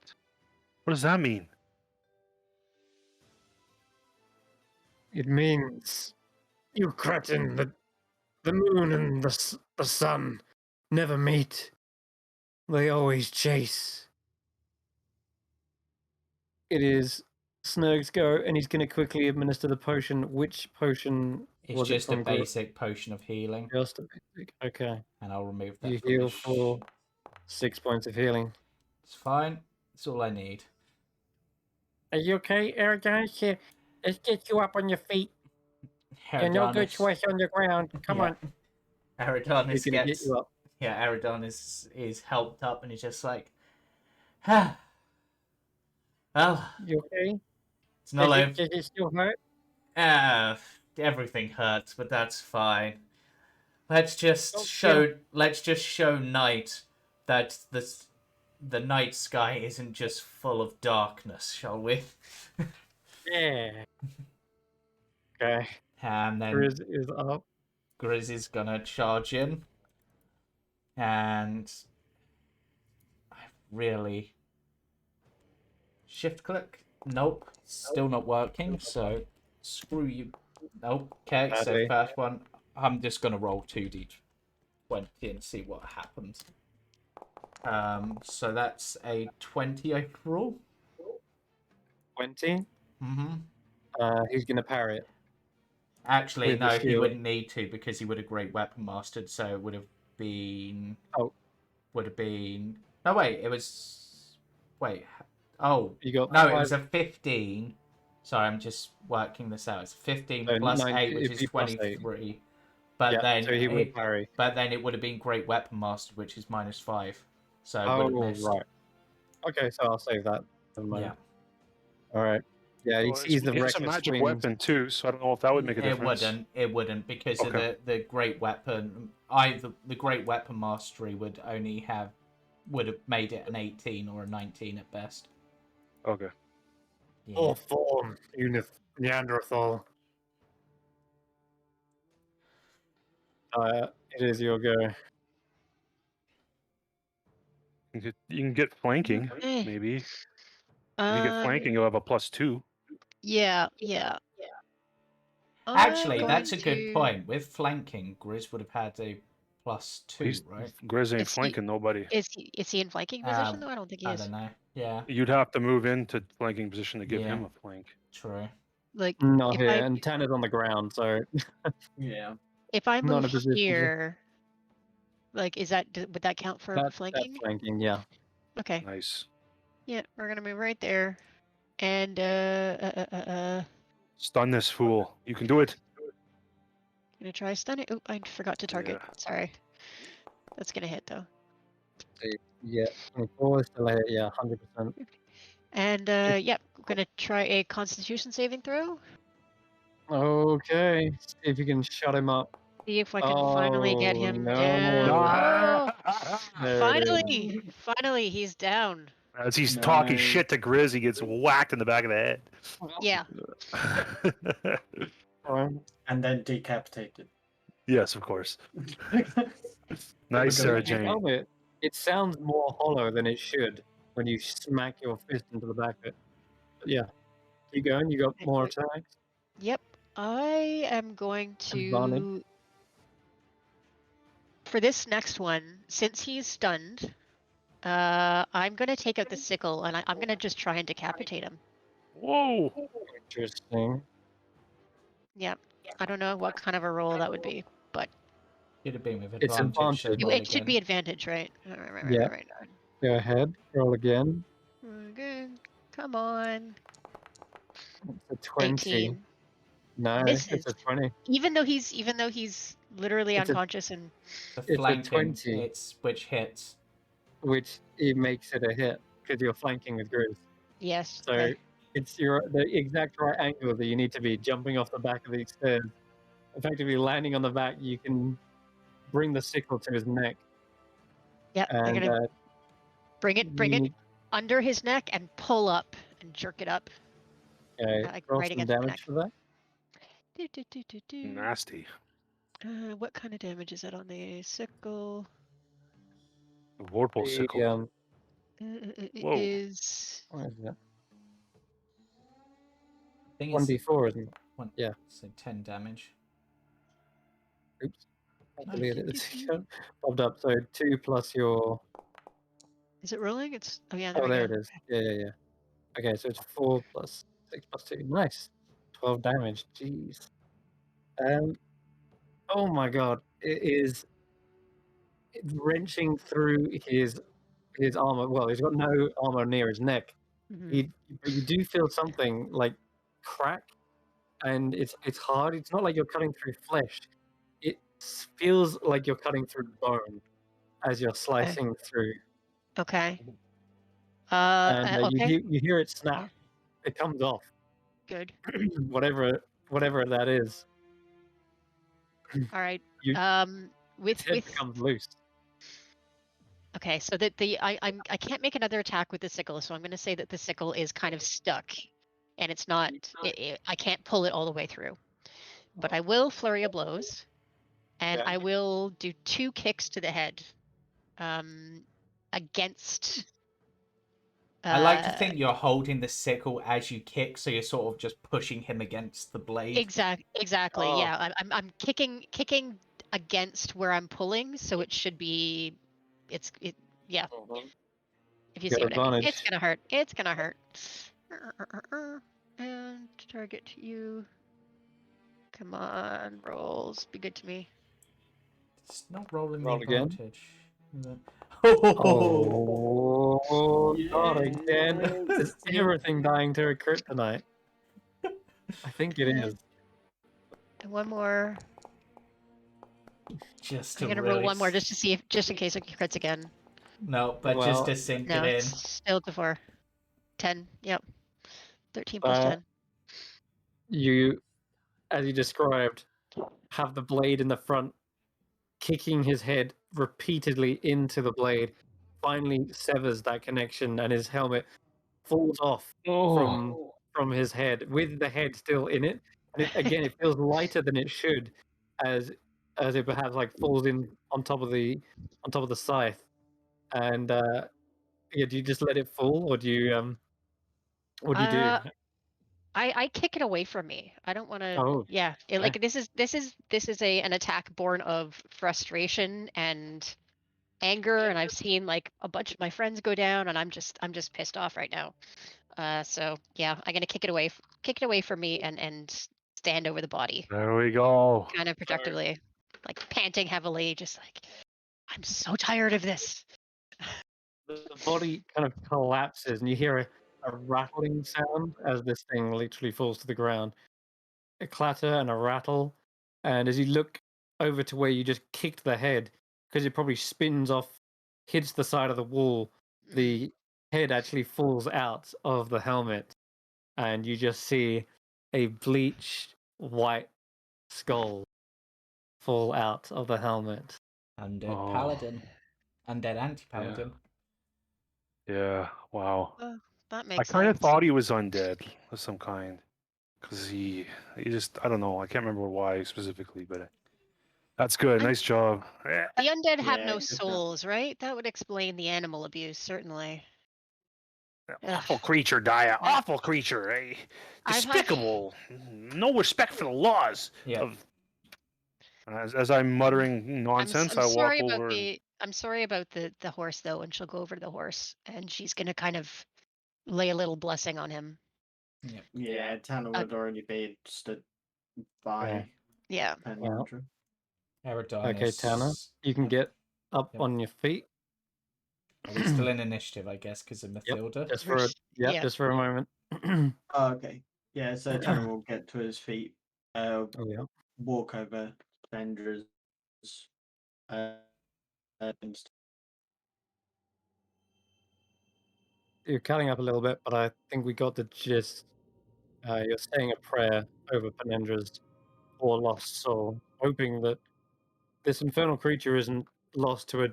What does that mean? It means, you cretin, the moon and the sun never meet. They always chase. It is Snurg's go, and he's going to quickly administer the potion. Which potion It's was it just a from? basic potion of healing, Just a basic. Okay. and I'll remove You that from heal his. for 6 points of healing. It's fine. It's all I need. Are you okay, Aragon? Let's get you up on your feet. You're no good Eridanis, choice on the ground. Come yeah. on. He's Eridanis going to get gets. you up. Yeah, Eridanis is helped up, and he's just like, ah, well, You okay? it's not like Does it still hurt? everything hurts, but that's fine. Let's just Don't show. Let's just show Night that the night sky isn't just full of darkness, shall we? Yeah. Okay. And then Grizz is up. Grizz is gonna charge in, and I really shift click. Nope, still not working. So screw you. Nope. Okay, so Badly. first one. I'm just gonna roll 2d20 and see what happens. So that's a 20 overall. 20. Mm-hmm. He's going to parry it. Actually, With the no, he shield. wouldn't need to because he would have great weapon mastered. So it would have been. Oh. Would have been. No, wait. It was. Wait. Oh. You got No, it 5, was a 15. Sorry, I'm just working this out. It's 15 so plus 90 8, which it'd is be plus 8. 23. But Yeah, then so he will it, parry. but then it would have been great weapon mastered, which is -5. So it would Oh, have missed. right. Okay, so I'll save that. Never mind. Yeah. All right. Yeah, he Well, sees the it's a reckless magic swings. weapon too, so I don't know if that would make a difference. It wouldn't because of Okay. the great weapon. The great weapon mastery would have made it an 18 or a 19 at best. Okay. Yeah. Full form, Neanderthal. It is your go. You can get flanking, Eh, maybe. If you get flanking, you'll have a +2. Yeah, yeah. Actually, I'm that's a going good to- point. With flanking, Grizz would have had a +2, He's right? Grizz ain't Is he- flanking nobody. Is he in flanking position though? I don't think he I is. don't know. Yeah, You'd have to move into flanking position to give Yeah. him a flank. true. Like Not if here, I and Tan is on the ground, so Yeah. if I not in a move position to- here, like would that count for that's flanking? flanking. Yeah. Okay. Nice. Yeah, we're gonna move right there, and Stun this fool. You can do it. gonna try stunning. Oh, I forgot to target. Yeah. Sorry. That's gonna hit though. Yeah. 24 is still a hit. Yeah, 100%. And yeah, I'm gonna try a Constitution saving throw. Okay. See if you can shut him up. See if I can finally get him no. down. Ah! There it is. Finally, he's down. As he's talking Nice. shit to Grizz, he gets whacked in the back of the Yeah. head. Alright. And then decapitated. Yes, of course. Nice, Go Sarah ahead. Jane. Helmet, it sounds more hollow than it should when you smack your fist into the back of it. But yeah. Keep going. You got more attacks. Yep. I am going Advantage. to. For this next one, since he's stunned, I'm gonna take out the sickle and I'm gonna just try and decapitate him. Whoa! Interesting. Yep. I don't know what kind of a roll that would be. Should have been with It's advantage. so advantage. roll It should again. be advantage, right? Right. Yeah. Right. Go ahead. Roll again. Good. Come on. It's a 20. 18. No, Misses. it's a 20. Even though he's literally It's a- unconscious and The It's a flanking, 20. it's which hits. Which it makes it a hit because you're flanking with Grizz. yes. So Okay. it's the exact right angle that you need to be jumping off the back of these stairs. Effectively landing on the back, you can bring the sickle to his neck. Yeah, I'm And gonna bring it you- under his neck and pull up and jerk it up. okay, Like roll right some against the neck. damage for that. Nasty. What kind of damage is that on the sickle? Vorpal sickle. It Whoa. is What is that? I think it's 1d4, isn't it? one, Yeah. so 10 damage. Oops. I Nice. deleted it. Popped up. So 2 plus your. Is it rolling? It's yeah, there Oh, we there go. it is. Yeah. Okay, so it's 4 plus 6 plus 2. Nice. 12 damage. Jeez. Oh my god. It is wrenching through his armor. Well, he's got no armor near his neck. Mhm. But you do feel something like crack, and it's hard. It's not like you're cutting through flesh. It feels like you're cutting through bone as you're slicing through, Okay. and Okay. you hear it snap. Yeah. It comes off, Good. whatever that is. All right. You With Its head becomes loose. okay, so that I can't make another attack with the sickle, so I'm going to say that the sickle is kind of stuck, and it's not. I can't pull it all the way through, but I will flurry of blows, and Yeah. I will do 2 kicks to the head, against. I like to think you're holding the sickle as you kick, so you're sort of just pushing him against the blade. Exactly. Oh. Yeah, I'm kicking against where I'm pulling, so it should be. Yeah. Mhm. If you Got see what I mean. advantage. It's gonna hurt. It's gonna hurt. And target you. Come on, rolls. Be good to me. It's not rolling Roll the again. advantage. Oh, not again. Is everything dying to a crit tonight? I think it is. And one more. Just to I'm gonna really... roll one more just to see if, just in case it crits again. No, but Well, just to sink No, it in. it's still to 4. 10. Yep. 13 plus 10. You, as you described, have the blade in the front, kicking his head repeatedly into the blade, finally severs that connection, and his helmet falls off from his head with the head still in it. And it feels lighter than it should, as it perhaps like falls in on top of the scythe. And yeah, do you just let it fall, or do you what do you do? I kick it away from me. I don't want to. Oh, Yeah, okay. this is an attack born of frustration and anger, and I've seen like a bunch of my friends go down, and I'm just pissed off right now. So yeah, I'm gonna kick it away from me and stand over the body, There we go. kind of protectively, like panting heavily, just like I'm so tired of this. The body kind of collapses, and you hear a rattling sound as this thing literally falls to the ground. A clatter and a rattle, and as you look over to where you just kicked the head, because it probably spins off, hits the side of the wall, the head actually falls out of the helmet, and you just see a bleached white skull fall out of the helmet. Undead Oh. paladin. Undead anti-paladin. Yeah. Wow. That I makes kind of sense. thought he was undead of some kind, because he just, I don't know, I can't remember why specifically, but that's good. Nice job. The undead have Yeah, no good job. souls, right? That would explain the animal abuse, certainly. Awful creature, Dia. Awful creature. Eh? I've had- Despicable. No respect for the laws. Yeah. Of... As I'm muttering nonsense, I walk over. I'm sorry about the horse though, and she'll go over to the horse and she's gonna kind of lay a little blessing on him. Yeah, Tanner would already be stood by. Okay. Yeah. Well, Eridanus. okay, Tanner, you can get up on your feet. Are we still in initiative, I guess, because of Mathilda? Just for a moment. Oh, okay. Yeah, so Tanner will get to his feet, Oh yeah. walk over Bendra's, uh, and You're cutting up a little bit, but I think we got the gist. You're saying a prayer over Penendra's poor lost soul, hoping that this infernal creature isn't lost to a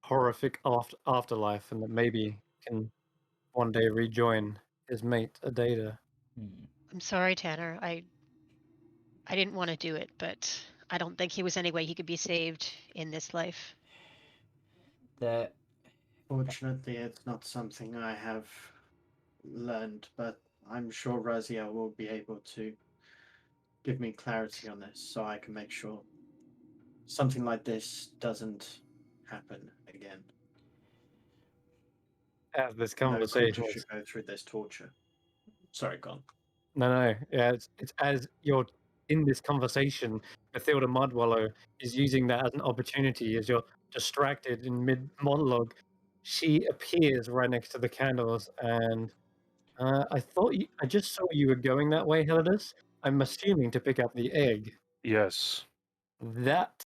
horrific afterlife, and that maybe can one day rejoin his mate Adada. Hmm. I'm sorry, Tanner. I didn't want to do it, but I don't think he was any way he could be saved in this life. There, fortunately, it's not something I have learned, but I'm sure Razia will be able to give me clarity on this so I can make sure something like this doesn't happen again. As this No conversation creature is should go through this torture. Sorry, gone. no, yeah, it's as you're in this conversation, Mathilda Mudwallow is using that as an opportunity as you're distracted in mid monologue. She appears right next to the candles, and I just saw you were going that way, Heladus. I'm assuming to pick up the egg. Yes. That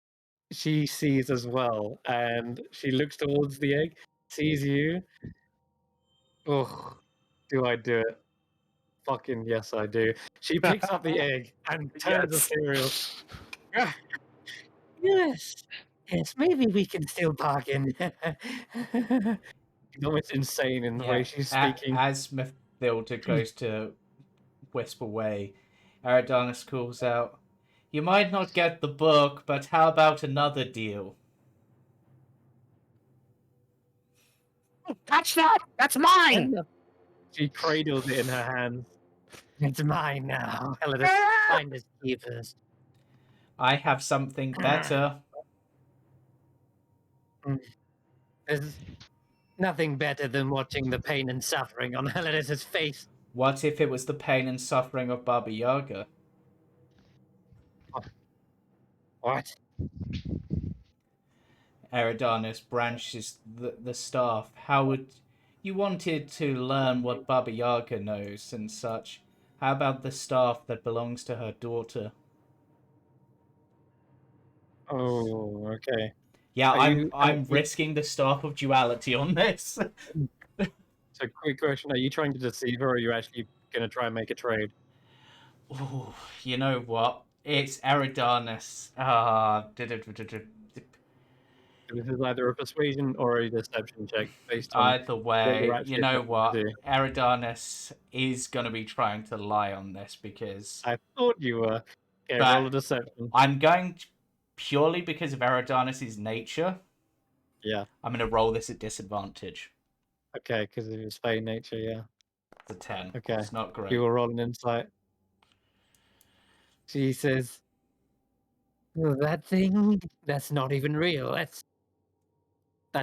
she sees as well, and she looks towards the egg, sees you. Oh, do I do it? Fucking yes, I do. She picks up the egg and turns the Yes. cereal. Yes, yes, maybe we can still bargain. She's almost insane in the way yeah. she's speaking. As Mathilda goes to wisp away, Eridanus calls out, "You might not get the book, but how about another deal?" Touch that! That's mine! She cradles it in her hands. It's mine now. Heladus, Ah! find his keepers. I have something better. There's nothing better than watching the pain and suffering on Heladus's face. What if it was the pain and suffering of Baba Yaga? What? Eridanus branches the staff. How would you wanted to learn what Baba Yaga knows and such? How about the staff that belongs to her daughter? Oh, okay. Yeah, Are you? I'm risking the staff of duality on this. So, quick question: Are you trying to deceive her, or are you actually going to try and make a trade? Ooh, you know what? It's Eridanus. This is either a persuasion or a deception check based on Either what you're way, you actually know attempting to what? do. Eridanus is going to be trying to lie on this because. I thought you were. Okay, roll a But deception. I'm going to, purely because of Eridanus' nature, Yeah. I'm going to roll this at disadvantage. Okay, because of his fey nature. Yeah. It's a 10. Okay. It's not You great. will roll an insight. She says, "Oh, that thing? That's not even real. That's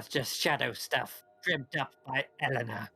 just shadow stuff dreamt up by Eleanor."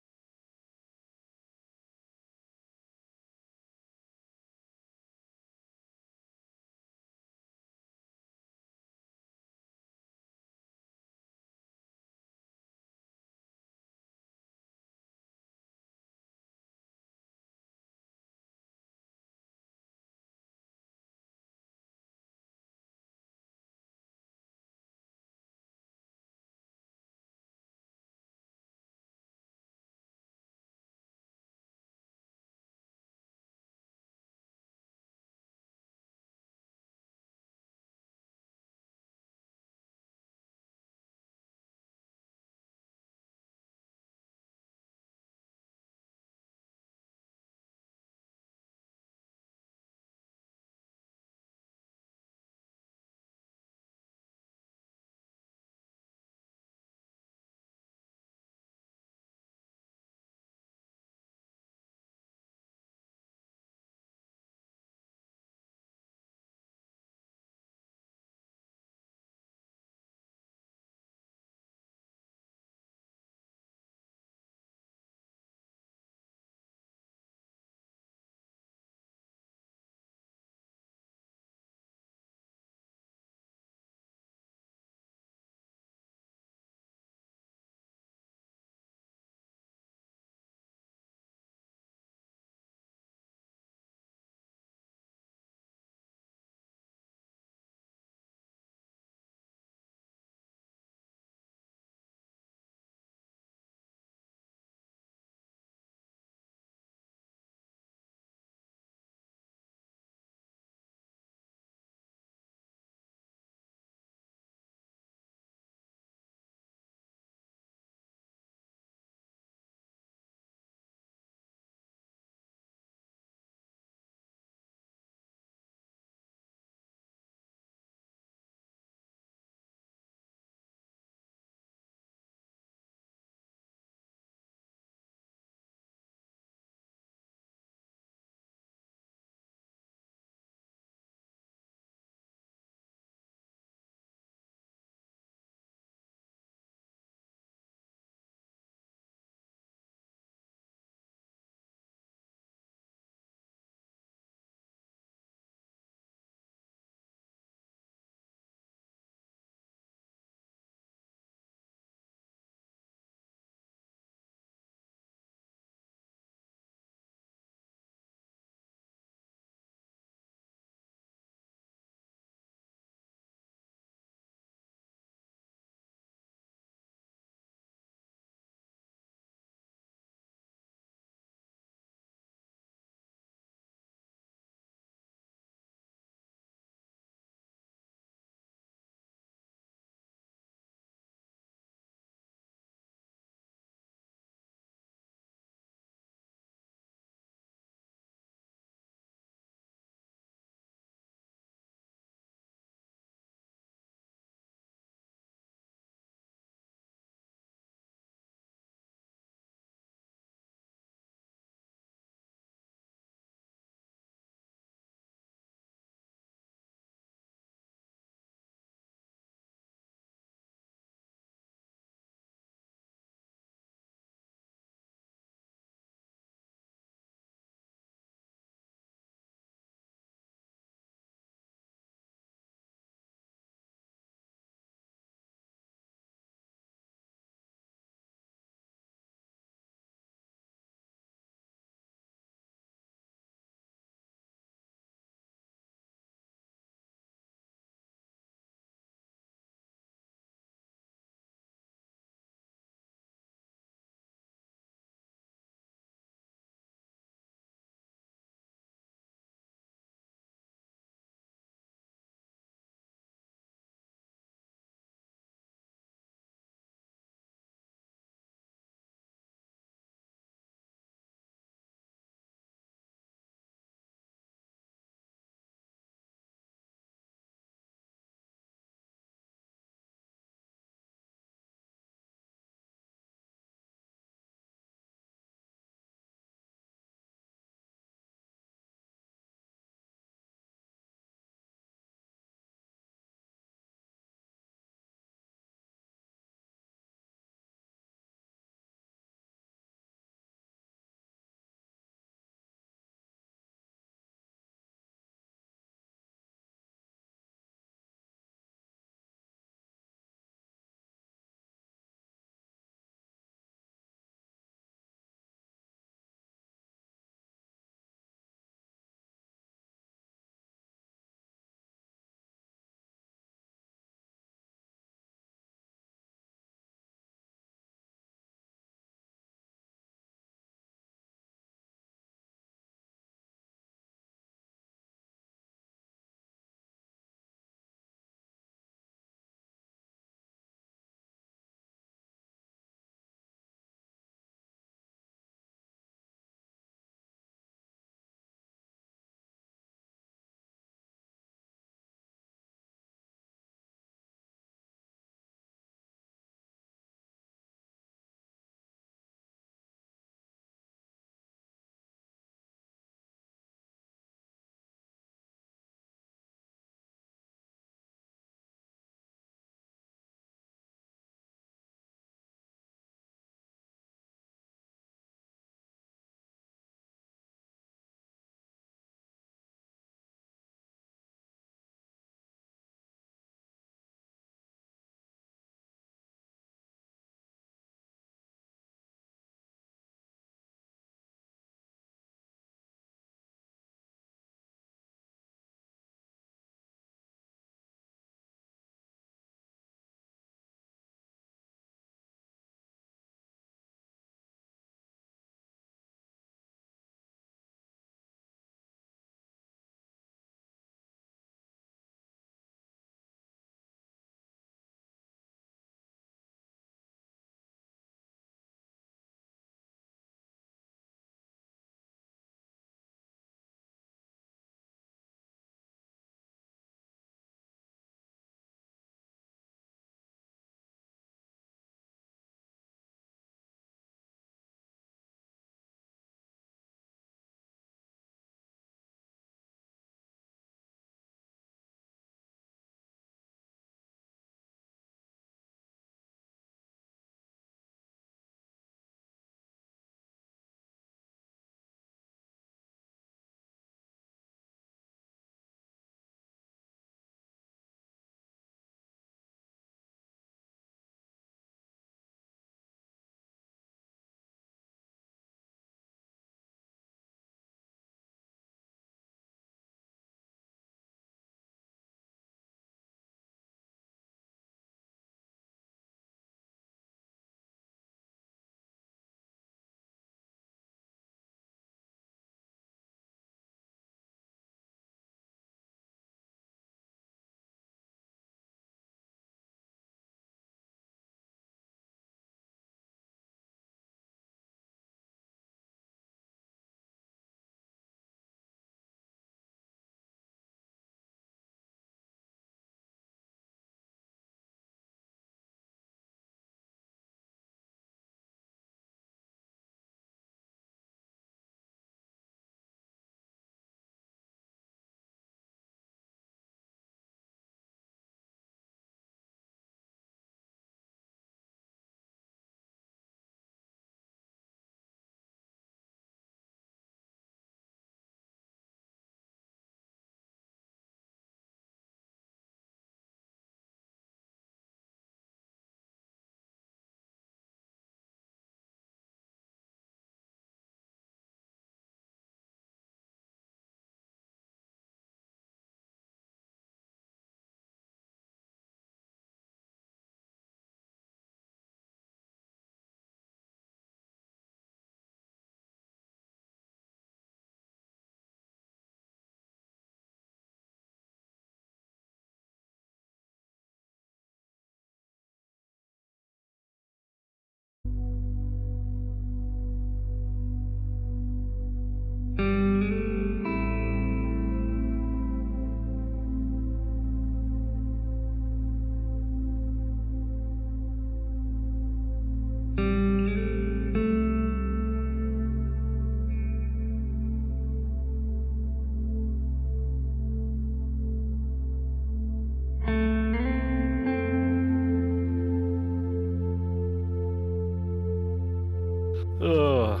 Ugh.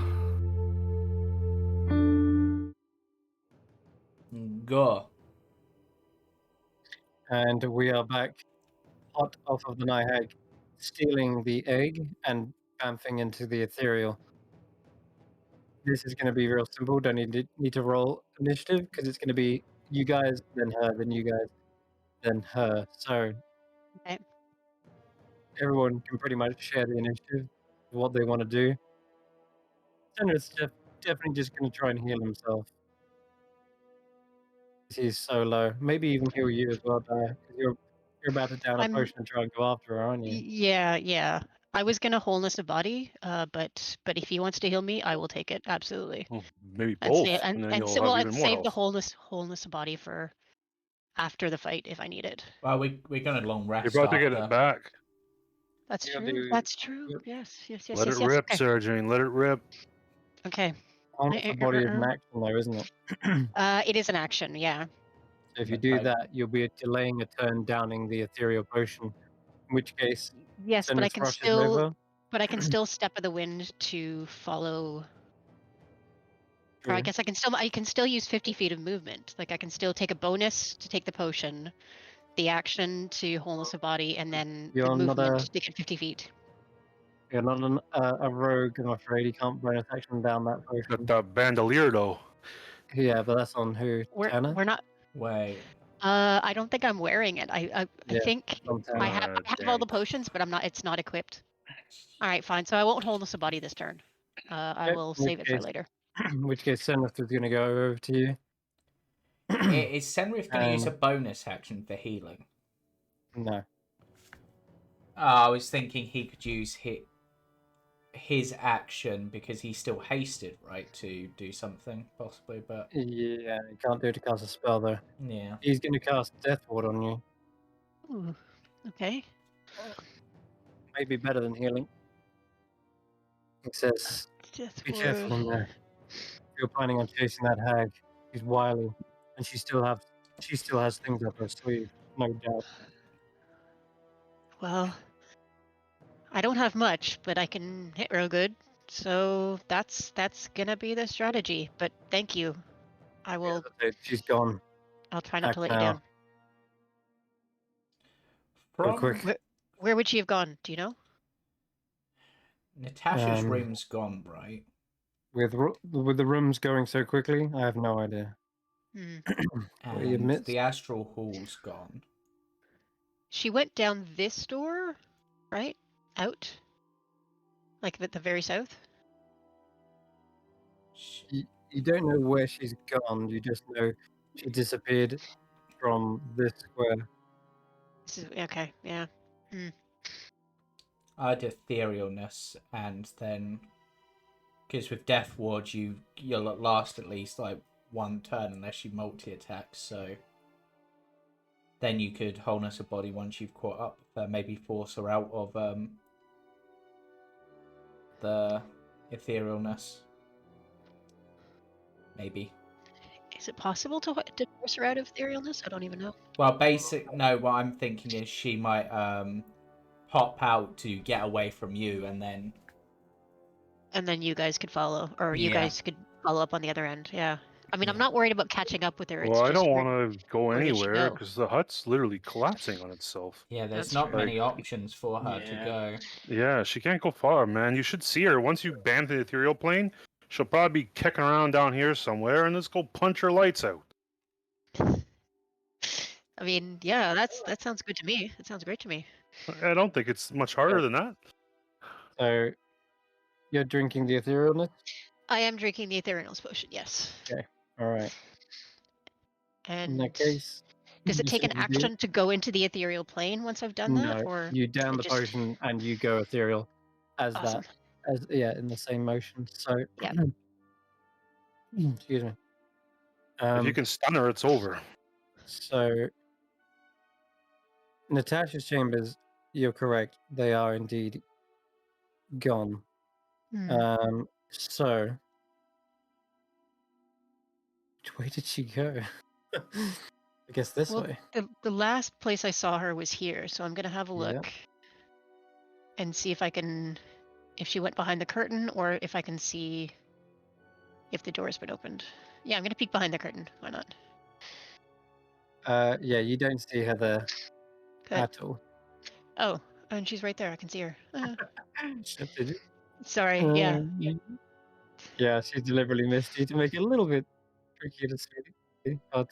Go. And we are back hot off of the night hag, stealing the egg and bamfing into the ethereal. This is going to be real simple. Don't need to roll initiative because it's going to be you guys, then her, then you guys, then her. So Okay. everyone can pretty much share the initiative, what they want to do. Senra's definitely just going to try and heal himself. He's so low. Maybe even heal you as well, Di, because you're about to down a I'm- potion and try and go after her, aren't you? Yeah. I was gonna wholeness a body, but if he wants to heal me, I will take it absolutely. Well, maybe And both, save and then you'll so have well, even I'd more save the health. wholeness a body for after the fight if I need it. Well, we're gonna long You're rest about to get after. it back. That's You're gonna true. do- That's true. yep. Yes. Let it rip, Okay. Sarah Jane. Let it rip. Okay. Almost the body is an action, though, isn't it? It is an action. Yeah. So if you do Okay. that, you'll be delaying a turn downing the ethereal potion. In which case, Yes, but I Senris can rushes still. over. But I can still step of the wind to follow. Or I True. guess I can still use 50 feet of movement. Like I can still take a bonus to take the potion, the action to wholeness a body, and then You're the not movement to get 50 feet. You're not a rogue, I'm afraid. You can't bonus action down that Got potion. that bandolier though. Yeah, but that's on who? Tanner? We're not. Wait. I don't think I'm wearing it. I Yeah, think on I Tanner. have all the potions, but I'm not. It's not equipped. All right, fine. So I won't wholeness a body this turn. I Okay, will in which save it for case- later. In which case, Senris is going to go over to you. Is Senrith going to use a Um, bonus action for healing? No. I was thinking he could use his action because he's still hasted, right, to do something possibly. But Yeah, you can't do it to cast a spell, though. yeah, He's going to cast Death Ward on you. Ooh, okay. Maybe better than healing. It says, Death be ward. careful in there. If you're planning on chasing that hag, she's wily, and she still has things up her sleeve, no doubt. Well, I don't have much, but I can hit real good. So that's gonna be the strategy. But thank you. I will. She's gone. I'll try not Act to let you now. down. Real from quick. Where would she have gone? Do you know? Natasha's Um, room's gone, right? With the rooms going so quickly, I have no idea. Hmm. What he And admits. the astral hall's gone. She went down this door, right? Out? Like at the very south? You don't know where she's gone. You just know she disappeared from this square. This is okay, yeah. I'd etherealness, and then because with Death Ward you'll last at least like one turn unless you multi attack. So then you could wholeness a body once you've caught up with her, maybe force her out of the etherealness. Maybe. Is it possible to force her out of etherealness? I don't even know. Well, what I'm thinking is she might pop out to get away from you, and then You guys could follow, or you Yeah. guys could follow up on the other end. Yeah. I mean, I'm Yeah. not worried about catching up with her. It's Well, I just don't want to go where did she anywhere go? because the hut's literally collapsing on itself. Yeah, there's That's not true. many options for her to Yeah. go. Yeah, she can't go far, man. You should see her. Once you ban the ethereal plane, she'll probably be kicking around down here somewhere, and let's go punch her lights out. I mean, yeah, that sounds good to me. That sounds great to me. I don't think it's much harder than that. So you're drinking the etherealness? I am drinking the etherealness potion, yes. All right. And In that case, does it you take an simply do- action to go into the ethereal plane once I've done that, No, or you down it the just potion and you go ethereal as awesome? that, in the same motion. So Yeah. Excuse me. If you can stun her, it's over. So Natasha's chambers, you're correct. They are indeed gone. So which way did she go? I guess this Well, way. the last place I saw her was here, so I'm gonna have a Yeah. look and see if she went behind the curtain or if I can see if the door's been opened. Yeah, I'm gonna peek behind the curtain. Why not? Yeah, you don't see her there Good. at all. Oh, and she's right there. I can see her. Shit, did you? Sorry. Yeah. Yeah, she deliberately missed you to make it a little bit tricky to see. But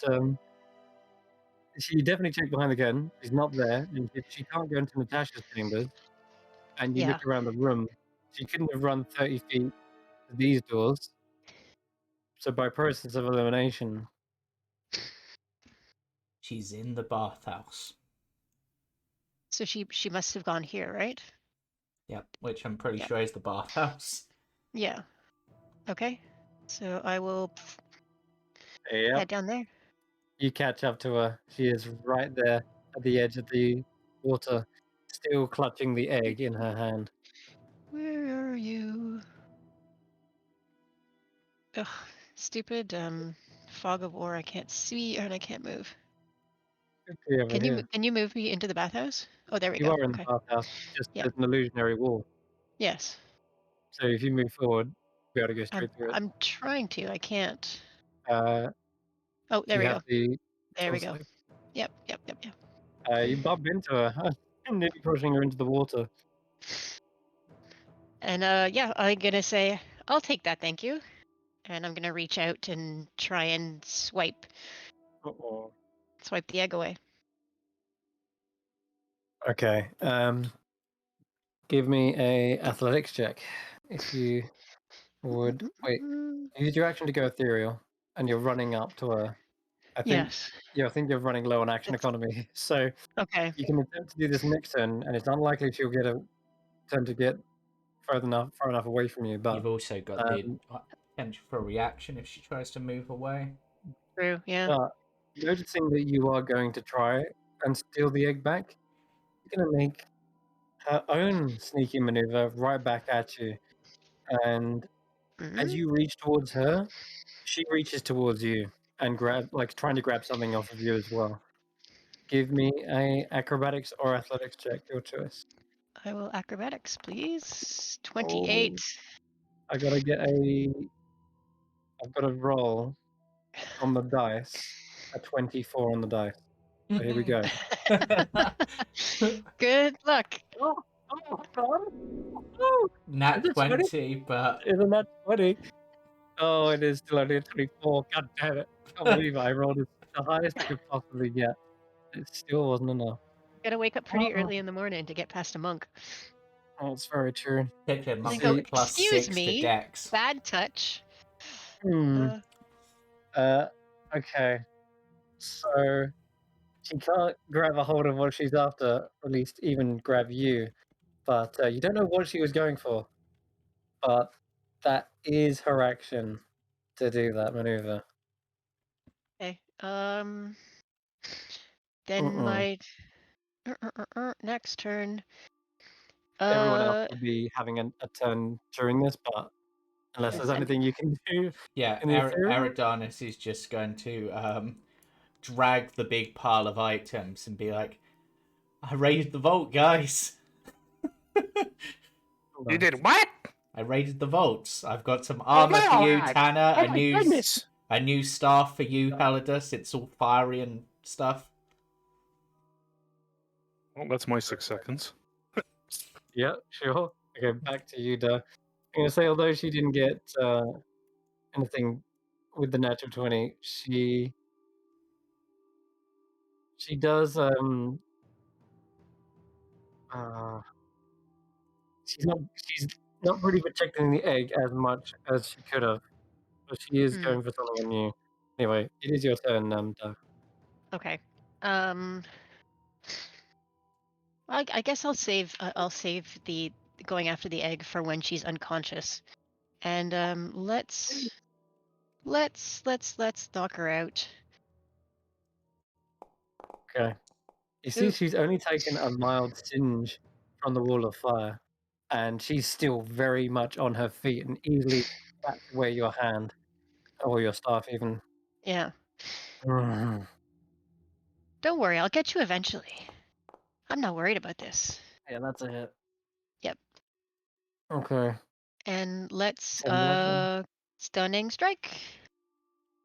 she definitely checked behind the curtain. She's not there, and if she can't go into Natasha's chambers, and you Yeah. look around the room, she couldn't have run 30 feet to these doors. So by process of elimination, She's in the bathhouse. So she must have gone here, right? Yep, which I'm pretty Yeah. sure is the bathhouse. Yeah. Okay. So I will yep, head down there. you catch up to her. She is right there at the edge of the water, still clutching the egg in her hand. Where are you? Ugh, stupid fog of war. I can't see and I can't move. Good to be over here. Can you move me into the bathhouse? Oh, there we You go. are in the Okay. bathhouse, just Yeah. there's an illusionary wall. Yes. So if you move forward, you'll be able to go straight through it. I'm trying to. I can't. Uh, Oh, there you we have go. the There we go. concept. Yep. You bump into her, nearly pushing her into the water. And yeah, I'm gonna say, I'll take that, thank you. And I'm gonna reach out and try and swipe Uh-oh. the egg away. Okay. Give me a athletics check, if you would. Wait, you did your action to go ethereal, and you're running up to her. I think Yes. you're running low on action It's, economy, so okay. you can attempt to do this next turn, and it's unlikely she'll get a turn to get far enough away from you. But You've also got the um, potential for a reaction if she tries to move away. True. Yeah. but noticing that you are going to try and steal the egg back, she's going to make her own sneaky maneuver right back at you, and as you reach towards her, she reaches towards you and trying to grab something off of you as well. Give me a acrobatics or athletics check, your choice. I will acrobatics, please. Oh, 28. I've got to roll on the dice a 24 on the dice. So here we go. Good luck. Oh, God. Oh, Nat is it 20? 20, but Isn't that 20? Oh, it is still only a 24. God damn it. I can't believe I rolled the highest I could possibly get. It still wasn't enough. Gotta wake up pretty early in the morning to get past a monk. That's very true. particularly And monk go, with plus excuse 6 to me, dex. bad touch. Hmm. Okay. So she can't grab a hold of what she's after, or at least even grab you. But you don't know what she was going for. But that is her action to do that maneuver. Okay. Then Mm-mm. my next turn. Everyone else would be having a turn during this, but unless there's Send- anything you can do Yeah, in the ethereal. Eridanis is just going to drag the big pile of items and be like, I raided the vault, guys. You did what? I raided the vaults. I've got some Oh, armor for you, Tanner. Oh my goodness. A new staff for you, Helidus. It's all fiery and stuff. Well, that's my 6 seconds. Yeah, sure. Okay, back to you, Duh. I'm gonna say, although she didn't get anything with the natural 20, she does uh she's not really protecting the egg as much as she could have. So she is going for something new. Anyway, it is your turn, Duh. Okay. I guess I'll save the going after the egg for when she's unconscious. And let's Let's knock her out. Okay. You see, Ooh. she's only taken a mild singe from the wall of fire, and she's still very much on her feet and easily bats away your hand or your staff, even. Yeah. Mhm. Don't worry, I'll get you eventually. I'm not worried about this. Yeah, that's a hit. Yep. Okay. And let's Send that one. stunning strike.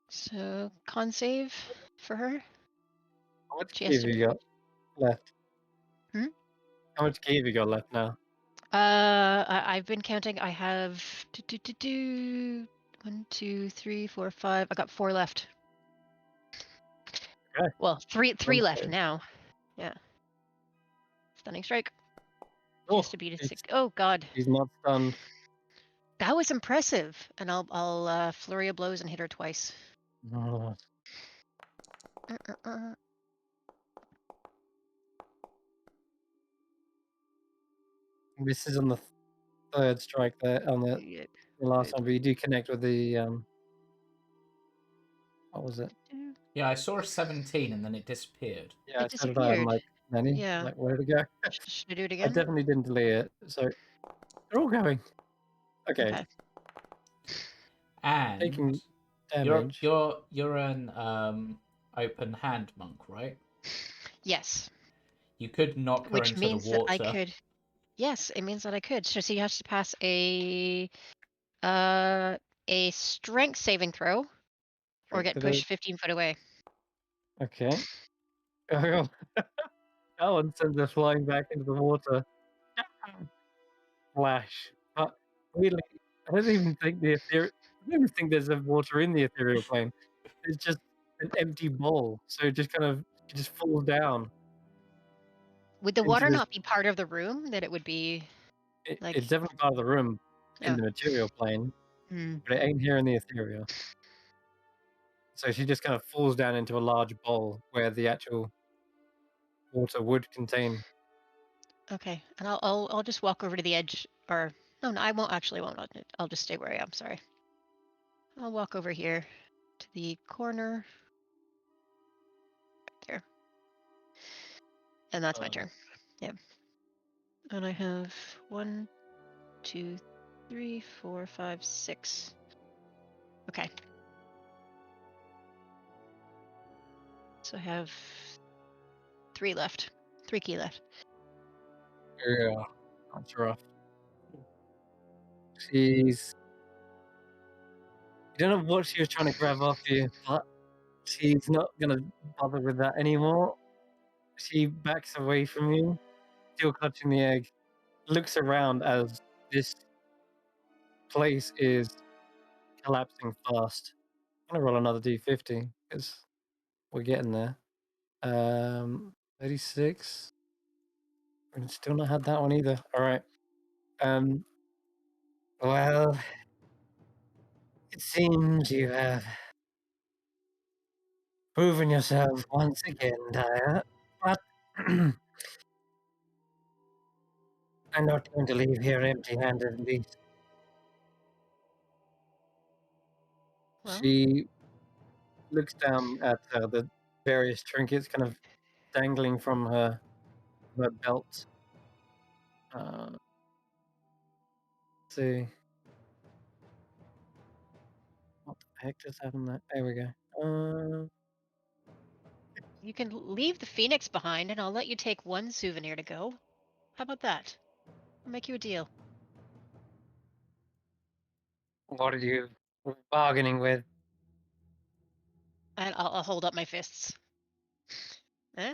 So con save for her. How much She key has have to. you got left? Hmm? How much key have you got left now? I've been counting. I have 1, 2, 3, 4, 5. I got 4 left. Okay. Well, three One left save. now. Yeah. Stunning strike. She has Oh, to beat a she's, 6. Oh God, she's not stunned. that was impressive. And I'll flurry of blows and hit her twice. Oh, Uh. this is on the third strike there, on the Yeah. last one, but you do connect with the, what was it? Yeah, I saw a 17 and then it disappeared. Yeah, It so did I. I'm disappeared. like, Nanny? Yeah. Like, where did it go? Should I do it I again? definitely didn't delete it, so they're all going. Okay, Okay. And taking you're damage. you're you're an open hand monk, right? Yes. You could knock her Which into the means that I water. could. Yes, it means that I could. So you have to pass uh a strength saving throw or Strength get to the. pushed 15 foot away. Okay. Oh, that one sends her flying back into the water. Flash. But really, I don't even think I don't even think there's a water in the ethereal plane. It's just an empty bowl. So it just kind of it just falls down Would the into water this. not be part of the room? That it would be like. It's definitely part of the room in Oh. the material plane, Hmm. but it ain't here in the ethereal. So she just kind of falls down into a large bowl where the actual water would contain. Okay, and I'll just walk over to the edge, or no, I won't actually. Won't. I'll just stay where I am. Sorry. I'll walk over here to the corner right there, and that's my turn. Yeah. And I have 1, 2, 3, 4, 5, 6. Okay. So I have 3 left. 3 key left. Yeah, that's rough. She's. You don't know what she was trying to grab off you, but she's not gonna bother with that anymore. She backs away from you, still clutching the egg, looks around as this place is collapsing fast. I'm gonna roll another d50 because we're getting there. 36. We've still not had that one either. All right. Um. Well, it seems you have proven yourself once again, Dyer. But I'm not going to leave here empty-handed. At least Well, she looks down at the various trinkets kind of dangling from her belt. Let's see. What the heck just happened there? There we go. you can leave the phoenix behind, and I'll let you take 1 souvenir to go. How about that? I'll make you a deal. What are you bargaining with? And I'll hold up my fists. Eh?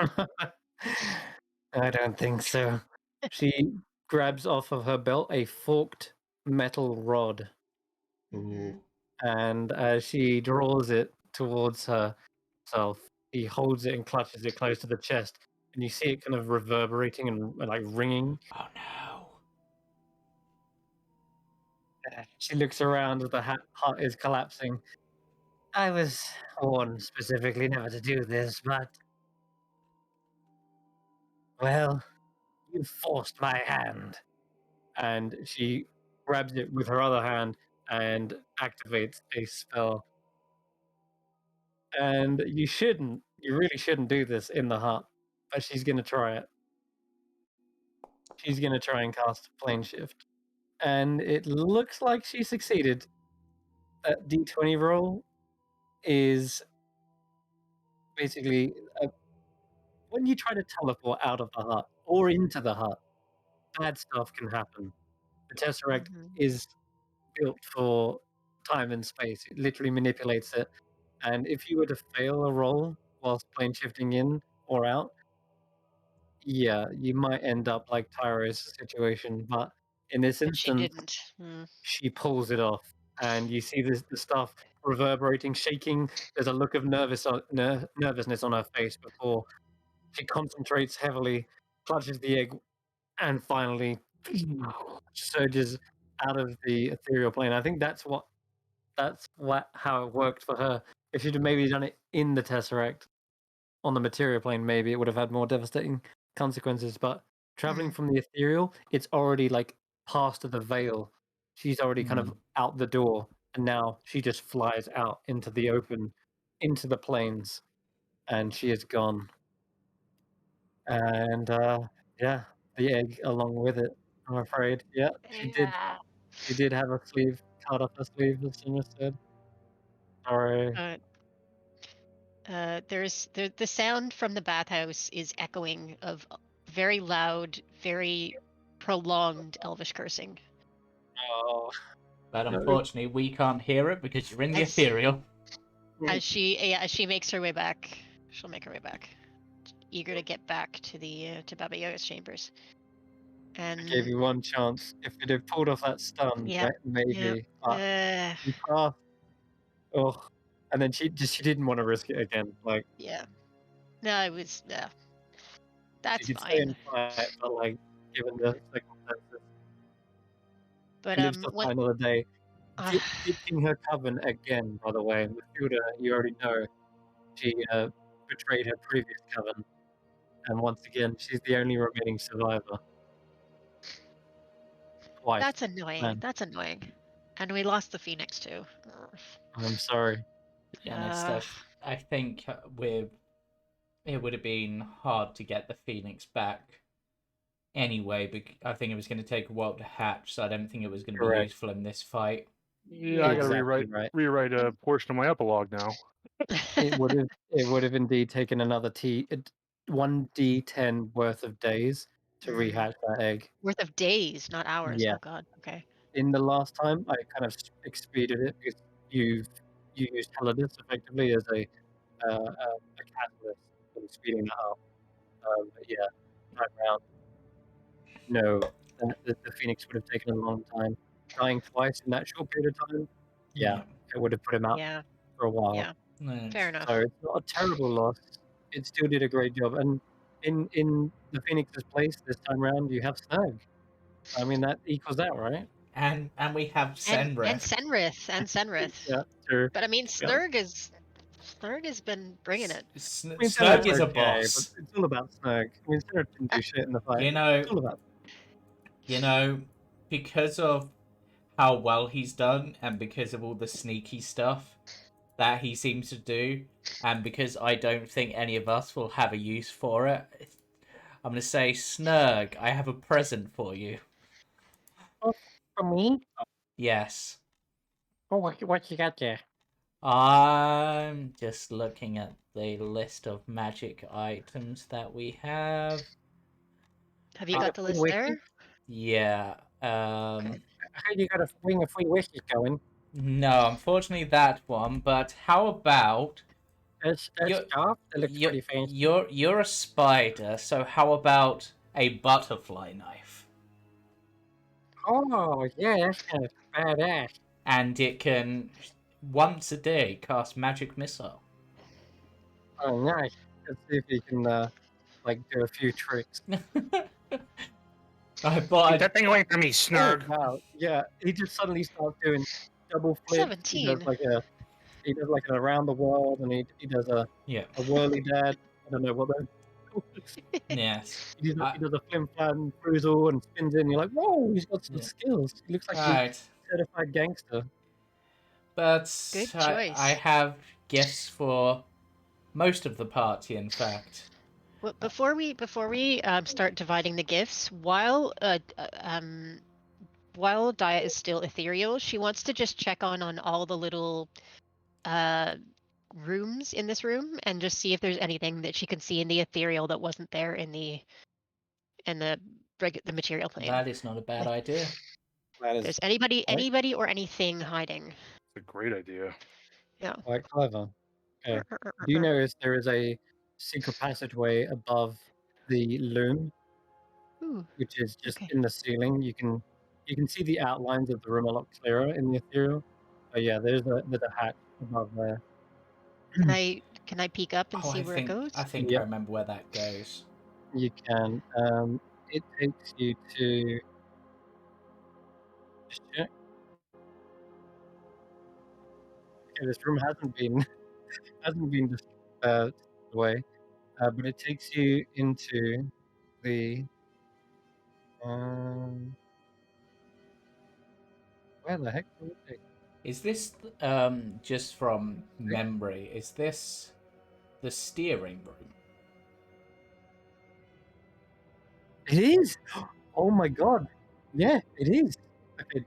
I don't think so. She grabs off of her belt a forked metal rod, Mhm. and as she draws it towards herself, he holds it and clutches it close to the chest, and you see it kind of reverberating and like ringing. Oh no. She looks around as the hut is collapsing. I was warned specifically never to do this, but well, you forced my hand. And she grabs it with her other hand and activates a spell. And you really shouldn't do this in the hut, but she's going to try it. She's going to try and cast Plane Shift. And it looks like she succeeded. That D20 roll is basically when you try to teleport out of the hut or into the hut, bad stuff can happen. The Tesseract is built for time and space. It literally manipulates it. And if you were to fail a roll whilst plane shifting in or out, yeah, you might end up like Tyro's situation. But in this But she instance, didn't. she pulls it off, and you see the stuff reverberating, shaking. There's a look of nervousness on her face before she concentrates heavily, clutches the egg, and finally surges out of the ethereal plane. I think that's how it worked for her. If she'd have maybe done it in the Tesseract on the material plane, maybe it would have had more devastating consequences. But traveling from the ethereal, it's already like past the veil. She's already kind of out the door, and now she just flies out into the open, into the plains, and she is gone. And yeah, the egg along with it. I'm afraid. Yeah, she did. Yeah. She did have a sleeve cut off her sleeve, as Simmer said. Sorry. There's the sound from the bathhouse is echoing of very loud, very prolonged Elvish cursing. Oh, But no. unfortunately, we can't hear it because you're in the As- ethereal. As she makes her way back, she'll make her way back, eager to get back to the to Baba Yaga's chambers. And I gave you one chance. If you'd have pulled off that stun, yeah, maybe. yeah, You passed. Oh, and then she didn't want to risk it again. Like yeah. No, it was that's she could stay and fine. fight, but like given the circumstances, But she lives to what? fight another day. Ditching her coven again, by the way. Matilda, you already know, she betrayed her previous coven, and once again, she's the only remaining survivor. Twice, That's annoying. man. That's annoying. And we lost the Phoenix too. I'm sorry. To be honest, I think it would have been hard to get the Phoenix back anyway. I think it was going to take a while to hatch, so I don't think it was going to be Correct. useful in this fight. Yeah, I gotta Exactly rewrite a portion of my epilogue now. It would have indeed taken another 1d10 worth of days to rehatch that egg. Worth of days, not hours. Yeah. Oh god. Okay. In the last time, I kind of expedited it because you used Helidus effectively as a catalyst for speeding that up. But yeah, time round, no, the Phoenix would have taken a long time. Dying twice in that short period of time, yeah, it would have put him out Yeah. for a while. Yeah. Fair enough. So it's not a terrible loss. It still did a great job. And in the Phoenix's place this time around, you have Snag. I mean, that equals out, right? And we have Senrith. And Senrith. Yeah, true. But I mean, Snurg has been bringing it. Snurg is a boss. But it's all about Snag. I mean, Snurg didn't do shit in the fight. It's all about. Because of how well he's done, and because of all the sneaky stuff that he seems to do, and because I don't think any of us will have a use for it, I'm going to say, Snurg, I have a present for you. Oh, for me? Yes. Oh, what you got there? I'm just looking at the list of magic items that we have. Have you got the list there? Yeah. How you got a ring of free wishes going? No, unfortunately that one. But how about That's stuff that looks pretty fancy. you're a spider, so how about a butterfly knife? Oh yeah, that's kind of badass. And it can once a day cast magic missile. Oh nice. Let's see if he can do a few tricks. I Keep thought that thing away from me, Snurg. Oh, wow. Yeah, he just suddenly starts doing double flips. 17. He does like an around the world, and he does a whirly dad. I don't know what that. Yes. He does a flim flam cruisel and spins in. And you're like, whoa, he's got some skills. He looks like a certified gangster. But Good choice. I have gifts for most of the party, in fact. Well, before we start dividing the gifts, while Dia is still ethereal, she wants to just check on all the little uh rooms in this room and just see if there's anything that she can see in the ethereal that wasn't there in the material plane. That is not a bad idea. That If is there's anybody quite, anybody or anything hiding. It's a great idea. Yeah. quite clever. Okay. Do you notice there is a secret passageway above the loom, Ooh, which is just okay. in the ceiling? You can see the outlines of the room a lot clearer in the ethereal. But yeah, there's a hatch above there. Can I peek up and Oh, see I where it think goes? I think I Yep, remember where that goes. you can. It takes you to just check. Okay, this room hasn't been away, but it takes you into the um. Where the heck did it take? Is this just from memory? Is this the steering room? It is. Oh my god! Yeah, it is. Okay,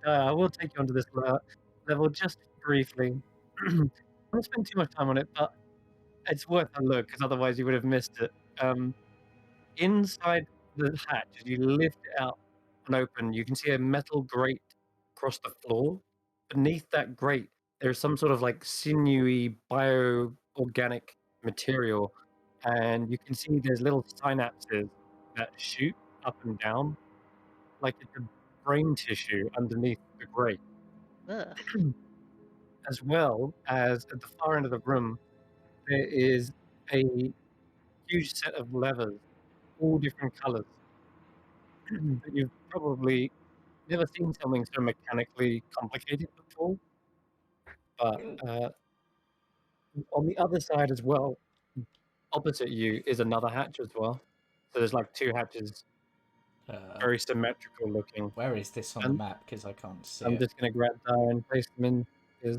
I will take you onto this level just briefly. I won't spend too much time on it, but it's worth a look because otherwise you would have missed it. Inside the hatch, as you lift it out and open, you can see a metal grate across the floor. Beneath that grate, there's some sort of like sinewy bio-organic material, and you can see there's little synapses that shoot up and down, like it's a brain tissue underneath the grate. Ugh. As well as at the far end of the room, there is a huge set of levers, all different colors. That you've probably never seen something so mechanically complicated before. But on the other side as well, opposite you, is another hatch as well. So there's like two hatches, Uh, very symmetrical looking. where is this on the And map? Because I can't see I'm it. just gonna grab that and paste them in because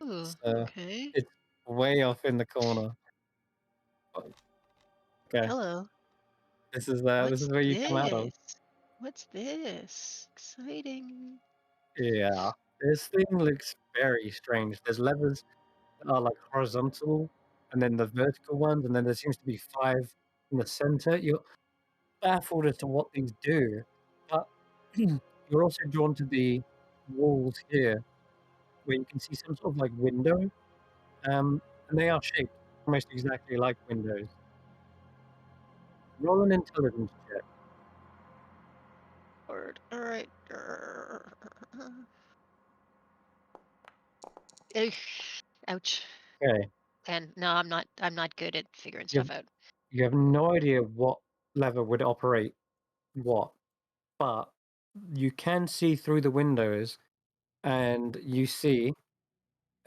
Ooh, it's, okay. it's way off in the corner. Okay, Hello. this is What's where you come out of. this? What's this? Exciting. Yeah, this thing looks very strange. There's levers that are like horizontal, and then the vertical ones, and then there seems to be five in the center. You're baffled as to what these do, but you're also drawn to the walls here, where you can see some sort of like window, and they are shaped almost exactly like windows. Roll an intelligence check. Lord. All right. Ugh. Ouch. Okay, And no, I'm not good at figuring you stuff have, out. you have no idea what lever would operate what, but you can see through the windows, and you see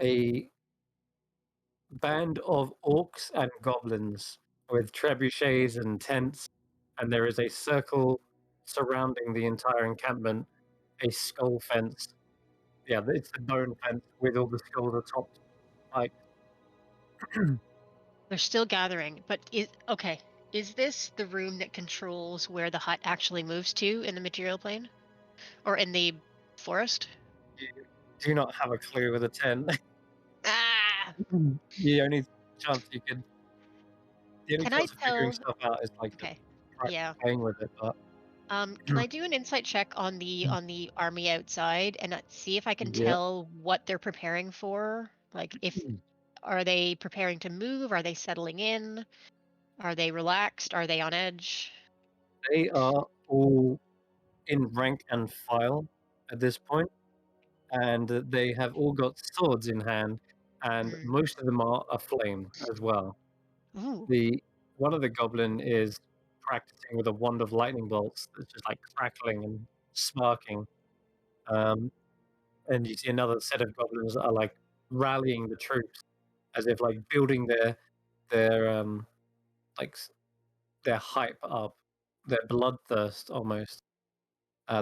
a band of orcs and goblins with trebuchets and tents, and there is a circle surrounding the entire encampment, a skull fence. Yeah, it's the bone fence with all the skulls atop. Like, They're still gathering, but is this the room that controls where the hut actually moves to in the material plane? Or in the forest? you do not have a clue with a tent. Ah! the only chance you could, the only Can I chance of figuring tell? stuff out is like just Okay. Yeah. playing with it. But Can I do an insight check on the army outside and see if I can yeah, tell what they're preparing for? Like, if are they preparing to move? Are they settling in? Are they relaxed? Are they on edge? they are all in rank and file at this point, and they have all got swords in hand, and Mm. most of them are aflame as well. Ooh. The One of the goblin is practicing with a wand of lightning bolts that's just like crackling and sparking. Um, and you see another set of goblins that are like rallying the troops as if like building their like their hype up, their bloodthirst almost.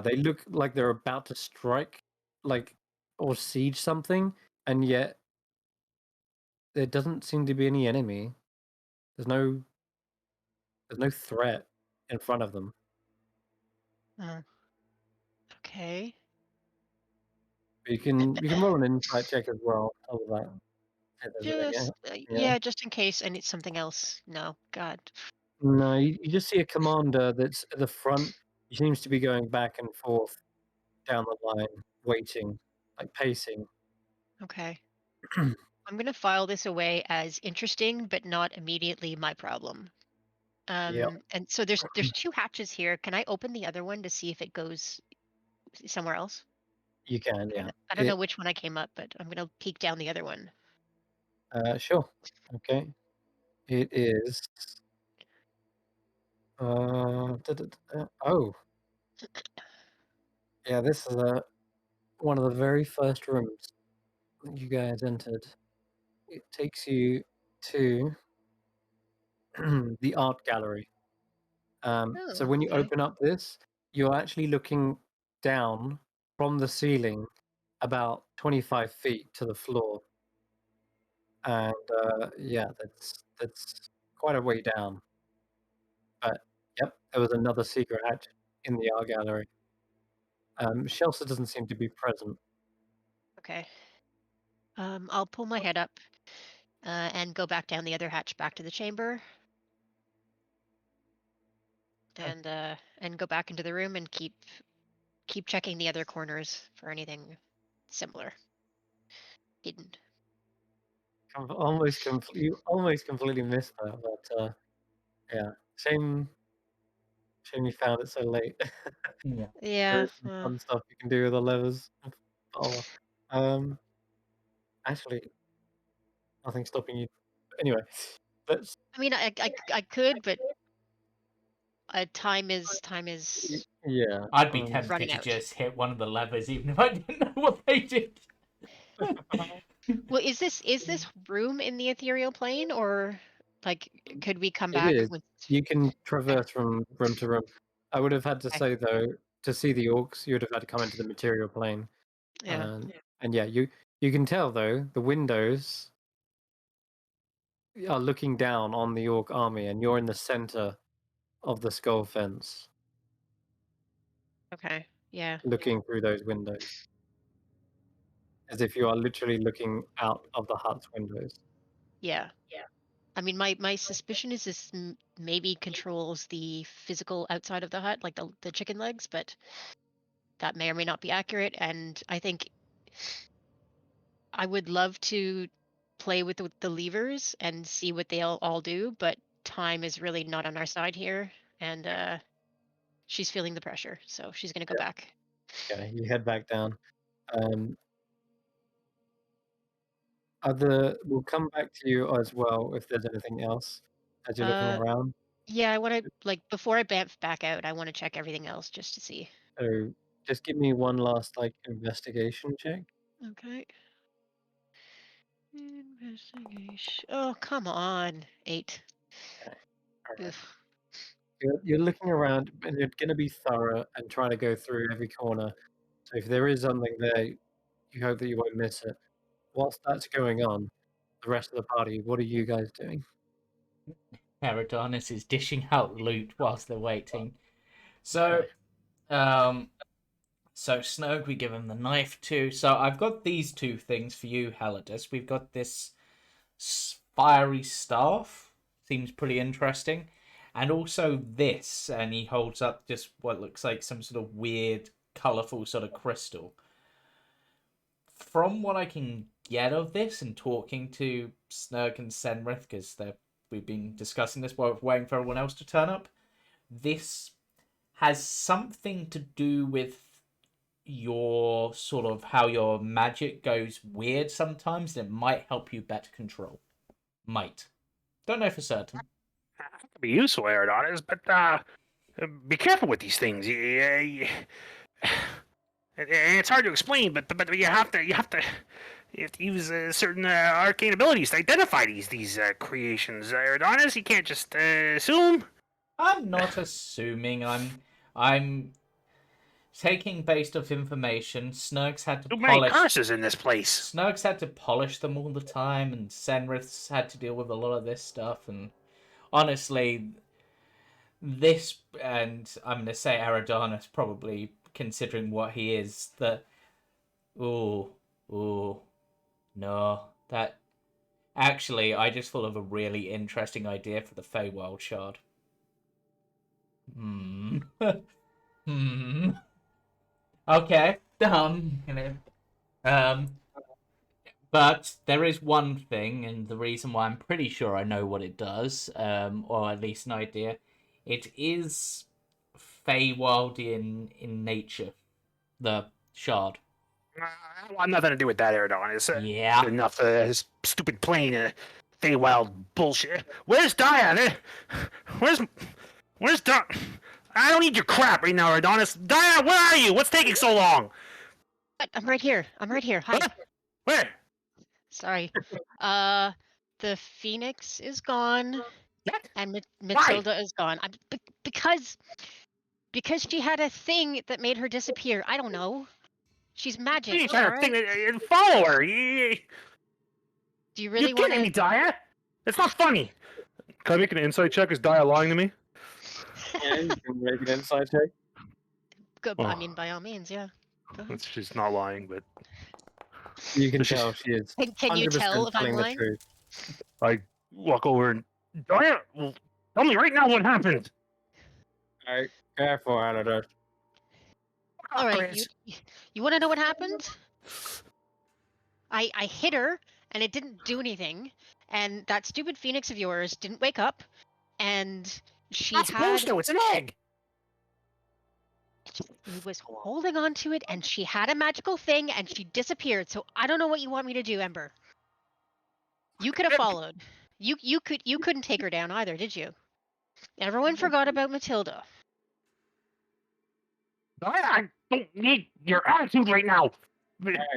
They look like they're about to strike, like or siege something, and yet there doesn't seem to be any enemy. There's no threat in front of them. Okay. You can roll an insight check as well. All of that. See if there's any, Yeah, just in case I need something else. No, God. No, you just see a commander that's at the front. He seems to be going back and forth down the line, waiting, like pacing. Okay. I'm gonna file this away as interesting, but not immediately my problem. Yep, And so there's two hatches here. Can I open the other one to see if it goes somewhere else? you can. Yeah, I don't know which one I came up, but I'm gonna peek down the other one. sure. Okay, it is. Oh, yeah. This is one of the very first rooms that you guys entered. It takes you to the art gallery. So Oh, when you okay. open up this, you're actually looking down from the ceiling about 25 feet to the floor. And yeah, that's quite a way down. But yep, there was another secret hatch in the art gallery. Shelsa doesn't seem to be present. Okay. I'll pull my head up and go back down the other hatch back to the chamber. And go back into the room and keep checking the other corners for anything similar hidden. You almost completely missed that, but yeah, shame you found it so late. Yeah. There Yeah. is some fun stuff you can do with the levers. Oh, actually, nothing stopping you. Anyway, let's. I mean, I could, but time is Yeah. I'd be tempted running to out. just hit one of the levers even if I didn't know what they did. Well, is this room in the ethereal plane, or like could we come It back is. when? You can Okay. traverse from room to room. I would have had to Okay. say though, to see the orcs, you would have had to come into the material plane. Yeah. And yeah, you can tell though the windows are looking down on the orc army, and you're in the center of the skull fence, Okay. Yeah. looking through those windows, as if you are literally looking out of the hut's windows. Yeah. I mean, my suspicion is this maybe controls the physical outside of the hut, like the chicken legs, but that may or may not be accurate. And I think I would love to play with the levers and see what they'll all do, but time is really not on our side here, and she's feeling the pressure, so she's gonna go back. Okay, you head back down. Um, we'll come back to you as well if there's anything else as you're looking Uh, around. yeah, I want to like before I bamf back out, I want to check everything else just to see. So just give me one last like investigation check. Okay. Investigation. Oh, come on. 8. Okay. All right. Oof. You're looking around and you're going to be thorough and try to go through every corner. So if there is something there, you hope that you won't miss it. Whilst that's going on, the rest of the party, what are you guys doing? Paradonis is dishing out loot whilst they're waiting. So, Okay. so Snoke, we give him the knife too. So I've got these two things for you, Halidus. We've got this fiery staff, seems pretty interesting, and also this. And he holds up just what looks like some sort of weird, colorful sort of crystal. From what I can get of this and talking to Snurg and Senrith, because we've been discussing this while we're waiting for everyone else to turn up, this has something to do with your sort of how your magic goes weird sometimes, and it might help you better control. Might. Don't know for certain. That could be useful, Aerodonis, but be careful with these things. It's hard to explain, but you have to use certain arcane abilities to identify these creations. Aerodonis, you can't just assume. I'm not assuming. I'm taking based off information, Snurks had to Too many polish. curses in this place. Snurks had to polish them all the time, and Senrith's had to deal with a lot of this stuff. And honestly, this, and I'm going to say Aridonis, probably considering what he is, that. Ooh, no. That. Actually, I just thought of a really interesting idea for the Feywild Shard. Hmm. Okay. But there is one thing, and the reason why I'm pretty sure I know what it does, or at least an idea. It is Feywildian in nature, the shard. I want nothing to do with that, Erdon. It's Yeah. enough of this stupid plain Feywild bullshit. Where's Diane? Where's Diane? I don't need your crap right now, Adonis. Diane, where are you? What's taking so long? I'm right here. Hi. Huh? Where? Sorry. The Phoenix is gone, What? and Matilda is gone. Because she had a thing that made her disappear. I don't know. She's magic. You trying to Alright? think and follow her? You Do you really you're want kidding me, to? Diane? It's not funny. Can I make an insight check? Is Dia lying to me? Yeah, you can make an insight check. Good. Oh. I mean, by all means, yeah. Go ahead. She's not lying, but You can She's- tell she is Can you 100% tell if I'm telling the lying? truth. I walk over and Dia, well, tell me right now what happened. Alright, careful, Anadot. All right. You want to know what happened? I hit her, and it didn't do anything. And that stupid Phoenix of yours didn't wake up, and she Not supposed to. It's an egg. was holding on to it, and she had a magical thing, and she disappeared. So I don't know what you want me to do, Ember. You could have followed. You couldn't take her down either, did you? Everyone forgot about Matilda. I don't need your attitude right now.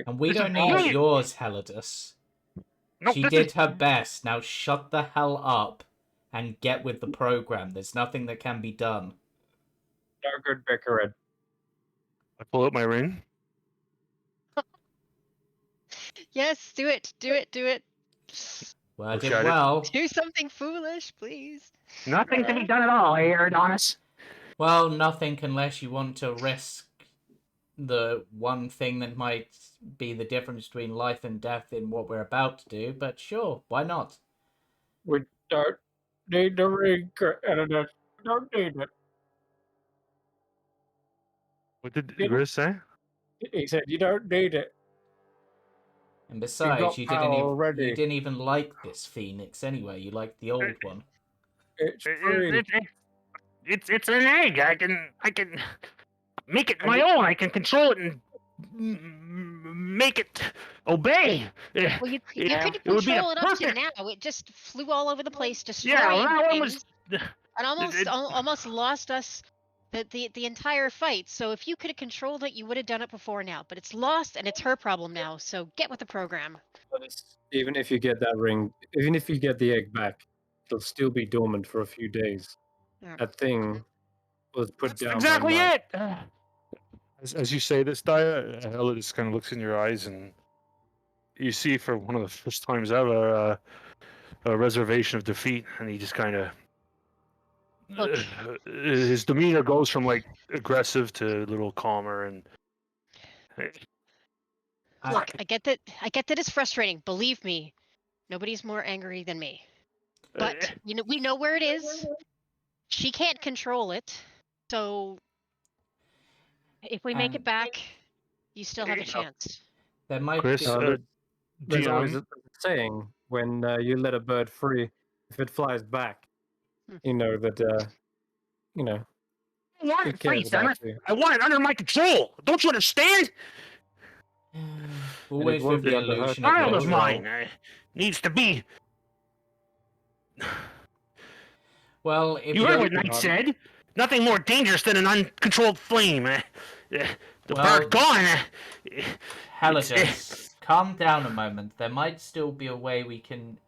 And we This don't is need bullshit. yours, Helidus. No, She this did is- her best. Now shut the hell up and get with the program. There's nothing that can be done. No good, Beckered. I pull out my ring. Yes, do it. Worded shut it. well. Do something foolish, please. Nothing to be done at all, Adonis. Well, nothing unless you want to risk the one thing that might be the difference between life and death in what we're about to do, but sure, why not? We don't need the ring, Anadot. Don't need it. What did Didn't- Grizz say? He said you don't need it. And besides, got you power already. didn't even like this Phoenix anyway. You liked the old one. It's free. It's an egg. I can make it my own. I can control it and make it obey. Well, you Yeah, could it would be control a it up to perfect- now. It just flew all over the place, destroying Yeah, well, that one things, was. and it- almost lost us the entire fight. So if you could have controlled it, you would have done it before now. But it's lost, and it's her problem now. So get with the program. Even if you get that ring, even if you get the egg back, it'll still be dormant for a few days. Yeah. That thing was put That's down. exactly by night. it. As you say this, Dia, Ella just kind of looks in your eyes, and you see for one of the first times ever a reservation of defeat, and he just kind of Look. his demeanor goes from like aggressive to a little calmer, and Look, I get that. It's frustrating. Believe me, nobody's more angry than me. But we know where it is. She can't control it. So if we make it back, you still have a chance. There might Chris, be. There's always GM, a saying when you let a bird free, if it flies back, you know that you know I want it it free, cares son. about you. I want it under my control. Don't you understand? Always won't with be the under her illusion of Child of control. mine needs to be. Well, if You heard what don't- Knight said. Nothing more dangerous than an uncontrolled flame. The Well- bird gone. Helidus, calm down a moment. There might still be a way we can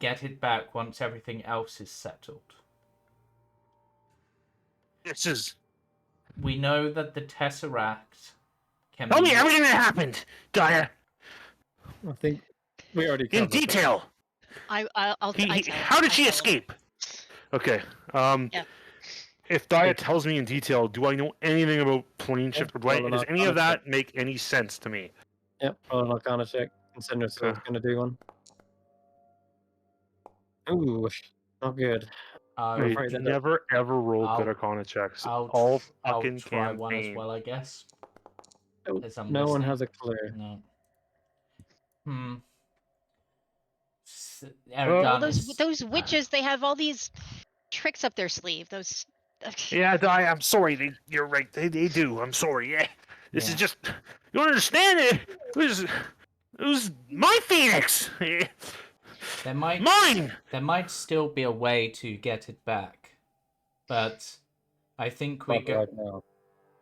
get it back once everything else is settled. This is we know that the Tesseract can Tell be me everything that happened, Daya, I think we already in covered that. detail. I tell How did him. she I tell him. escape? Okay. Yeah. If Daya tells me in detail, do I know anything about plane Yeah, shift or blight? roll an Does any Arcana of that make any sense to me? Yep, roll an Arcana check. Consider it's Okay. going to do one. Ooh, not good. I'm I afraid that never ever rolled good I'll- Arcana checks. I'll All I'll fucking try one as campaign. well, I guess. oh, As I'm no one listening. has a clue. No. Well, Eridanis. those witches, they have all these tricks up their sleeve. Those. Yeah, Daya, I'm sorry. You're right. They do. I'm sorry. Yeah. This is Yeah. just. You don't understand it. It was my Phoenix. There might Mine. there might still be a way to get it back, but I think we Not go right now.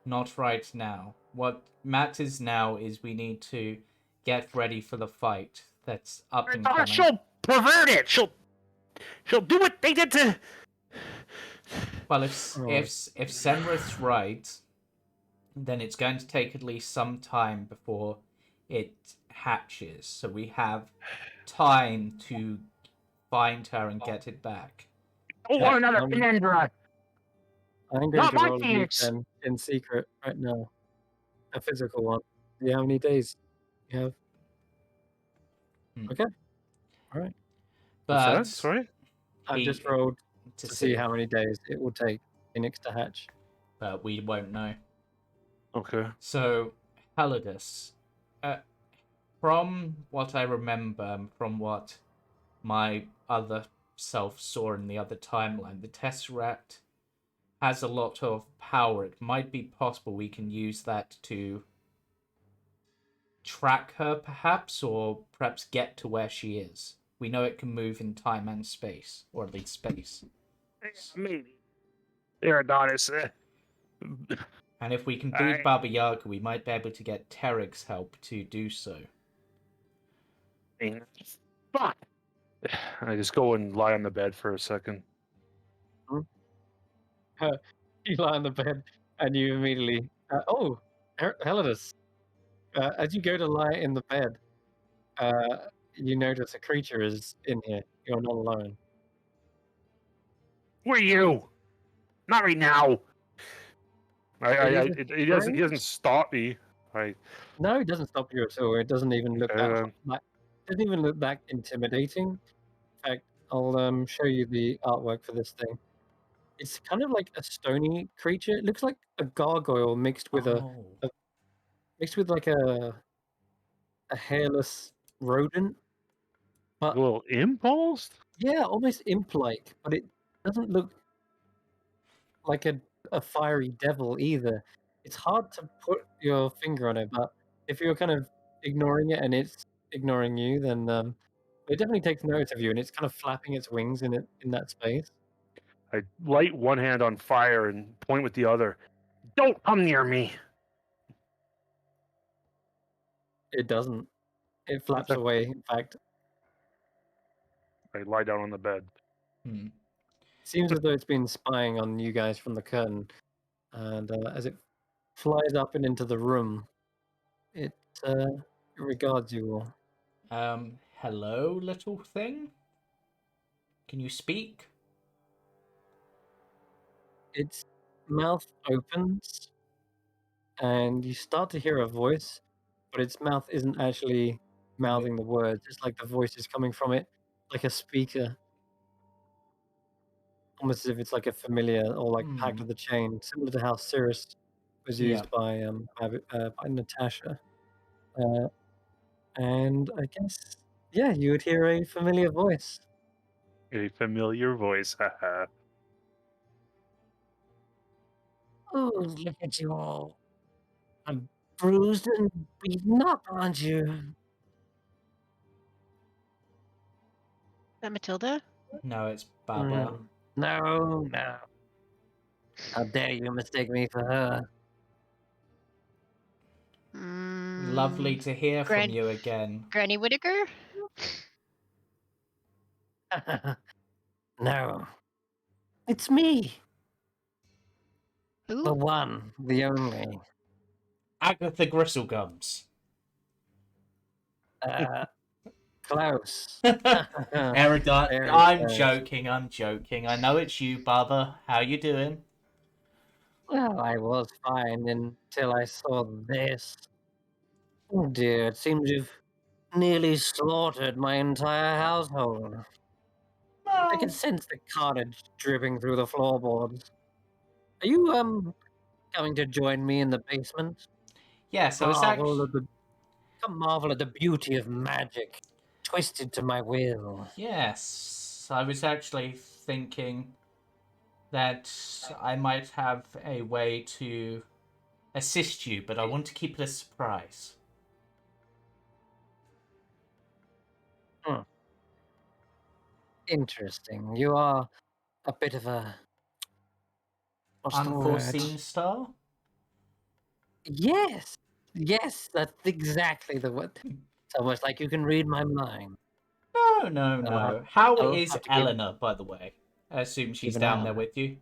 not right now. What matters now is we need to get ready for the fight that's up and Daya, coming. she'll pervert it. She'll do what they did to. Well, if Oh. if Senrith's right, then it's going to take at least some time before it hatches. So we have time to find her and get it back. Oh, That- another Um, Pendra. I'm going Not to my roll a Phoenix. d10 in secret right now. A physical one. See how many days you have. Hmm. Okay. All right. What's But that? Sorry? I've he- just rolled to to see how many days it will take Phoenix to hatch. but we won't know. Okay. So, Halidus, from what I remember, from what my other self saw in the other timeline, the Tesseract has a lot of power. It might be possible we can use that to track her, perhaps, or perhaps get to where she is. We know it can move in time and space, or at least space. Maybe. There, Adonis. And if we can beat I- Baba Yaga, we might be able to get Tereg's help to do so. Fuck. I just go and lie on the bed for a second. You lie on the bed and you immediately. Heladus. As you go to lie in the bed, you notice a creature is in here. You're not alone. Who are you? Not right now. He doesn't stop me. No, it doesn't stop you at all. It doesn't even look Okay, that. It doesn't even look that intimidating. In fact, I'll show you the artwork for this thing. It's kind of like a stony creature. It looks like a gargoyle mixed with mixed with like a hairless rodent. a But little impulse? yeah, almost imp-like. But it doesn't look like a fiery devil either. It's hard to put your finger on it, but if you're kind of ignoring it and it's ignoring you, then it definitely takes notice of you, and it's kind of flapping its wings in that space. I light one hand on fire and point with the other. Don't come near me. It doesn't. It flaps Okay. away. In fact, I lie down on the bed. Hmm. seems as though it's been spying on you guys from the curtain, and as it flies up and into the room, it regards you all. Hello, little thing? Can you speak? Its mouth opens, and you start to hear a voice, but its mouth isn't actually mouthing the words. It's like the voice is coming from it, like a speaker, almost as if it's like a familiar or like Pact of the Chain, similar to how Cirrus was used by Natasha. And I guess, yeah, you would hear a familiar voice. A familiar voice. Haha. Oh, look at you all. I'm bruised and beaten up, aren't you? That Matilda? No, it's Baba. No, no. How dare you mistake me for her? Lovely to hear from Gran- you again. Granny Whittaker? No. It's me. Who? The one, the only. Agatha Gristlegums. Close. Erudite. Very I'm close. joking. I'm joking. I know it's you, Baba. How you doing? Well, I was fine until I saw this. Oh dear, it seems you've nearly slaughtered my entire household. I can Well, sense the carnage dripping through the floorboards. Are you, going to join me in the basement? yeah. So it's Marvel actually at the Come marvel at the beauty of magic, twisted to my will. yes. I was actually thinking that I might have a way to assist you, but I want to keep it a surprise. Hmm. Interesting. You are a bit of a what's the word? Unforeseen star? Yes, yes, that's exactly the word. It's almost like you can read my mind. No, no, Uh, no. How I'll is have to Eleanor, by the way? I assume she's keep an down eye there on her. with you.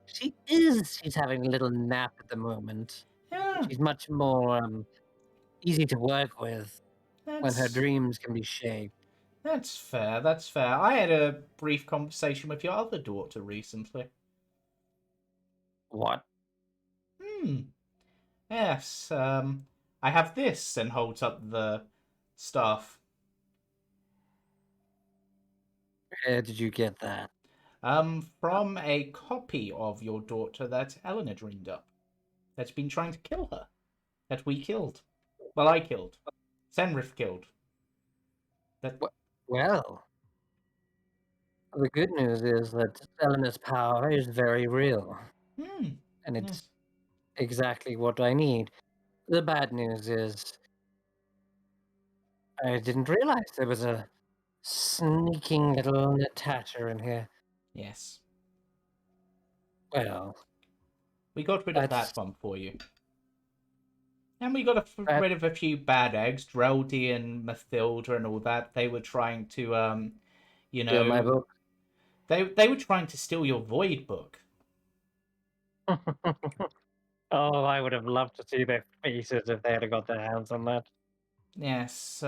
She is. She's having a little nap at the moment. Yeah, She's much more easy to work with when her that's dreams can be shaped. that's fair. That's fair. I had a brief conversation with your other daughter recently. What? Hmm. Yes. I have this, and holds up the staff. Where did you get that? From a copy of your daughter that Eleanor dreamed up. That's been trying to kill her. That we killed. Well, I killed. Senrith killed. That. Well, the good news is that Eleanor's power is very real, Hmm. and it's Yes. exactly what I need. The bad news is I didn't realize there was a sneaking little Natasha in here. Yes. Well, We got rid of that's that one for you. And we got that. rid of a few bad eggs, Dreldy and Mathilda and all that. They were trying to, you Steal my know, book. they were trying to steal your Void book. Oh, I would have loved to see their faces if they had got their hands on that. Yes.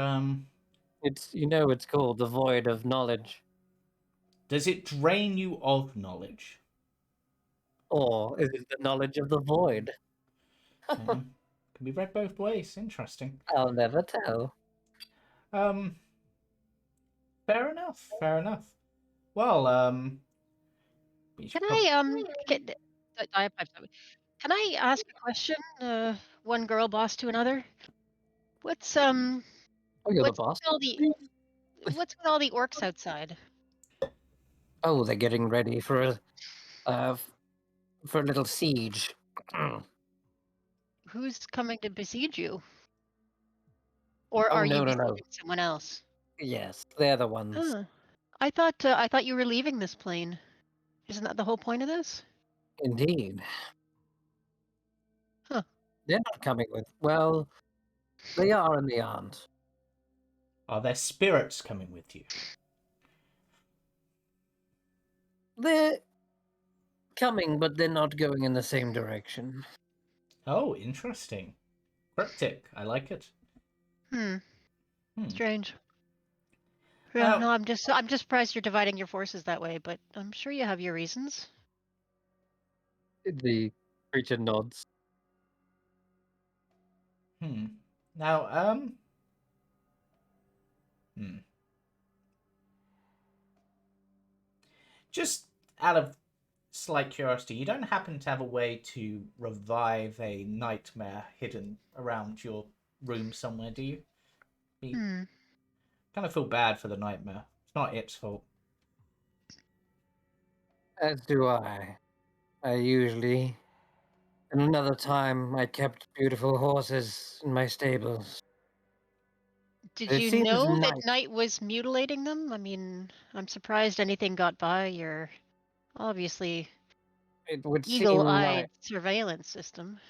It's called the void of knowledge, Does it drain you of knowledge? or is it the knowledge of the void? Yeah. Can be read both ways. Interesting. I'll never tell. Um. Fair enough. Fair enough. Well, we Can should I get diapipes? Can I ask a question? One girl boss to another. What's Oh, you're the what's boss. all the what's with all the orcs outside? Oh, they're getting ready for a little siege. Oh Who's coming to besiege you? Or are you no, no, no. besieging someone else? Yes, they're the ones. Huh. I thought you were leaving this plane. Isn't that the whole point of this? Indeed. Huh. They're not coming with. Well, they are and they aren't. are there spirits coming with you? They're coming, but they're not going in the same direction. Oh, interesting. Cryptic. I like it. Hmm. Hmm. Strange. Yeah, Now, no, I'm just surprised you're dividing your forces that way, but I'm sure you have your reasons. The creature nods. hmm. Now, hmm. Just out of slight curiosity, you don't happen to have a way to revive a nightmare hidden around your room somewhere, do you? You Hmm. kind of feel bad for the nightmare. It's not its fault. As do I. I usually. And another time, I kept beautiful horses in my stables. Did It you seems know that night. Knight was mutilating them? I mean, I'm surprised anything got by your obviously It would seem night. eagle-eyed surveillance system.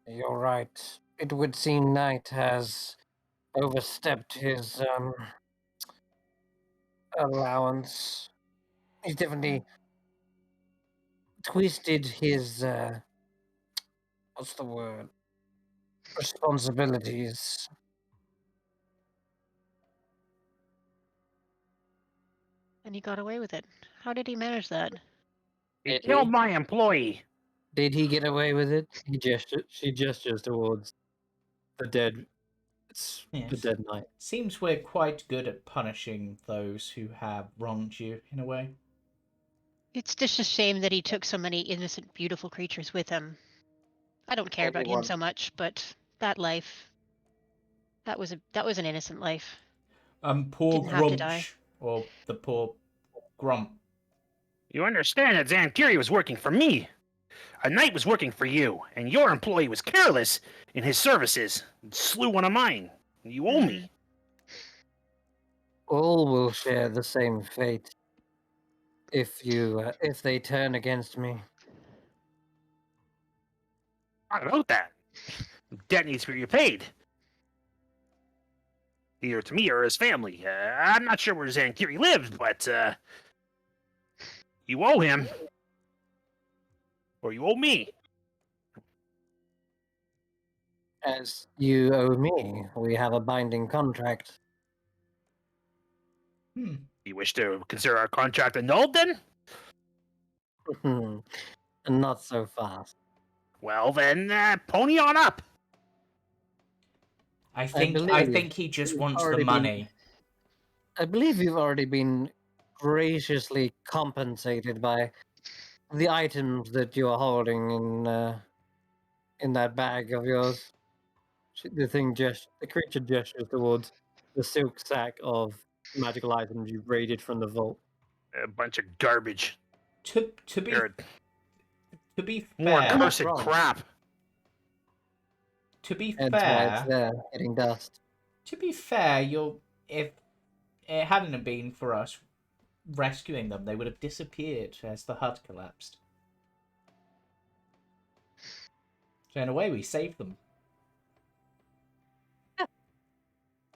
You're right. It would seem Knight has overstepped his allowance. He's definitely twisted his what's the word? Responsibilities. And he got away with it. How did he manage that? He Did killed he? my employee. Did he get away with it? She gestures towards the dead. It's the Yes. dead knight. Seems we're quite good at punishing those who have wronged you, in a way. It's just a shame that he took so many innocent, beautiful creatures with him. I don't care about him Everyone. so much, but that life, that was an innocent life. Poor Didn't have to die. Grumch, or the poor Grump. You understand that Zankiri was working for me. A knight was working for you, and your employee was careless in his services and slew one of mine. You owe me. All will share the same fate if they turn against me. Not about that. Debt needs to be repaid. Either to me or his family. I'm not sure where Zankiri lives, but you owe him. Or you owe me. As you owe me, we have a binding contract. You wish to consider our contract annulled then? Not so fast. Well then, pony on up. I I think he just you've wants the already money. I believe you've already been graciously compensated by the items that you are holding in that bag of yours. The creature gestures towards the silk sack of magical items you raided from the vault. A bunch of garbage. To You're be more fair, not cursed wrong. crap. to be That's why it's fair, there, getting dust. you'll if it hadn't have been for us rescuing them, they would have disappeared as the hut collapsed. So in a way, we saved them.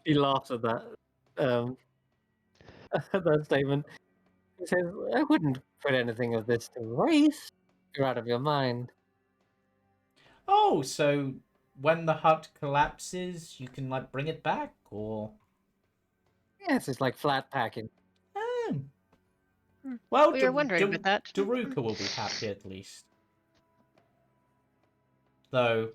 He laughs at that that statement. He says, I wouldn't put anything of this to waste. You're out of your mind. Oh, so when the hut collapses, you can like bring it back, or Yes, it's like flat packing. oh. Well, We were wondering about that. Daruka will be happy at least. Though,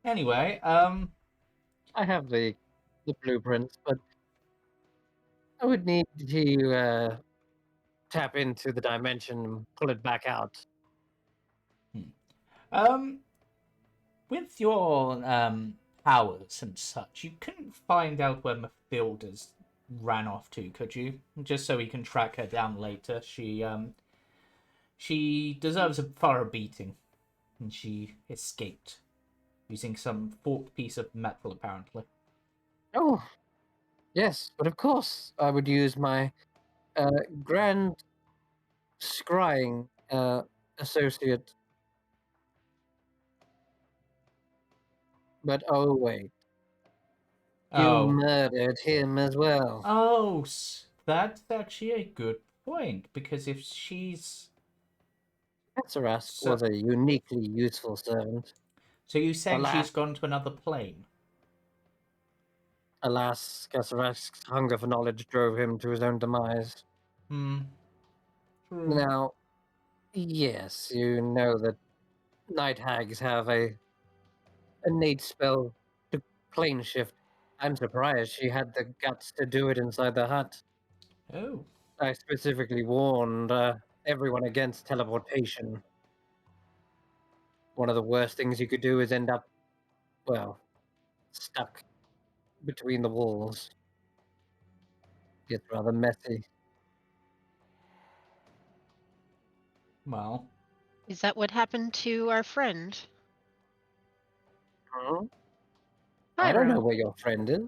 Anyway, I have the blueprints, but I would need to tap into the dimension and pull it back out. um, with your powers and such, you couldn't find out where Mathilda's ran off to, could you? Just so we can track her down later. She deserves a thorough beating, and she escaped using some forked piece of metal, apparently. Oh, yes, but of course I would use my grand scrying associate. But oh wait, you Oh, murdered him as well. oh, that's actually a good point, because if she's Katsurask so, was a uniquely useful servant. so you saying Alas, she's gone to another plane? alas, Katsurask's hunger for knowledge drove him to his own demise. True. Now, yes, you know that night hags have a innate spell to plane shift. I'm surprised she had the guts to do it inside the hut. Oh, I specifically warned everyone against teleportation. One of the worst things you could do is end up, well, stuck between the walls. Gets rather messy. well. Is that what happened to our friend? Huh? I don't know Pyro. where your friend is.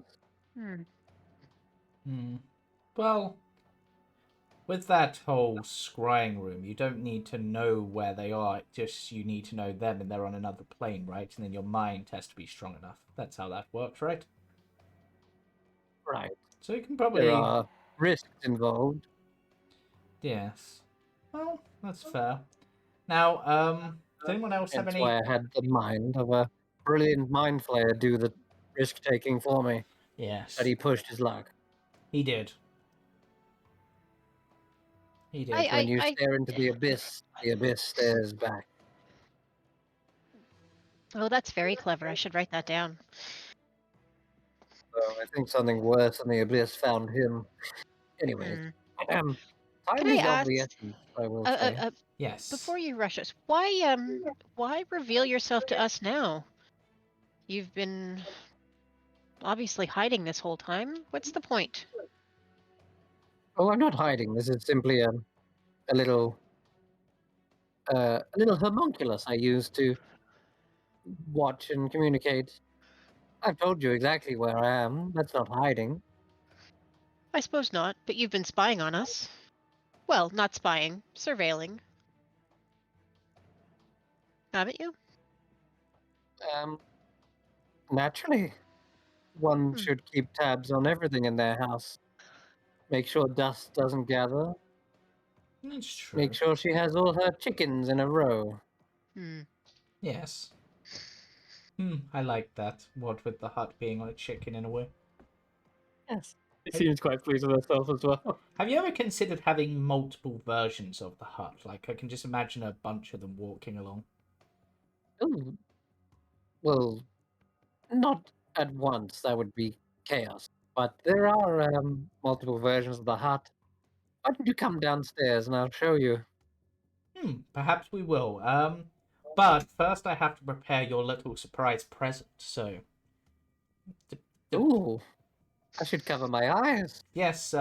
Well, with that whole scrying room, you don't need to know where they are. Just you need to know them, and they're on another plane, right? And then your mind has to be strong enough. That's how that works, right? Right. So you can There probably are risks involved. Yes. Well, that's fair. Now, does anyone else have Hence any? why I had the mind of a brilliant mind flayer do the risk taking for me. Yes, But he pushed his luck. he did. He did. When you I stare into the abyss stares back. Oh, that's very clever. I should write that down. So I think something worse than the abyss found him. Anyways, Hmm. time Can I is of ask, the essence, I will uh, uh, say. uh, Yes. before you rush us, why reveal yourself to us now? You've been obviously hiding this whole time. What's the point? Oh, I'm not hiding. This is simply a little homunculus I use to watch and communicate. I've told you exactly where I am. That's not hiding. I suppose not, but you've been spying on us. Well, not spying, surveilling, haven't you? Um, Naturally, one Hmm. should keep tabs on everything in their house. Make sure dust doesn't gather. That's true. Make sure she has all her chickens in a row. Hmm. Yes. I like that. What with the hut being on a chicken in a way. Yes. She seems quite pleased with herself as well. Have you ever considered having multiple versions of the hut? Like, I can just imagine a bunch of them walking along. Ooh. Well, not at once. That would be chaos. But there are multiple versions of the hut. Why don't you come downstairs and I'll show you? Perhaps we will. But first I have to prepare your little surprise present, so... Ooh, I should cover my eyes. Yes,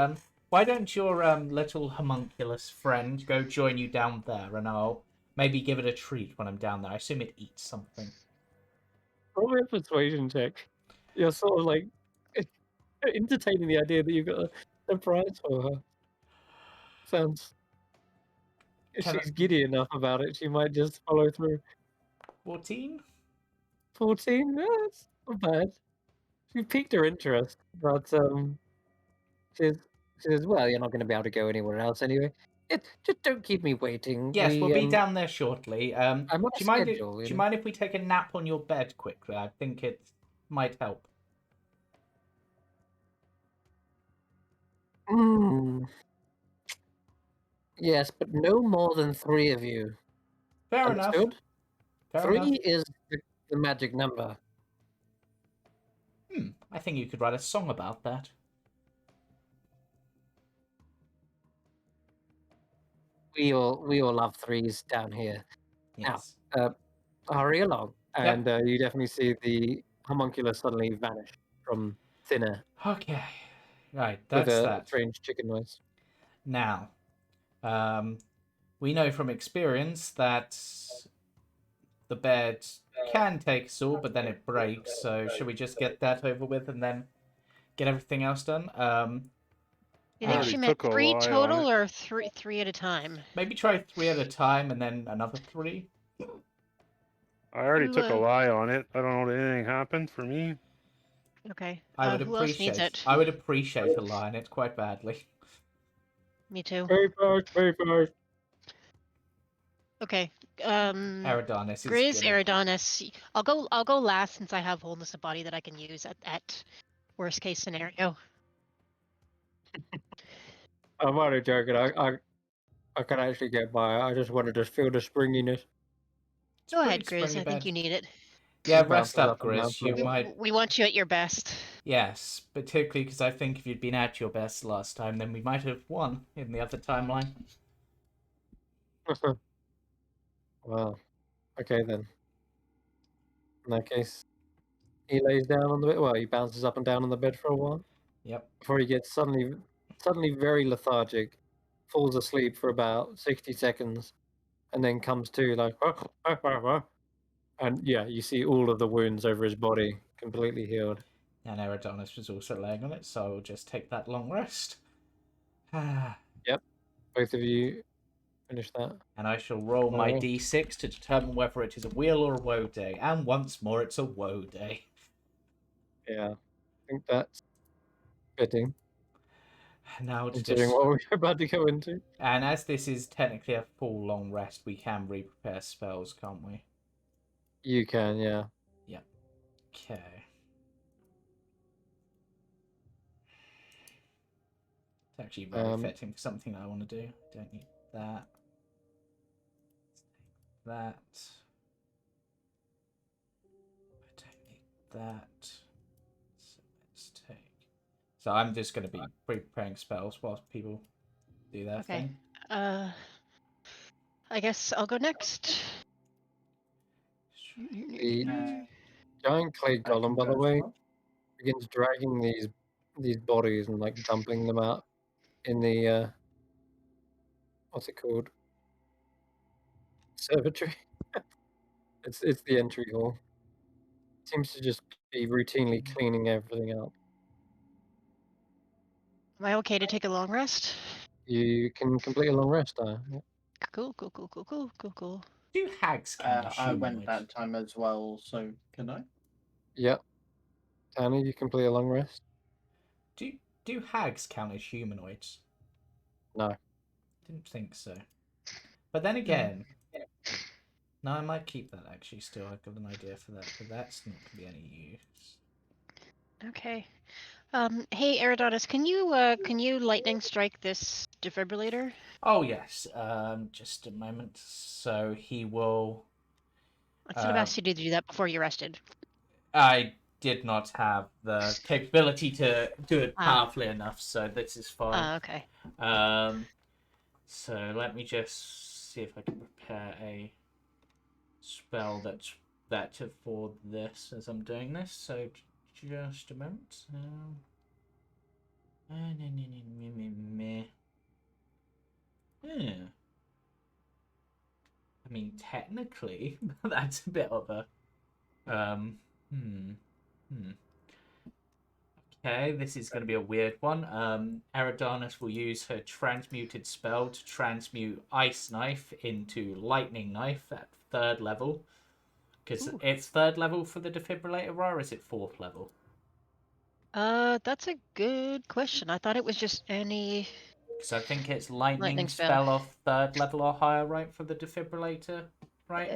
why don't your little homunculus friend go join you down there, and I'll maybe give it a treat when I'm down there. I assume it eats something. Roll me a persuasion check. You're sort of like entertaining the idea that you've got a surprise for her. Sounds. If Can she's giddy enough about it, she might just follow through. 14? 14? Yeah, that's not bad. She piqued her interest, but she's, she says, "Well, you're not going to be able to go anywhere else anyway. Just don't keep me waiting. Yes, we'll be down there shortly. I'm on Do a you mind? Do schedule. you mind if we take a nap on your bed quickly? I think it might help. Mm. Yes, but no more than 3 of you. Fair enough. Understood? Fair 3 enough. is the magic number. I think you could write a song about that. We all love 3s down here. Yes. Now, hurry along, Yep. and you definitely see the homunculus suddenly vanish from thin air Okay. Right, with that's a that. strange chicken noise. Now, we know from experience that the bed can take us all, but then it breaks. So should we just get that over with and then get everything else done? You I think Uh, she already meant took a 3 lie on total it. or three at a time? maybe try 3 at a time and then another 3. I already Who, took a lie on it. I don't know that anything happened for me. Okay. I would Who else needs appreciate. it? I would appreciate a lie on it quite badly. Me too. Very fast, very fast. Okay. Eridanis is Grizz, gonna. Eridanis. I'll go last since I have wholeness of body that I can use at worst case scenario. I'm only joking. I can actually get by. I just wanted to feel the springiness. It's Go pretty ahead, Grizz. springy I think bed. you need it. Yeah, It rest bounces up, up and down Grizz. for a You bit. might. We want you at your best. Yes, particularly because I think if you'd been at your best last time, then we might have won in the other timeline. Well, okay then. In that case, he lays down on the bed. Well, he bounces up and down on the bed for a while Yep. before he gets suddenly very lethargic, falls asleep for about 60 seconds, and then comes to like, and yeah, you see all of the wounds over his body completely healed. And Eridanis was also laying on it, so I'll just take that long rest. Yep, both of you finish that. And I shall roll my Alright. d6 to determine whether it is a wheel or a woe day. And once more, it's a woe day. Yeah, I think that's fitting. Now to considering just... what we're about to go into. And as this is technically a full long rest, we can re-prepare spells, can't we? You can, yeah. Yep. Okay. It's actually very fitting for something I want to do. Don't need that. That. I don't need that. So let's take. So I'm just going to be preparing spells whilst people do their Okay. thing. I guess I'll go next. The giant clay I can golem, by go the as way, well. begins dragging these bodies and like dumping them out in the what's it called? Observatory. It's the entry hall. Seems to just be routinely cleaning everything up. Am I okay to take a long rest? You can complete a long rest, yeah. Cool, cool, cool, cool, cool, cool, cool. Do hags count as I went humanoids? that time as well, so can I? Yep. Tanner, you complete a long rest? Do hags count as humanoids? No. Didn't think so. But then again, no, I might keep that actually still. I've got an idea for that, but that's not going to be any use. Okay. Hey, Eridonis, can you lightning strike this defibrillator? Oh yes, just a moment. So he will. I should have asked you to do that before you rested. I did not have the capability to do it powerfully enough, so this is fine. Okay. So let me just see if I can prepare a spell that's better for this as I'm doing this. So just a moment. Yeah. I mean, technically, that's a bit of a Okay, this is going to be a weird one. Eridanis will use her transmuted spell to transmute Ice Knife into Lightning Knife at 3rd level. Because it's 3rd level for the defibrillator, or is it 4th level? That's a good question. I thought it was just any Because I think it's lightning spell. spell of 3rd level or higher, right, for the defibrillator, right?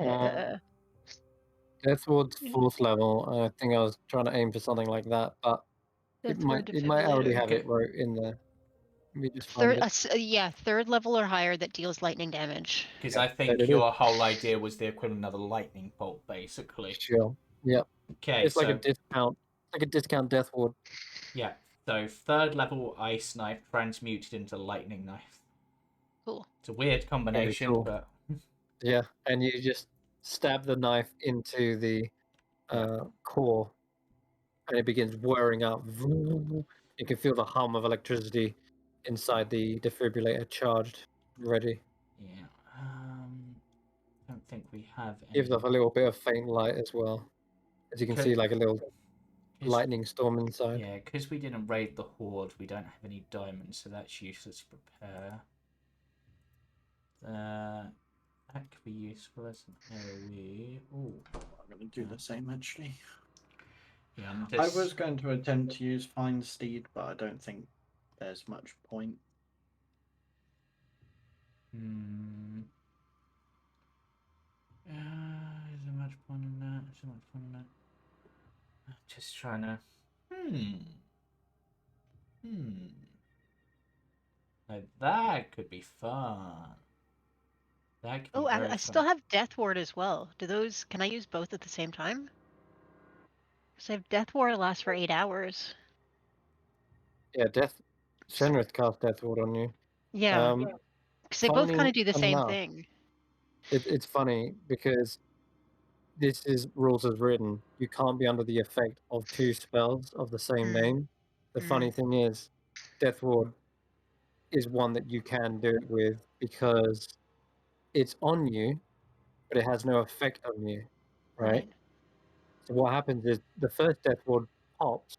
Deathward's 4th level. I think I was trying to aim for something like that, but it might already have it wrote in there. Let me just find it. Yeah, 3rd level or higher that deals lightning damage. Because I think your whole idea was the equivalent of a lightning bolt, basically. Sure. Yep. Okay, it's like a discount. Like a discount Death Ward. Yeah. So 3rd level Ice Knife transmuted into Lightning Knife. Cool. It's a weird combination, cool. but yeah, and you just stab the knife into the core, and it begins whirring up. You can feel the hum of electricity inside the defibrillator charged, ready. yeah. I don't think we have any. Gives off a little bit of faint light as well, as you can see, like a little lightning storm inside. Yeah, because we didn't raid the horde, we don't have any diamonds, so that's useless to prepare. That could be useful as an AoE. Ooh. I'm going to do the same actually. Yeah, I was going to attempt to use Find Steed, but I don't think there's much point. Is there much point in that? Is there much point in that? Just trying to. Like, that could be fun. That could be I still have Death Ward as well. Can I use both at the same time? Because I have Death Ward lasts for 8 hours. Yeah, Shenrith cast Death Ward on you. Yeah. Because they both kind of do the same thing. It's funny because this is rules as written. You can't be under the effect of 2 spells of the same name. The funny thing is, Death Ward is one that you can do it with because it's on you, but it has no effect on you, right? So what happens is the first Death Ward pops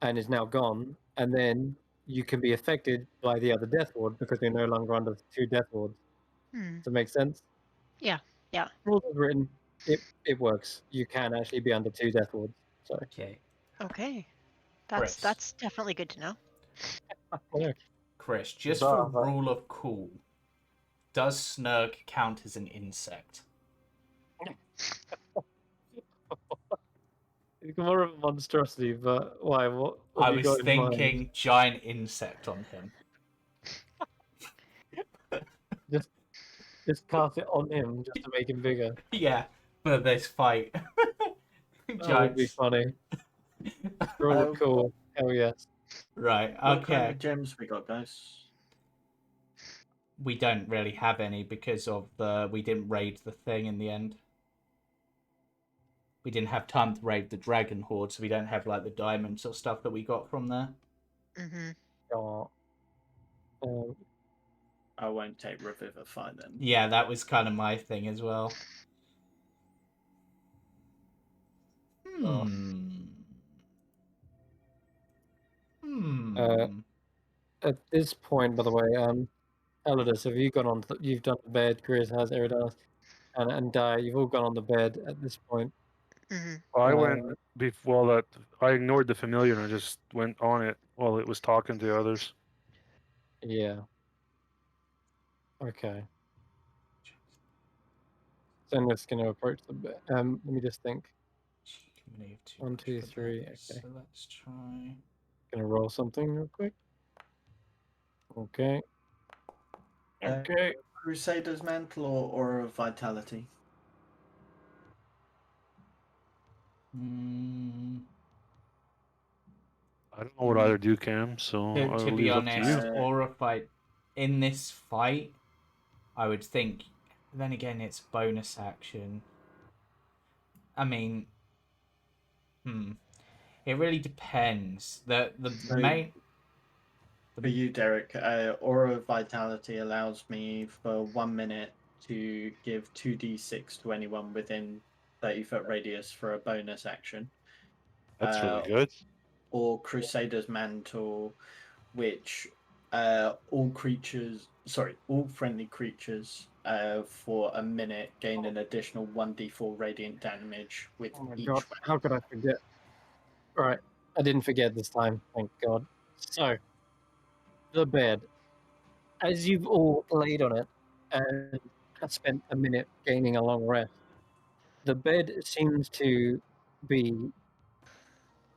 and is now gone, and then you can be affected by the other Death Ward because you're no longer under 2 Death Wards. Does that make sense? Yeah. Rules as written, it works. You can actually be under 2 Death Wards. So okay. Okay. That's definitely good to know. Yeah. Chris, just for Bizarre, but- rule of cool, does Snurg count as an insect? It's more of a monstrosity, but why? What have I you was got in mind? thinking giant insect on him. Just cast it on him just to make him bigger. Yeah, for this fight. That would be Giants. funny. Roll it cool. Hell yes. Right, What kind okay. of gems we got, guys? We don't really have any because of we didn't raid the thing in the end. We didn't have time to raid the dragon horde, so we don't have like the diamonds or stuff that we got from there. Mm-hmm. Oh. I won't take Revivify then. Yeah, that was kind of my thing as well. Oh. At this point, by the way, Elidus, have you gone on? You've done the bed. Chris has, Eridas, and you've all gone on the bed at this point. Mm-hmm. I Uh, went before that. I ignored the familiar and I just went on it while it was talking to others. Yeah. Okay. Then it's going to approach the bed. Let me just think. Move too 1, much 2, for 3. this, Okay. so let's try. Gonna roll something real quick. Okay. Okay. Crusader's Mantle or a Vitality? I don't know what either do, Cam, so To I'll be leave it up to honest, you. Aura fight in this fight, I would think. Then again, it's bonus action. I mean, it really depends. The main. For you, Derek, Aura Vitality allows me for 1 minute to give 2d6 to anyone within 30-foot radius for a bonus action. That's really good. Or Crusader's Mantle, which all friendly creatures for a minute gain an additional 1d4 radiant damage with Oh my each god. How could I forget? Right. I didn't forget this time. Thank God. So, the bed. As you've all laid on it and have spent a minute gaining a long rest, the bed seems to be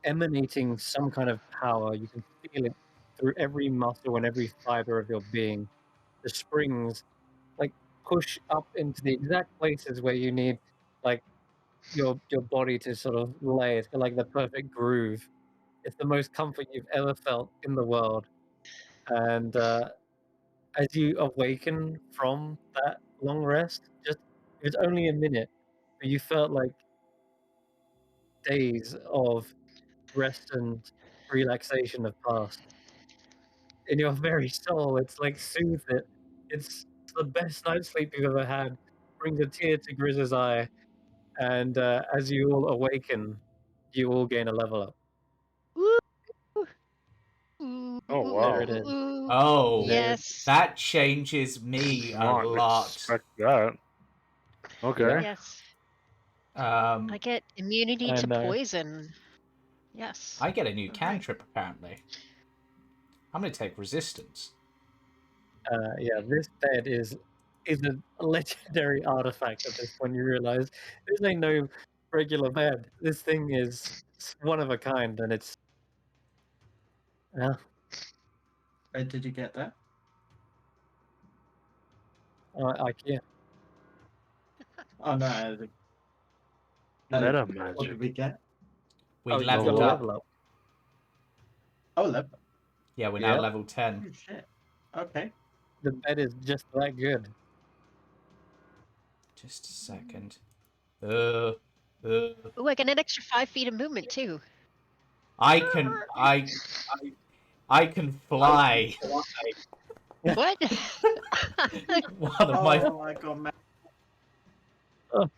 emanating some kind of power. You can feel it through every muscle and every fiber of your being. The springs like push up into the exact places where you need like your body to sort of lay. It's got like the perfect groove. It's the most comfort you've ever felt in the world. And as you awaken from that long rest, just it was only a minute, but you felt like days of rest and relaxation have passed. In your very soul, it's like soothed it. It's the best night's sleep you've ever had. Brings a tear to Grizz's eye, and as you all awaken, you all gain a level up. Oh, There wow. it is. Oh, Yes. that changes me a Not lot. expect that. Okay. Yes. Um, I get immunity I to know. poison. Yes. I get a new cantrip apparently. I'm gonna take resistance. Yeah, this bed is a legendary artifact at this point. You realize this ain't no regular bed. This thing is one of a kind, and it's yeah. Where did you get that? IKEA. Oh no. Meta What magic. did we get? We Oh, you got a leveled up. level up. Oh, level. Yeah, we're now Yep. level 10. Oh, shit. Okay. The bed is just that good. Just a second. Ooh, I get an extra 5 feet of movement too. I can fly. What? One of my Oh my god, man. Oh,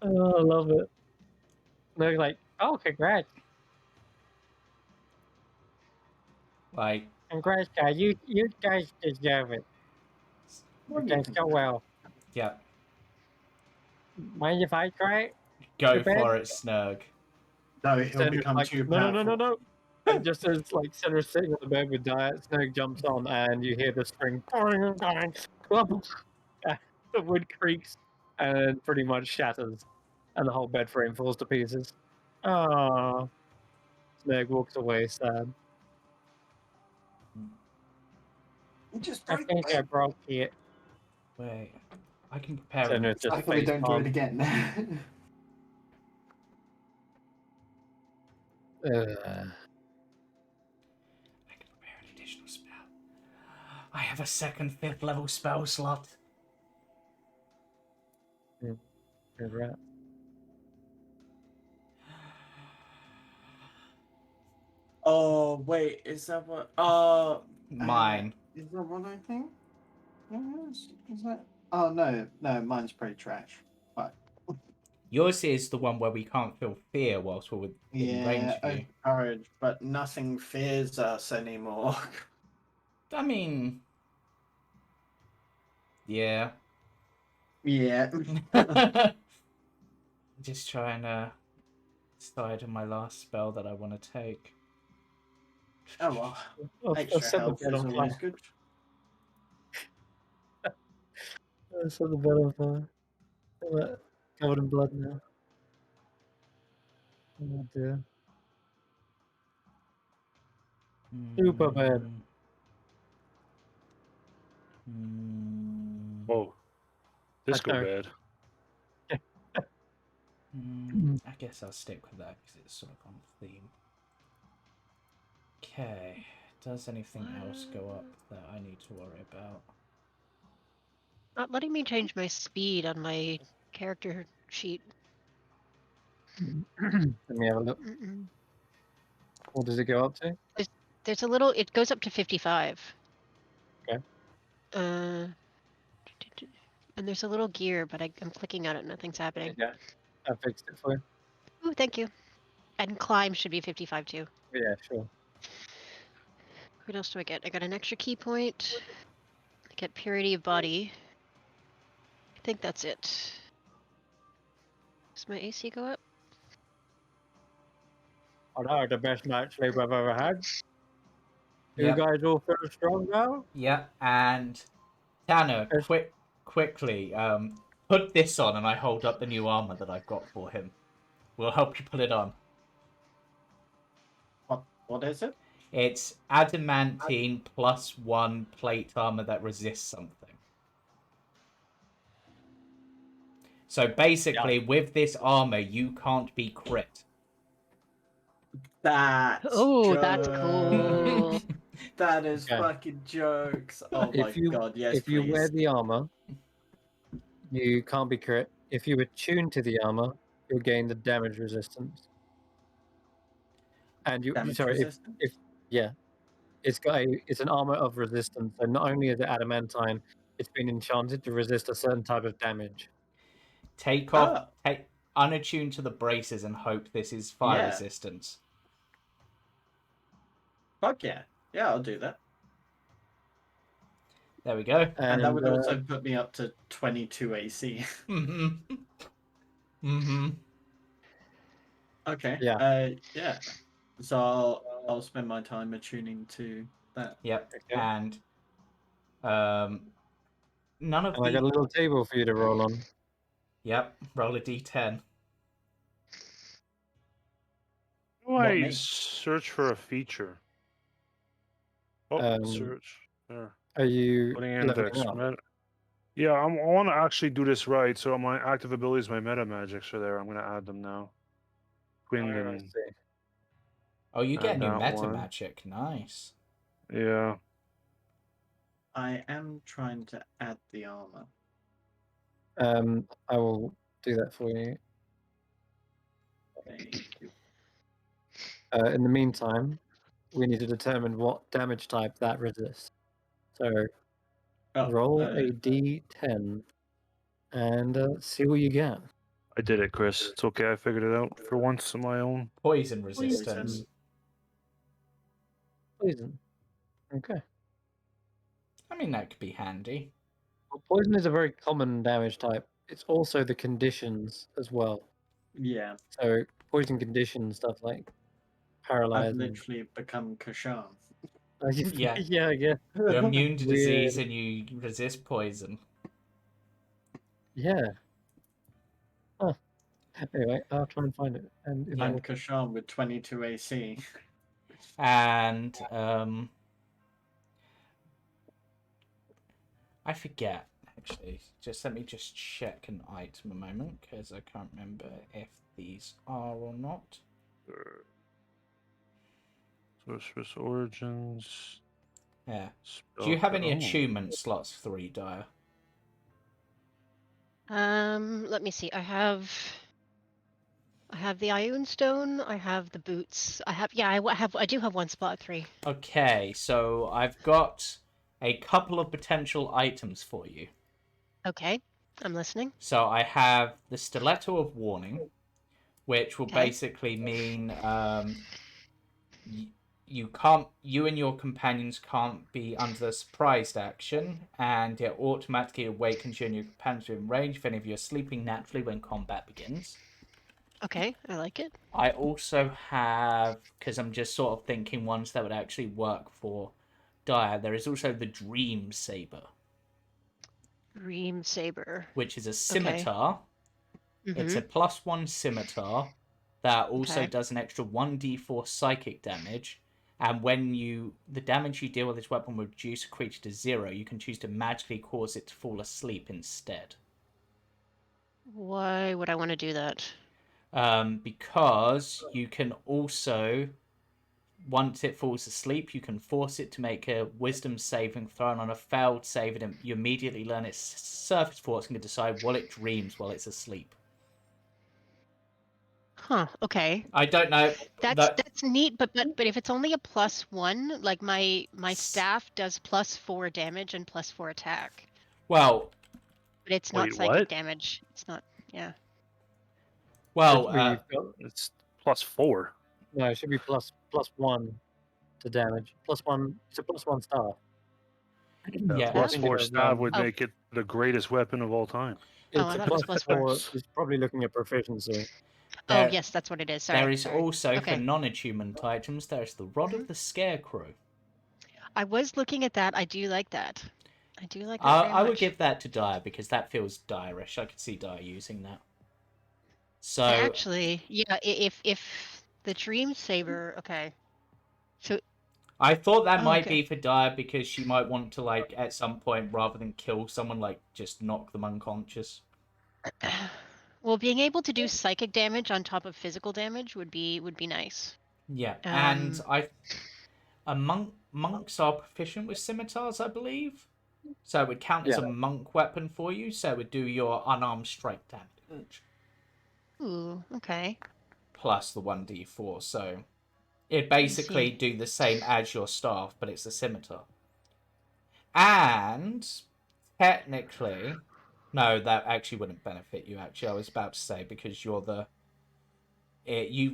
I love it. They're like, oh, congrats, like guys. You guys deserve it. You did so well. yeah. Mind if I try it? Go Your bed? for it, Snurg. No, he'll Stendra's become like, too no, powerful. no. And just as like Senra's sitting on the bed with Diet, Snoke jumps on, and you hear the string. The wood creaks and pretty much shatters, and the whole bed frame falls to pieces. Ah, Snoke walks away sad. Just I break think I it. broke it. Wait, I can prepare him. Senra's just Hopefully, face don't do it palm. again. I can prepare an additional spell. I have a second 5th level spell slot. Congrats. Oh wait, is that what? Mine. Is that what I think? Is that? Oh no, mine's pretty trash. But Yours is the one where we can't feel fear whilst we're within range yeah, of you. courage, but nothing fears us anymore. I mean, yeah. Yeah. Just trying to decide on my last spell that I want to take. Oh well. I'll Extra set the health bed is on always fire. good. I'll set the bed on fire. Covered in blood now. Oh dear. Super bad. Whoa. Disco know. bed. I guess I'll stick with that because it's sort of on theme. Okay. Does anything else go up that I need to worry about? Not letting me change my speed on my character sheet. Let me have a look. Mm-mm. What does it go up to? There's a little. It goes up to 55. Okay. And there's a little gear, but I'm clicking on it. Nothing's happening. Yeah, I fixed it for you. Ooh, thank you. And climb should be 55 too. Yeah, sure. What else do I get? I got an extra key point. I get purity of body. I think that's it. Does my AC go up? I know, the best night's sleep I've ever had. You Yep. guys all feel strong now? Yep. And Tanner, Yes. quickly, put this on, and I hold up the new armor that I've got for him. We'll help you put it on. What is it? It's adamantine +1 plate armor that resists something. So basically, with this armor, you can't be crit. That's That's cool. That is Okay. fucking jokes. Oh my god, yes, if you wear please. the armor, you can't be crit. If you attune to the armor, you'll gain the damage resistance. And Damage sorry, resistant? it's an armor of resistance. So not only is it adamantine, it's been enchanted to resist a certain type of damage. Take unattune to the braces and hope this is fire resistance. Fuck yeah. Yeah, I'll do that. There we go. And that would also put me up to 22 AC. Okay. Yeah. So I'll spend my time attuning to that. Yep. Okay. And none of I got a little table for you to roll on. Yep. Roll a d10. Why search for a feature? Oh, search. There. Are you Putting in leveling up? Yeah, I want to actually do this right. So my active abilities, my meta magics are there. I'm going to add them now. Wind and Oh, you get a new that meta one. magic. Nice. Yeah. I am trying to add the armor. I will do that for you. Thank you. In the meantime, we need to determine what damage type that resists. So roll a d10 and see what you get. I did it, Chris. It's okay. I figured it out for once on my own. Poison resistance. Poison. Okay. I mean, that could be handy. Well, poison is a very common damage type. It's also the conditions as well. Yeah. So poison conditions, stuff like paralyzed. I've literally become Kashan. Yeah. Yeah, I guess. You're immune to disease Weird. and you resist poison. Yeah. Huh. Anyway, I'll try and find it. And if Yeah. I'm Kashan with 22 AC. And I forget, actually. Just let me just check an item a moment, because I can't remember if these are or not. Sorceress Origins. Yeah. Do you have any Oh. attunement slots 3, Dyer? Let me see. I have the Ioun Stone. I have the boots. I do have one spot 3. Okay, so I've got a couple of potential items for you. Okay, I'm listening. So I have the Stiletto of Warning, which will Okay. basically mean you and your companions can't be under the surprised action, and it automatically awakens you and your companions in range if any of you are sleeping naturally when combat begins. Okay, I like it. I also have, because I'm just sort of thinking ones that would actually work for Dire, there is also the Dream Saber, Dream Saber. which is a Okay. scimitar. It's Mm-hmm. a +1 scimitar that also Okay. does an extra 1d4 psychic damage. And when the damage you deal with this weapon will reduce a creature to 0, you can choose to magically cause it to fall asleep instead. Why would I want to do that? Because you can also, once it falls asleep, you can force it to make a wisdom saving throw, and on a failed save, you immediately learn its surface force and can decide what it dreams while it's asleep. Huh. Okay. I don't know. That's neat, but if it's only a +1, like my staff does +4 damage and +4 attack, Well, but it's not Wait, psychic what? damage. It's not. Yeah. well, We've got, It's +4. no, it should be +1 to damage. +1. It's a +1 star. Yeah. So I Plus think 4 it has stab would Oh. make it the greatest weapon of all time. Oh, It's I a thought it was +4. +4. It's probably looking at proficiency. Oh, There- yes, that's what it is. Sorry. there is sorry. also, for Okay. non-attunement items, there's the Rod of the Scarecrow. I was looking at that. I do like that. I do like that very I would much. give that to Dyer because that feels Dyer-ish. I could see Dyer using that. So Actually, yeah. If the Dream Saber. Okay. So. I thought that Oh, might okay. be for Dyer because she might want to, like, at some point, rather than kill someone, like, just knock them unconscious. Well, being able to do psychic damage on top of physical damage would be nice. Yeah, and monks are proficient with scimitars, I believe. So it would count as a Yeah. monk weapon for you. So it would do your unarmed strike damage Ooh, okay. plus the 1d4. So it basically do the same as your staff, but it's a scimitar. And technically, no, that actually wouldn't benefit you. Actually, I was about to say because you've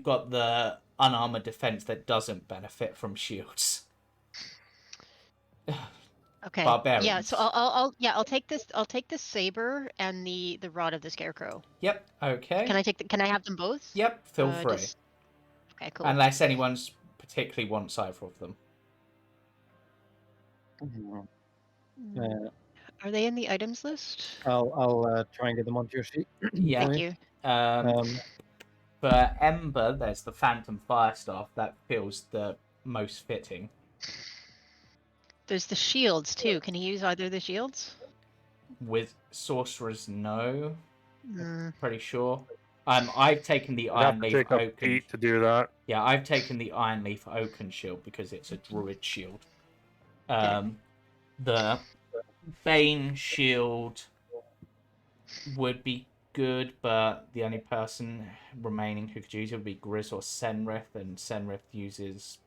got the unarmored defense that doesn't benefit from shields. Okay. Barbarians. Yeah. So I'll take this. I'll take the saber and the rod of the scarecrow. Yep. Okay. Can I have them both? Yep. Feel free. Okay. Cool. Unless anyone's particularly wants either of them. Are they in the items list? I'll try and get them onto your sheet. Yeah. Thank you. For Ember, there's the Phantom Firestaff. That feels the most fitting. There's the shields too. Can he use either of the shields? With Sorcerers, no. Mm. Pretty sure. I've taken the I'd have Iron to Leaf take up Oaken. Pete to do that. Yeah, I've taken the Iron Leaf Oaken shield because it's a druid shield. The Bane shield would be good, but the only person remaining who could use it would be Grizz or Senrith, and Senrith uses...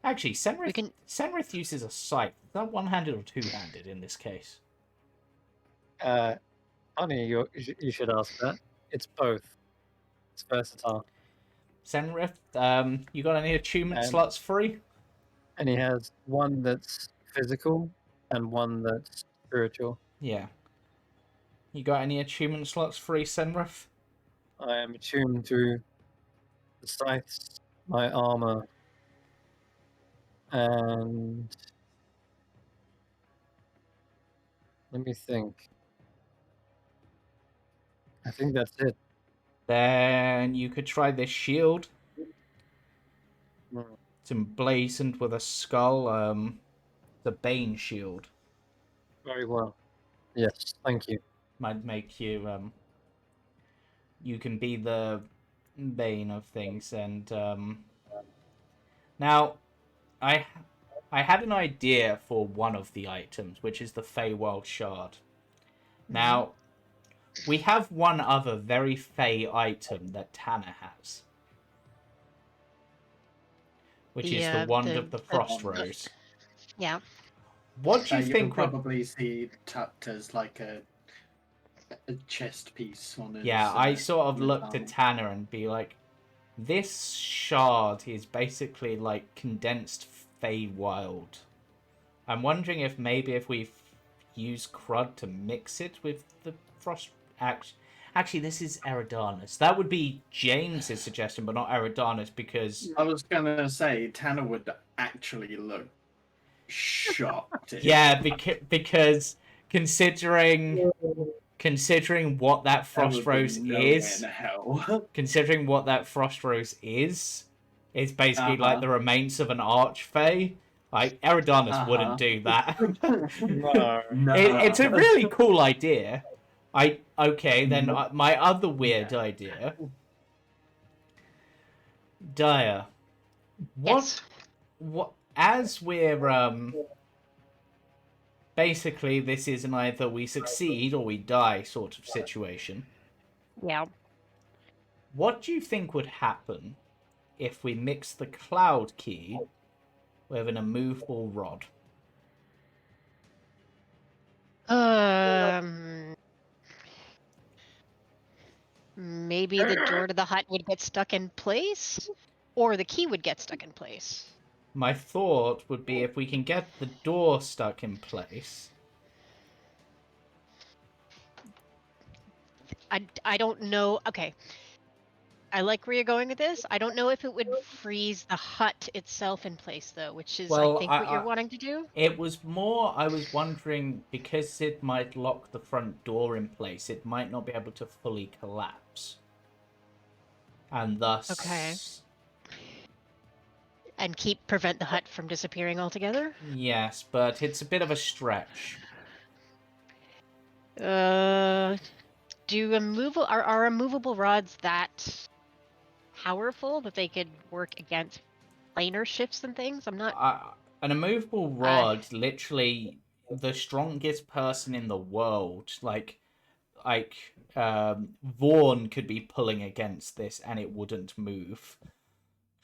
Actually, Senrith uses a scythe. Is that one-handed or two-handed in this case? Funny, you should ask that. It's both. It's versatile. Senrith, you got any attunement slots free? And he has one that's physical and one that's spiritual. Yeah. You got any attunement slots free, Senrith? I am attuned to the scythes my armor, and let me think. I think that's it. Then you could try this shield. Mm, It's emblazoned with a skull. The Bane shield very well. Yes, thank you. might make you you can be the Bane of things. And now I I had an idea for one of the items, which is the Feywild shard. Now we have one other very Fey item that Tanner has, which is the Wand of the Frost Wand. Rose. Yeah. What do you You'll think would? probably see tucked as like a chest piece on his. Yeah, I sort of on his looked at arm. Tanner and be like, this shard is basically like condensed Feywild. I'm wondering if maybe if we use Crud to mix it with the Frost. Actually, this is Eridanus. That would be James's suggestion, but not Eridanus because I was gonna say Tanner would actually look shocked. yeah, because considering what that There Frost would be Rose no way is, in hell. considering what that Frost Rose is, it's basically like the remains of an Archfey. Like Eridanus wouldn't do that. No. No. It's a really cool idea. Then my other weird idea, Daya. Yes. What as we're basically this is an either we succeed or we die sort of situation. Yeah. What do you think would happen if we mix the cloud key with an immovable rod? Maybe the door to the hut would get stuck in place, or the key would get stuck in place. My thought would be if we can get the door stuck in place. I don't know. Okay. I like where you're going with this. I don't know if it would freeze the hut itself in place, though, which is, I Well, think, what you're wanting to do. It was more, I was wondering, because it might lock the front door in place, it might not be able to fully collapse. And thus... Okay. And prevent the hut from disappearing altogether? Yes, but it's a bit of a stretch. Are immovable rods that powerful that they could work against planar shifts and things? I'm not... An immovable rod, literally, the strongest person in the world, like Vaughn could be pulling against this and it wouldn't move.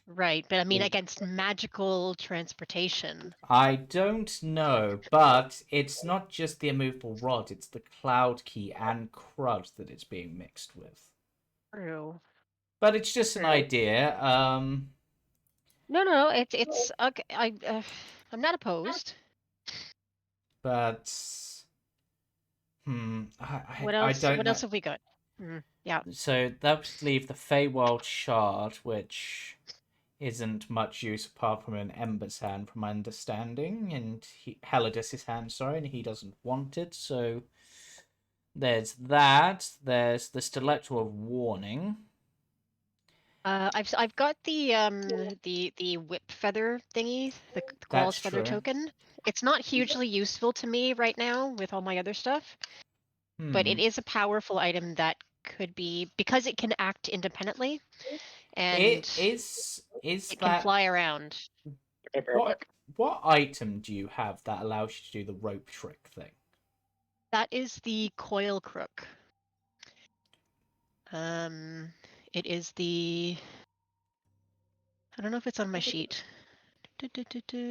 Right, but I mean against magical transportation. I don't know, but it's not just the immovable rod, it's the cloud key and crud that it's being mixed with. True. But it's just an idea. No, it's okay. I'm not opposed. But What I else? don't What know. else have we got? Yeah. So that would leave the Feywild shard, which isn't much use apart from an Ember's hand, from my understanding, and Helidus's hand, sorry, and he doesn't want it. So there's that. There's the Stiletto of Warning. I've got the whip feather thingy, the Qual's feather token. It's not hugely useful to me right now with all my other stuff, but it is a powerful item that could be, because it can act independently, and it can fly around. What item do you have that allows you to do the rope trick thing? That is the coil crook. It is the... I don't know if it's on my sheet.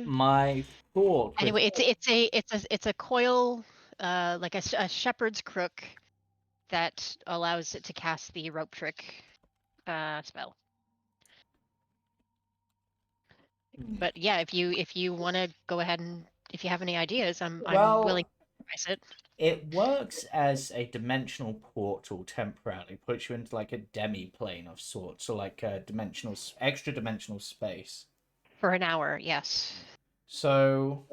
My thought. Anyway, it's a coil, like a shepherd's crook, that allows it to cast the rope trick spell. But yeah, if you want to go ahead and if you have any ideas, I'm willing to price it. It works as a dimensional portal temporarily, puts you into like a demi-plane of sorts, so like a extra dimensional space. For an hour, yes. So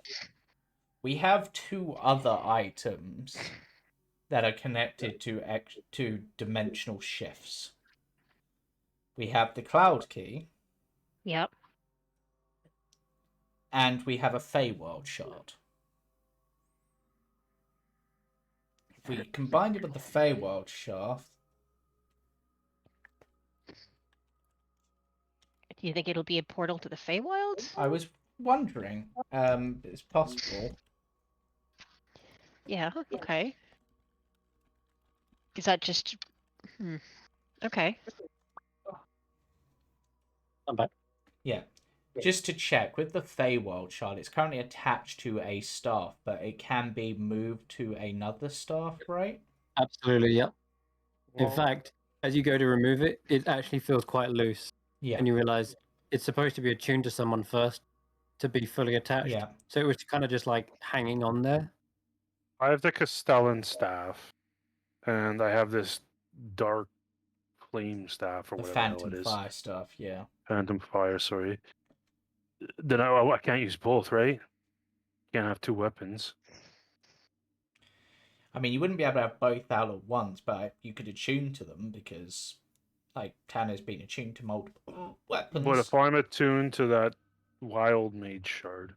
we have 2 other items that are connected to dimensional shifts. We have the Cloud Key, Yep. and we have a Feywild shard. If we combine it with the Feywild shaft, Do you think it'll be a portal to the Feywild? I was wondering, it's possible. Yeah, okay. Is that just... Okay. I'm back. Yeah. Just to check, with the Feywild shard, it's currently attached to a staff, but it can be moved to another staff, right? Absolutely, yep. In Well, fact, as you go to remove it, it actually feels quite loose. Yeah. And you realize it's supposed to be attuned to someone first to be fully attached. Yeah. So it was kind of just like hanging on there. I have the Castellan staff, and I have this dark flame staff or The whatever the hell Phantom it is. Fire stuff, yeah. Phantom fire, sorry. Then I can't use both, right? Can't have 2 weapons. I mean, you wouldn't be able to have both out at once, but you could attune to them because, like, Tanner's been attuned to multiple weapons. But if I'm attuned to that wild mage shard,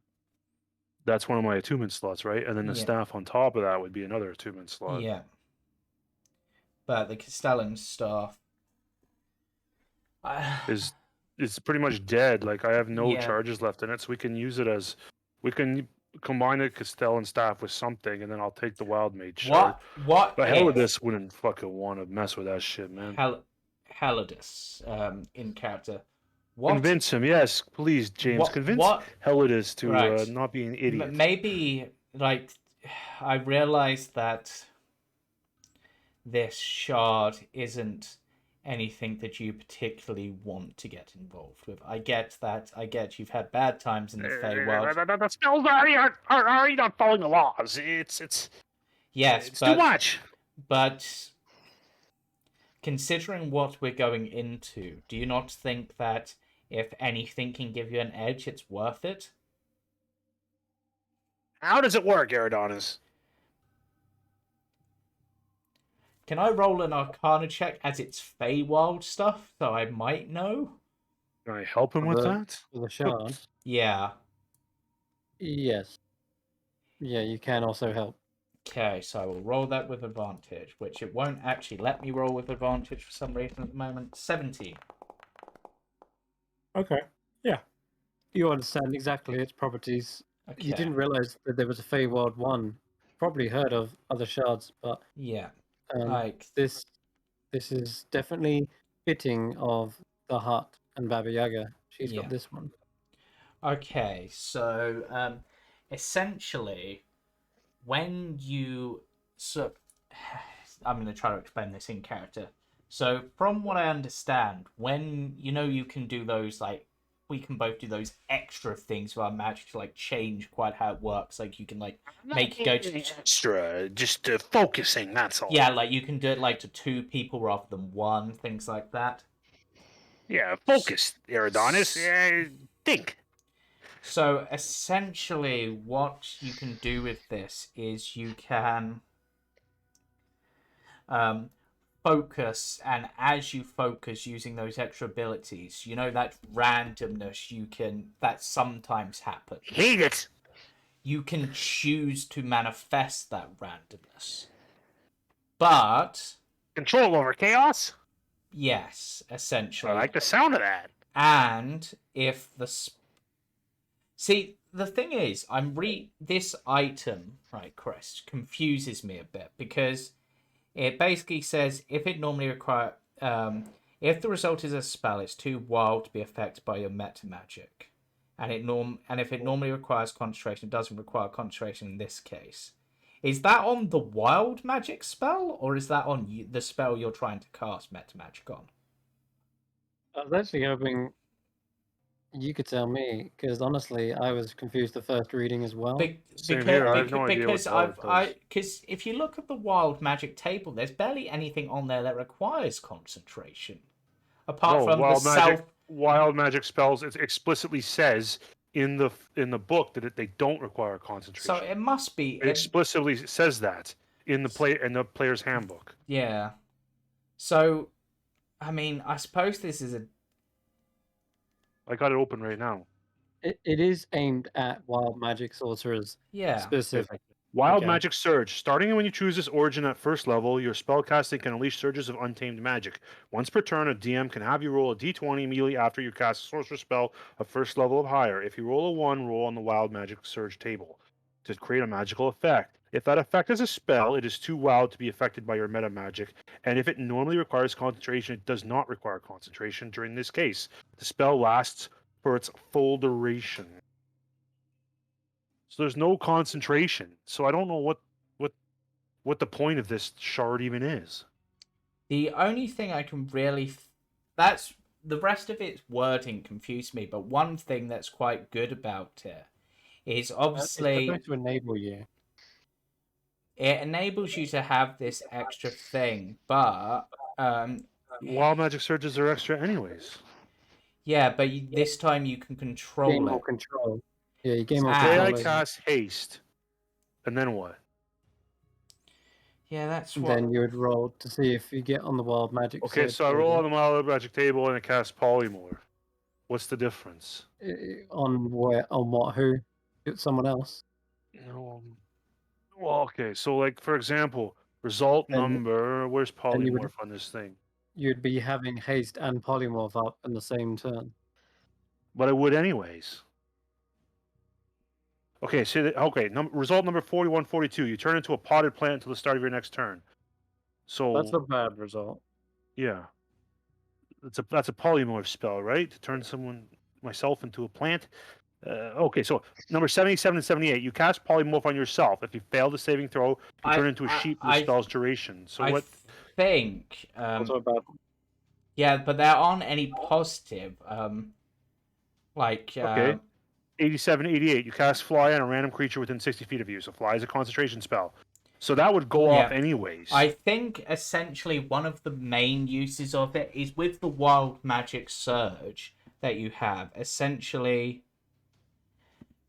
that's one of my attunement slots, right? And then the Yeah. staff on top of that would be another attunement slot. Yeah. But the Castellan staff Is it's pretty much dead. Like I have no Yeah. charges left in it, so we can use it as we can combine the Castellan staff with something, and then I'll take the wild mage shard. What But if Helidus wouldn't fucking want to mess with that shit, man. Helidus in character? What Convince him, yes, please, James. Convince Helidus to Right. not be an idiot. Maybe, like, I realized that this shard isn't anything that you particularly want to get involved with. I get that. I get you've had bad times in the Feywild. The spells are already not following the laws. Yes, it's but too much. But considering what we're going into, do you not think that if anything can give you an edge, it's worth it? How does it work, Eridonis? Can I roll an Arcana check as it's Feywild stuff, so I might know? Can I help him with that? For the shard. Yeah. Yes. Yeah, you can also help. Okay, so I will roll that with advantage, which it won't actually let me roll with advantage for some reason at the moment. 17. Okay. Yeah. You understand exactly its properties. Okay. You didn't realize that there was a Feywild one. Probably heard of other shards, but Yeah. this is definitely fitting of the Hut and Baba Yaga. She's Yeah. got this one. Okay, so essentially, when you I'm going to try to explain this in character. So, from what I understand, when you can do those, like, we can both do those extra things with our magic to like change quite how it works. Like you can like make it go to extra, just focusing. That's all. Yeah, like you can do it like to 2 people rather than 1, things like that. Yeah, focus, Eridonis. Think. So essentially, what you can do with this is you can focus, and as you focus using those extra abilities, that randomness that sometimes happens. Hate it. You can choose to manifest that randomness. But control over chaos? Yes, essentially. I like the sound of that. And if See, the thing is, this item, right, Chris, confuses me a bit because it basically says if it normally require, if the result is a spell, it's too wild to be affected by your meta magic, and if it normally requires concentration, it doesn't require concentration in this case. Is that on the wild magic spell, or is that on the spell you're trying to cast meta magic on? I was actually hoping You could tell me, because honestly, I was confused the first reading as well. Same here. I have no idea what Because the hell it does. because if you look at the wild magic table, there's barely anything on there that requires concentration, apart No, from the self. wild magic spells. It explicitly says in the book that they don't require concentration. So it must be. It explicitly says that in the player's handbook. Yeah. So, I mean, I suppose this is a. I got it open right now. It is aimed at wild magic sorcerers Yeah. specifically. Wild Okay. Magic Surge. Starting when you choose this origin at first level, your spellcasting can unleash surges of untamed magic. Once per turn, a DM can have you roll a d20 immediately after you cast a sorcerer spell of first level or higher. If you roll a 1, roll on the Wild Magic Surge table to create a magical effect. If that effect is a spell, it is too wild to be affected by your meta magic, and if it normally requires concentration, it does not require concentration during this case. The spell lasts for its full duration. So there's no concentration. So I don't know what the point of this shard even is. The only thing I can really. That's. The rest of its wording confused me, but one thing that's quite good about it is It's obviously. supposed to enable you. It enables you to have this extra thing, but. Wild magic surges are extra anyways. Yeah, but this time you can Gain control more it. control. Yeah, you gain more Ah. Say I control. cast haste, and then what? Yeah, that's And what. then you would roll to see if you get on the wild magic. Okay, surge so I roll on table. the wild magic table and I cast polymorph. What's the difference? On where? On what? Who? It's someone else. No. Well, okay, so like for example, result Then- number. Where's then you would- polymorph on this thing? You'd be having haste and polymorph up in the same turn. But I would anyways. Okay, so result number 4142. You turn into a potted plant until the start of your next turn. So That's a bad result. yeah, that's a polymorph spell, right? To turn myself into a plant. Okay, so number 77 and 78. You cast polymorph on yourself. If you fail the saving throw, you turn into a sheep for the spell's duration. So I what? think. Also a bad. Yeah, but there aren't any positive. Like. Okay. 87, 88. You cast fly on a random creature within 60 feet of you. So fly is a concentration spell. So that would go off Yeah. anyways. I think essentially one of the main uses of it is with the wild magic surge that you have. Essentially,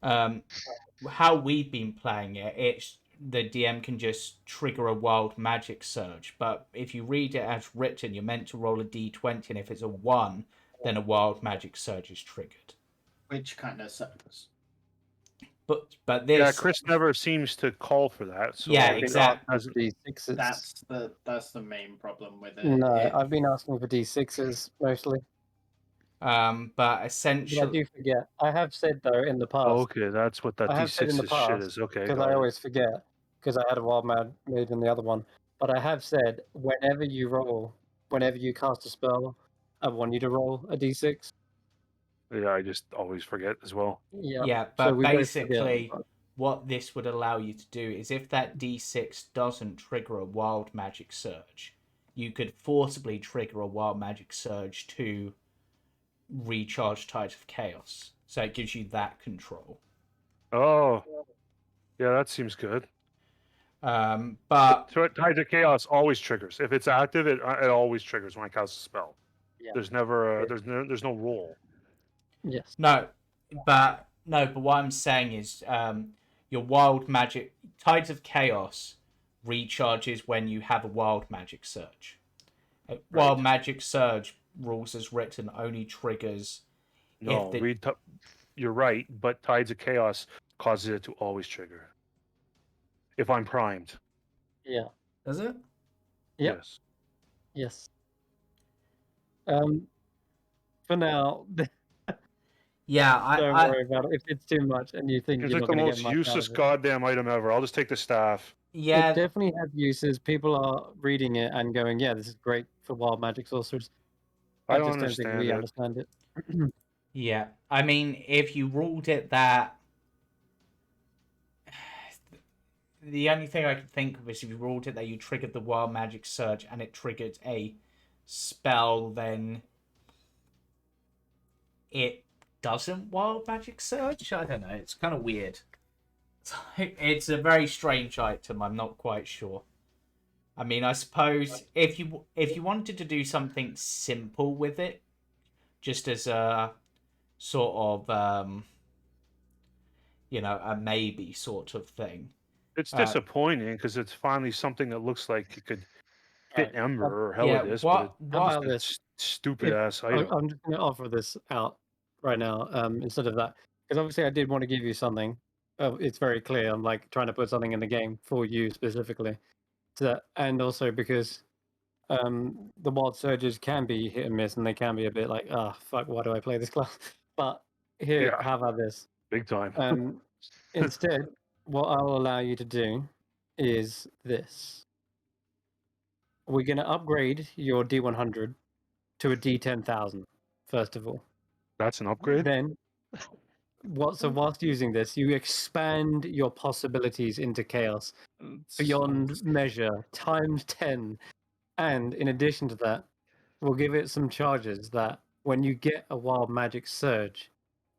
how we've been playing it, it's the DM can just trigger a wild magic surge. But if you read it as written, you're meant to roll a d20, and if it's a 1, then a wild magic surge is triggered. Which kind of sucks. But this. Yeah, Chris never seems to call for that. So Yeah, I've been exactly. asking for D6s. That's the main problem with it. No, It- I've been asking for D6s mostly. But But I essentially, do forget. I have said though in the past. Oh, okay, that's what that I have said in D6 the shit past, is. Okay, because got I it. always forget because I had a wild mage in the other one. But I have said whenever you cast a spell, I want you to roll a D6. Yeah, I just always forget as well. Yeah. yeah, So but we both basically, forget. what this would allow you to do is if that d6 doesn't trigger a wild magic surge, you could forcibly trigger a wild magic surge to recharge Tides of Chaos. So it gives you that control. Oh, yeah, that seems good. But Tides of Chaos always triggers. If it's active, it always triggers when I cast a spell. Yeah. There's never there's no roll. Yes. but what I'm saying is your wild magic Tides of Chaos recharges when you have a wild magic surge. Wild magic surge rules as written only triggers No, you're right, but Tides of Chaos causes it to always trigger. If I'm primed. Yeah. Does it? Yep. Yes. Yes. For now, Yeah, don't I worry about it. If it's too much and you think It's you're like not the going to get most much out useless of it, goddamn item ever. I'll just take the staff. yeah it definitely has uses. People are reading it and going, "Yeah, this is great for wild magic sorcerers." I don't just don't think we understand it. understand it. yeah. I mean, if you ruled it that. The only thing I could think of is if you ruled it that you triggered the wild magic surge and it triggered a spell, then it doesn't wild magic surge. I don't know. It's kind of weird. It's a very strange item. I'm not quite sure. I mean, I suppose if you wanted to do something simple with it, just as a sort of a maybe sort of thing. It's Uh, disappointing because it's finally something that looks like it could fit Right. Ember or yeah. Helidus, but What it's How what? just about a this? stupid If ass I- item. I'm just going to offer this out right now, instead of that, because obviously I did want to give you something. It's very clear. I'm like trying to put something in the game for you specifically. And also because the wild surges can be hit and miss, and they can be a bit like, oh fuck, why do I play this class? But here, Yeah, how about this? big time. Instead, what I'll allow you to do is this. We're going to upgrade your D100 to a D10,000, first of all. That's an upgrade. Then, whilst using this, you expand your possibilities into chaos beyond measure, times 10. And in addition to that, we'll give it some charges that when you get a wild magic surge,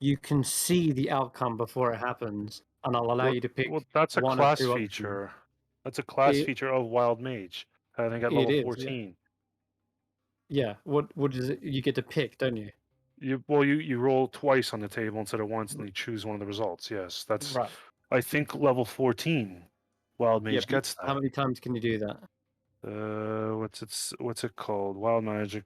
you can see the outcome before it happens, and I'll allow you to pick Well, that's a one of class two options. feature. That's a class It, feature of Wild Mage. I think at it level is, yeah. 14. Yeah. What does it? You get to pick, don't you? You roll twice on the table instead of once, and you choose one of the results. Yes, that's Right. I think level 14. Wild Yeah. Mage gets How that. many times can you do that? What's it called? Wild Magic.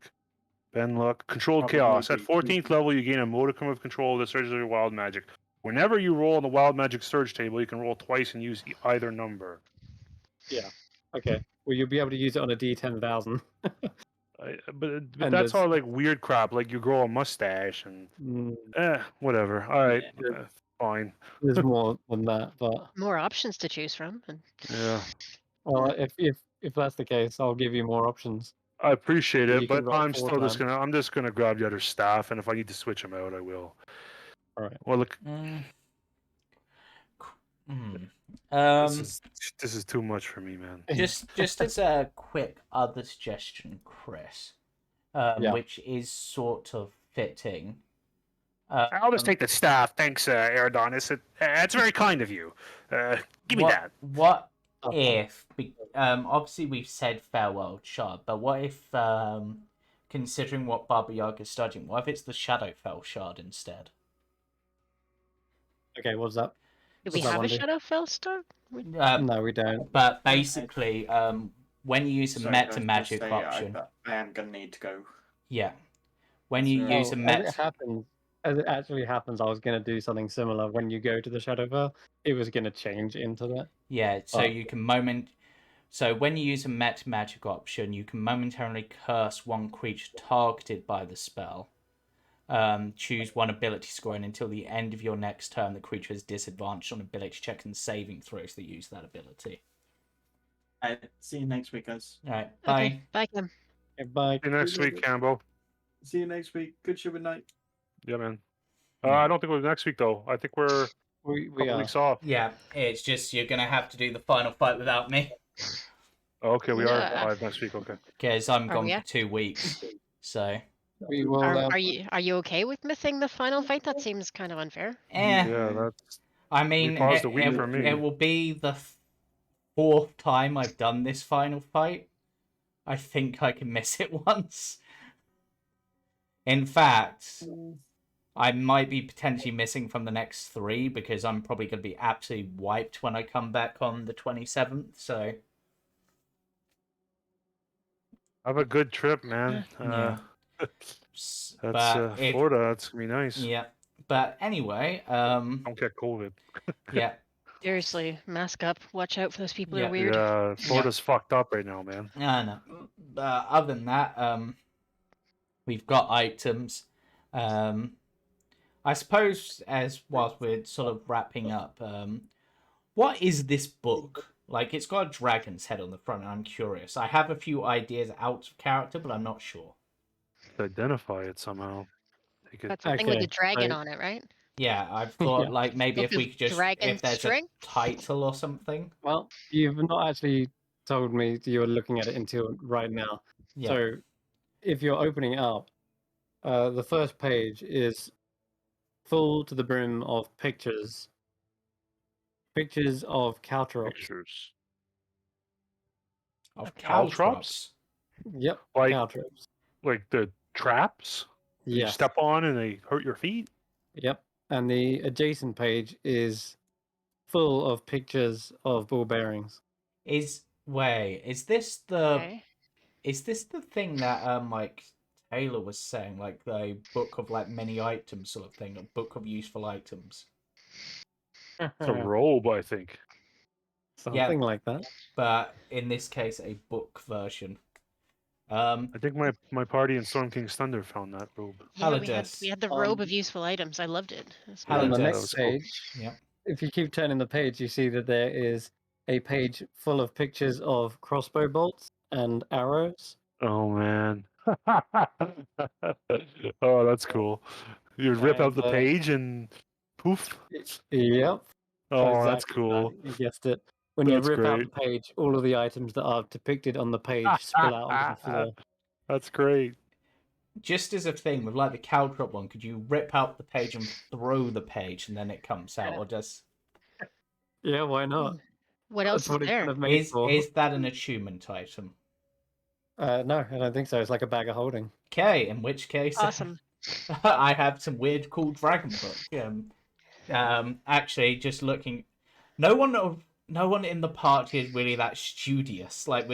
Ben Luck. Controlled Probably Chaos. At be 14th two. level, you gain a modicum of control of the surges of your Wild Magic. Whenever you roll on the Wild Magic Surge table, you can roll twice and use either number. Yeah. Okay. Well, you'll be able to use it on a D10,000. But And that's there's all like weird crap. Like you grow a mustache and mm, whatever. All right, there's, fine. there's more than that, but More options to choose from. And Yeah, well, if that's the case, I'll give you more options. I appreciate You it, can but roll 4 times. I'm just gonna grab the other staff, and if I need to switch them out, I will. All right. Well, look, this is too much for me, man. Just as a quick other suggestion, Chris, Yeah. which is sort of fitting. I'll just take the staff. Thanks, Eridonis. It's very kind of you. Give me that. What Okay. if? Obviously we've said farewell shard, but what if, considering what Baba Yaga's studying, what if it's the Shadowfell shard instead? Okay. What's that? do we What's that have one a do? Shadowfell star? No, we don't. But basically, when you use a Sorry, I was meta gonna magic say, option, I am gonna need to go. yeah, when you So- use a As it actually happens, I was going to do something similar. When you go to the Shadowfell, it was going to change into that. yeah, so But- you can So when you use a meta magic option, you can momentarily curse one creature targeted by the spell. Choose one ability score, and until the end of your next turn, the creature is disadvantaged on ability checks and saving throws that use that ability. See you next week, guys. All right, bye. Okay, bye, Kim. Okay, bye. See you next week, Cambo. See you next week. Good shiver night. Yeah, man. Yeah. I don't think we're next week though. I think we're We a couple are. weeks off. Yeah, it's just you're gonna have to do the final fight without me Okay, we are Yeah. live next week. Okay. because I'm Are gone we for at- 2 weeks. So, We will. Are you okay with missing the final fight? That seems kind of unfair. Yeah, that's I mean, paused a week for me. it will be the 4th time I've done this final fight. I think I can miss it once. In fact, I might be potentially missing from the next 3 because I'm probably going to be absolutely wiped when I come back on the 27th. So, have a good trip, man. yeah. That's But if- Florida. That's gonna be nice. yeah. But anyway, Don't get COVID. yeah. Seriously, mask up. Watch out for those people. Yeah. They're weird. Yeah, Florida's fucked up right now, man. No. Other than that, we've got items. I suppose as whilst we're sort of wrapping up, what is this book? Like, it's got a dragon's head on the front, and I'm curious. I have a few ideas out of character, but I'm not sure. Identify it somehow. Take it. Got something with Okay, a dragon so- on it, right? Yeah, I've thought Yeah. like maybe Book if we of could just Dragon if there's String? a title or something. Well, you've not actually told me you were looking at it until right now. Yeah. So, if you're opening it up, the first page is full to the brim of pictures. Pictures of caltrops. Pictures. Of Caltrops? caltrops. Yep, Like caltrops. like the traps that you Yes. step on and they hurt your feet? Yep. And the adjacent page is full of pictures of ball bearings. Is this the Okay. is this the thing that like Taylor was saying, like the book of like many items sort of thing, a book of useful items? It's a robe, I think. Something like that. But in this case, a book version. I think my party in Storm King's Thunder found that robe. Yeah, Halidus. we had the robe of useful items. I loved it. It was Yeah, On the Halidus. that next was cool. page, Yep. if you keep turning the page, you see that there is a page full of pictures of crossbow bolts and arrows. Oh man. Oh, that's cool. You rip out And, the page and poof. Yep. Oh, that's Exactly cool. that. You guessed it. When you That's rip out great. the page, all of the items that are depicted on the page spill out onto the floor. That's great. Just as a thing with like the caltrop one, could you rip out the page and throw the page and then it comes out, or just Yeah, why not? What else That's is what it's there? kind of made for. is that an achievement item? No, I don't think so. It's like a bag of holding. Okay, in which case, Awesome. I have some weird, cool dragon book. Actually, just looking, no one in the party is really that studious. Like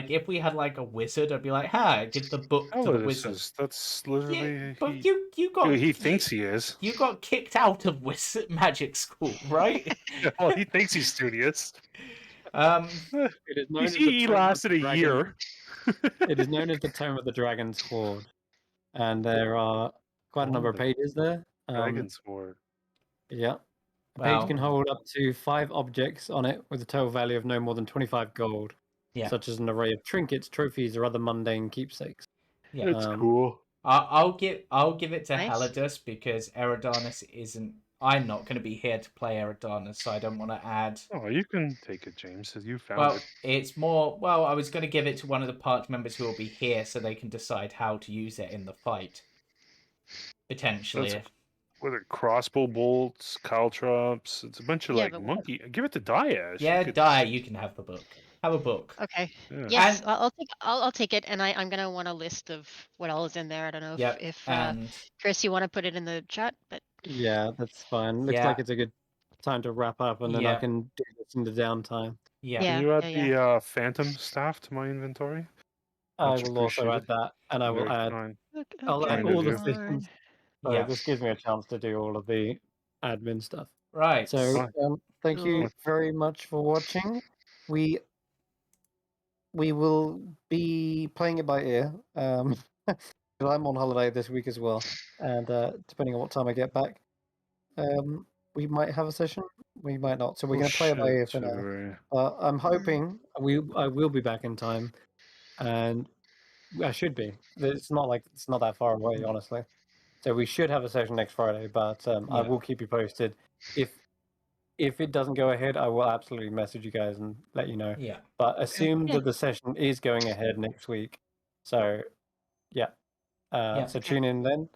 if we had like a wizard, I'd be like, "Hi, give the book to the wizard." That's Yeah, literally but he thinks he is. you got kicked out of wizard magic school, right? Well, he thinks he's studious. um, It is known as the He Tome of lasted the a Dragon. year. It is known as the Tome of the Dragon's Hoard, and there are quite a number of the pages there. Dragon's Sword. Yeah. A page Well, can hold up to 5 objects on it with a total value of no more than 25 gold, yeah, such as an array of trinkets, trophies, or other mundane keepsakes. yeah. It's cool. I'll give it to Nice. Halidus because Eridanus isn't. I'm not going to be here to play Eridanus, so I don't want to add. Oh, you can take it, James, as you found Well, it. it's more. Well, I was going to give it to one of the party members who will be here, so they can decide how to use it in the fight. Potentially, That's What are crossbow bolts, caltrops? It's a bunch of Yeah, like but monkey. Give it to Diaz. yeah, Dai, you can have the book. Have a book. Okay. Yeah. Yes, And- I'll take it, and I'm gonna want a list of what all is in there. I don't know Yep, if and Chris, you want to put it in the chat, but Yeah, that's fine. Looks Yeah. like it's a good time to wrap up, and then I Yeah. can do this in the downtime. yeah, Yeah. Can you add yeah. the phantom staff to my inventory? I Much will also appreciated. add that, and I will Very add. kind. I'll add Kind of all the you. systems. So yeah. this gives me a chance to do all of the admin stuff. Right. So thank you Cool. very much for watching. We will be playing it by ear. 'Cause I'm on holiday this week as well, and depending on what time I get back, we might have a session. We might not. So we're going to play it by ear for now. I'm hoping I will be back in time, and I should be. It's not that far away, honestly. So we should have a session next Friday, but I Yeah. will keep you posted. If it doesn't go ahead, I will absolutely message you guys and let you know. Yeah. But assume Yeah. that the session is going ahead next week. So yeah. Yeah. So tune in then,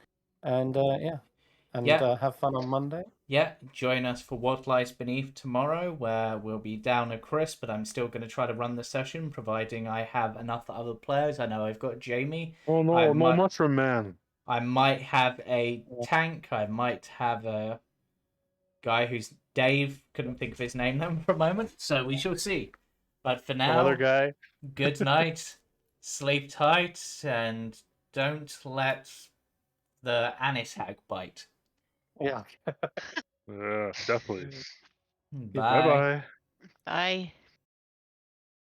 and Yeah. have fun on Monday. Yeah, join us for What Lies Beneath tomorrow, where we'll be down a Chris, but I'm still going to try to run the session, providing I have enough other players. I know I've got Jamie. Oh no, I no might- mushroom man. I might have a tank. I might have a guy who's Dave. Couldn't think of his name then for a moment, so we shall see. But for now, Other guy. good night, sleep tight, and don't let the anise hag bite. Yeah. Yeah, definitely. Bye. Bye bye. Bye.